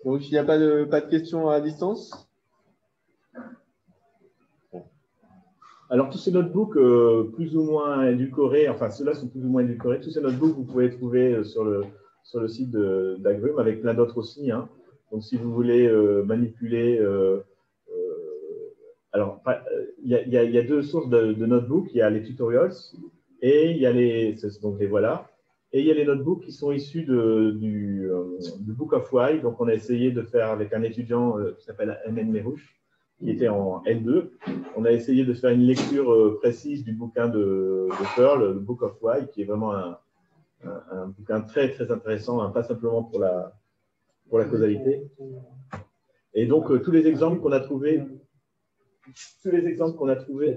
Donc, il n'y a pas de questions à distance? Alors, tous ces notebooks plus ou moins édulcorés, enfin, ceux-là sont plus ou moins édulcorés. Tous ces notebooks, vous pouvez les trouver sur le site d'Agrum, avec plein d'autres aussi. Hein. Donc, si vous voulez manipuler… alors, il y a deux sources de notebooks. Il y a les tutorials et il y a donc les voilà. Et il y a les notebooks qui sont issus du Book of Why. Donc, on a essayé de faire avec un étudiant qui s'appelle Mn Merouche, qui était en L2. On a essayé de faire une lecture précise du bouquin de Pearl, le Book of Why, qui est vraiment un bouquin très, très intéressant, hein, pas simplement pour la causalité. Et donc, tous les exemples qu'on a trouvés…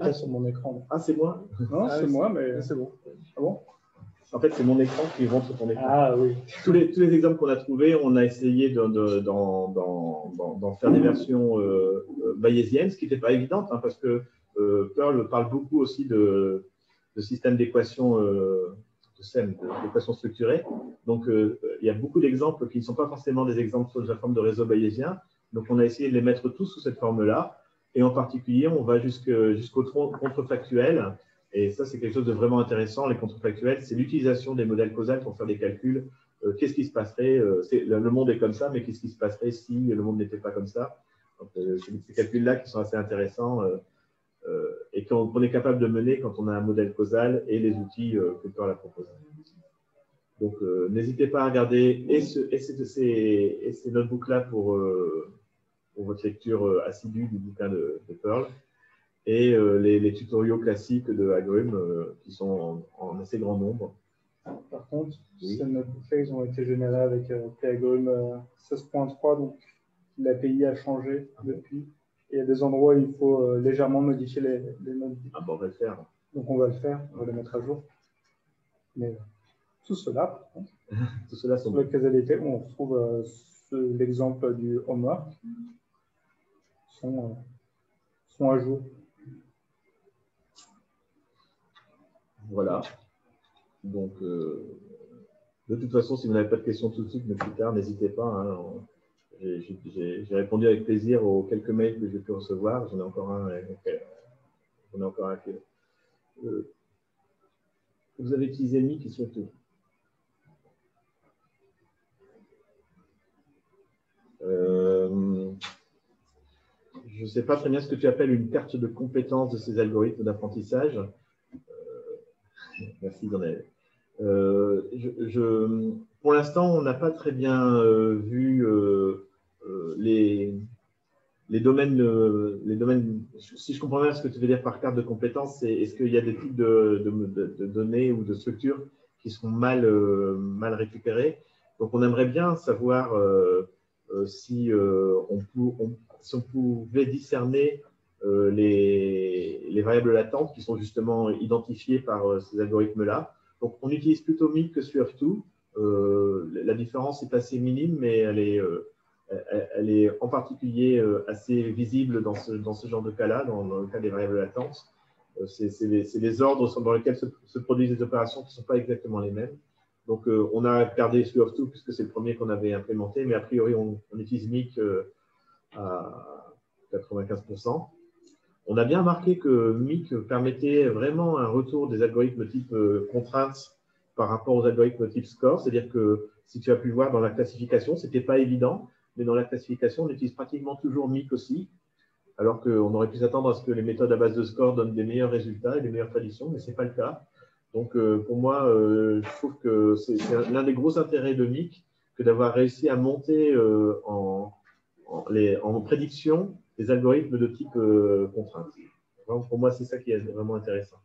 Ah, sur mon écran. Ah, c'est moi? Non, c'est moi, mais c'est bon. Ah bon? En fait, c'est mon écran qui montre ton écran. Ah oui. Tous les exemples qu'on a trouvés, on a essayé d'en faire des versions bayésiennes, ce qui n'était pas évident, hein, parce que Perl parle beaucoup aussi de systèmes d'équations d'équations structurées. Donc, il y a beaucoup d'exemples qui ne sont pas forcément des exemples sous la forme de réseau bayésien. Donc, on a essayé de les mettre tous sous cette forme-là. Et en particulier, on va jusqu'au contrefactuel. Et ça, c'est quelque chose de vraiment intéressant. Les contrefactuels, c'est l'utilisation des modèles causaux pour faire des calculs. Qu'est-ce qui se passerait le monde est comme ça, mais qu'est-ce qui se passerait si le monde n'était pas comme ça? C'est ces calculs-là qui sont assez intéressants et qu'on est capable de mener quand on a un modèle causal et les outils que Perl a proposés. Donc, n'hésitez pas à regarder ces notebooks-là pour votre lecture assidue du bouquin de Perl et les tutoriaux classiques de Agrum qui sont en assez grand nombre. Par contre, Oui. ces notebooks-là, ils ont été générés avec Agrum 16.3, donc l'API a changé depuis. Et il y a des endroits où il faut légèrement modifier les notebooks. Ah bon, on va le faire. Donc on va le faire, on va les mettre à jour. Mais tout cela, par contre, Tout cela sont sur la causalité, on retrouve l'exemple du homework, sont à jour. Voilà. Donc, de toute façon, si vous n'avez pas de questions tout de suite, mais plus tard, n'hésitez pas. Hein, j'ai répondu avec plaisir aux quelques mails que j'ai pu recevoir. J'en ai encore un. Vous avez utilisé Mic surtout. Je ne sais pas très bien ce que tu appelles une carte de compétences de ces algorithmes d'apprentissage. Merci d'en aller. Pour l'instant, on n'a pas très bien vu les domaines. Si je comprends bien ce que tu veux dire par carte de compétences, c'est est-ce qu'il y a des types de données ou de structures qui sont mal récupérées. Donc, on aimerait bien savoir si on pouvait discerner les variables latentes qui sont justement identifiées par ces algorithmes-là. Donc, on utilise plutôt Mic que SWIRF2. La différence est assez minime, mais elle est en particulier assez visible dans ce genre de cas-là, dans le cas des variables latentes. C'est les ordres dans lesquels se produisent des opérations qui ne sont pas exactement les mêmes. Donc, on a gardé SWIRF2 puisque c'est le premier qu'on avait implémenté, mais a priori, on utilise Mic à 95%. On a bien remarqué que Mic permettait vraiment un retour des algorithmes type contraintes par rapport aux algorithmes type score. C'est-à-dire que si tu as pu voir dans la classification, ce n'était pas évident, mais dans la classification, on utilise pratiquement toujours Mic aussi, alors qu'on aurait pu s'attendre à ce que les méthodes à base de score donnent des meilleurs résultats et des meilleures prédictions, mais ce n'est pas le cas. Donc, pour moi, je trouve que c'est l'un des gros intérêts de Mic que d'avoir réussi à monter en prédiction des algorithmes de type contrainte. Donc, pour moi, c'est ça qui est vraiment intéressant.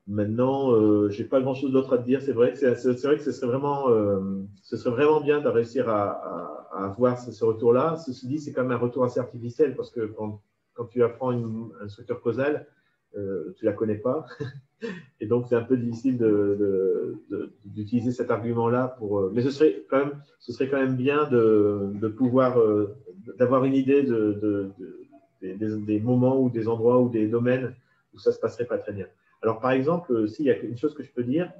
Maintenant, je n'ai pas grand-chose d'autre à te dire. C'est vrai que ce serait vraiment bien de réussir à avoir ce retour-là. Ceci dit, c'est quand même un retour assez artificiel parce que quand tu apprends une structure causale, tu ne la connais pas. Et donc, c'est un peu difficile d'utiliser cet argument-là pour. Mais ce serait quand même bien de pouvoir d'avoir une idée des moments ou des endroits ou des domaines où ça ne se passerait pas très bien. Alors, par exemple, s'il y a une chose que je peux dire,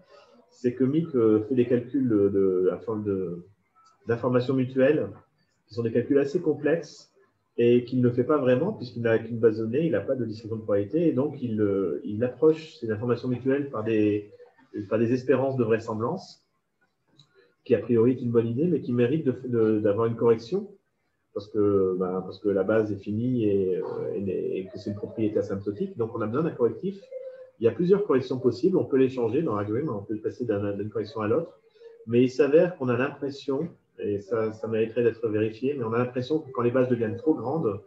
c'est que Mic fait des calculs d'informations mutuelles qui sont des calculs assez complexes et qu'il ne fait pas vraiment puisqu'il n'a qu'une base de données, il n'a pas de distribution de probabilité et donc il approche ces informations mutuelles par des espérances de vraisemblance qui a priori est une bonne idée mais qui mérite d'avoir une correction parce que la base est finie et que c'est une propriété asymptotique. Donc, on a besoin d'un correctif. Il y a plusieurs corrections possibles. On peut les changer dans Agrum, on peut le passer d'une correction à l'autre. Mais il s'avère qu'on a l'impression, et ça mériterait d'être vérifié, mais on a l'impression que quand les bases deviennent trop grandes,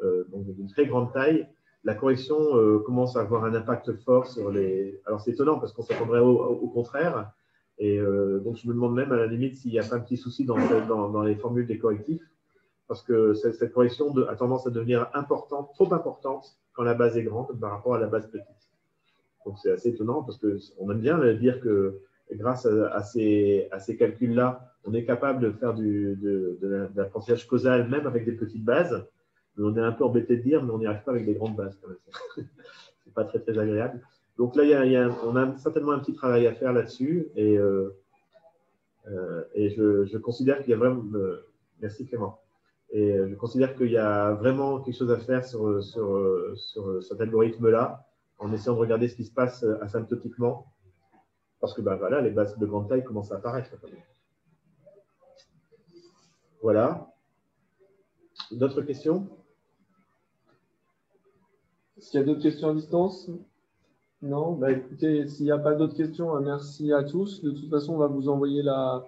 donc d'une très grande taille, la correction commence à avoir un impact fort sur les… Alors, c'est étonnant parce qu'on s'attendrait au contraire. Et donc, je me demande même à la limite s'il n'y a pas un petit souci dans les formules des correctifs. Parce que cette correction a tendance à devenir importante, trop importante, quand la base est grande par rapport à la base petite. Donc, c'est assez étonnant parce qu'on aime bien dire que grâce à ces calculs-là, on est capable de faire de l'apprentissage causal, même avec des petites bases. Mais on est un peu embêté de dire, mais on n'y arrive pas avec des grandes bases quand même. C'est pas très, très agréable. Donc là, on a certainement un petit travail à faire là-dessus. Et je considère qu'il y a vraiment… merci Clément. Et je considère qu'il y a vraiment quelque chose à faire sur cet algorithme-là, en essayant de regarder ce qui se passe asymptotiquement. Parce que voilà, les bases de grande taille commencent à apparaître. Voilà. D'autres questions? Est-ce qu'il y a d'autres questions à distance? Non? Bah, écoutez, s'il n'y a pas d'autres questions, merci à tous. De toute façon, on va vous envoyer un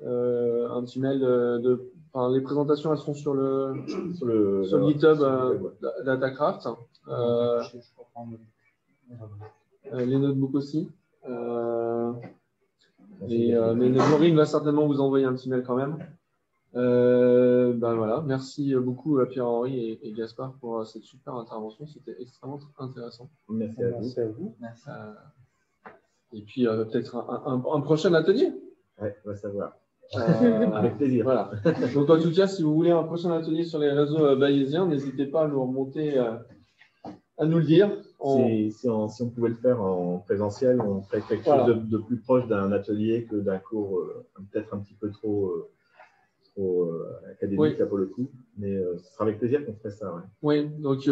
petit mail les présentations, elles sont sur le GitHub Datacraft. Les notebooks aussi. Mais Maureen va certainement vous envoyer un petit mail quand même. Voilà. Merci beaucoup à Pierre-Henri et Gaspard pour cette super intervention. C'était extrêmement intéressant. Merci à vous. Merci. Et puis peut-être un prochain atelier. Ouais, on va savoir. Avec plaisir. Voilà. Donc en tout cas, si vous voulez un prochain atelier sur les réseaux bayésiens, n'hésitez pas à nous remonter, à nous le dire. Si on pouvait le faire en présentiel, on ferait quelque chose de plus proche d'un atelier que d'un cours peut-être un petit peu trop académique là, pour le coup. Mais ce sera avec plaisir qu'on ferait ça. Ouais. Oui, donc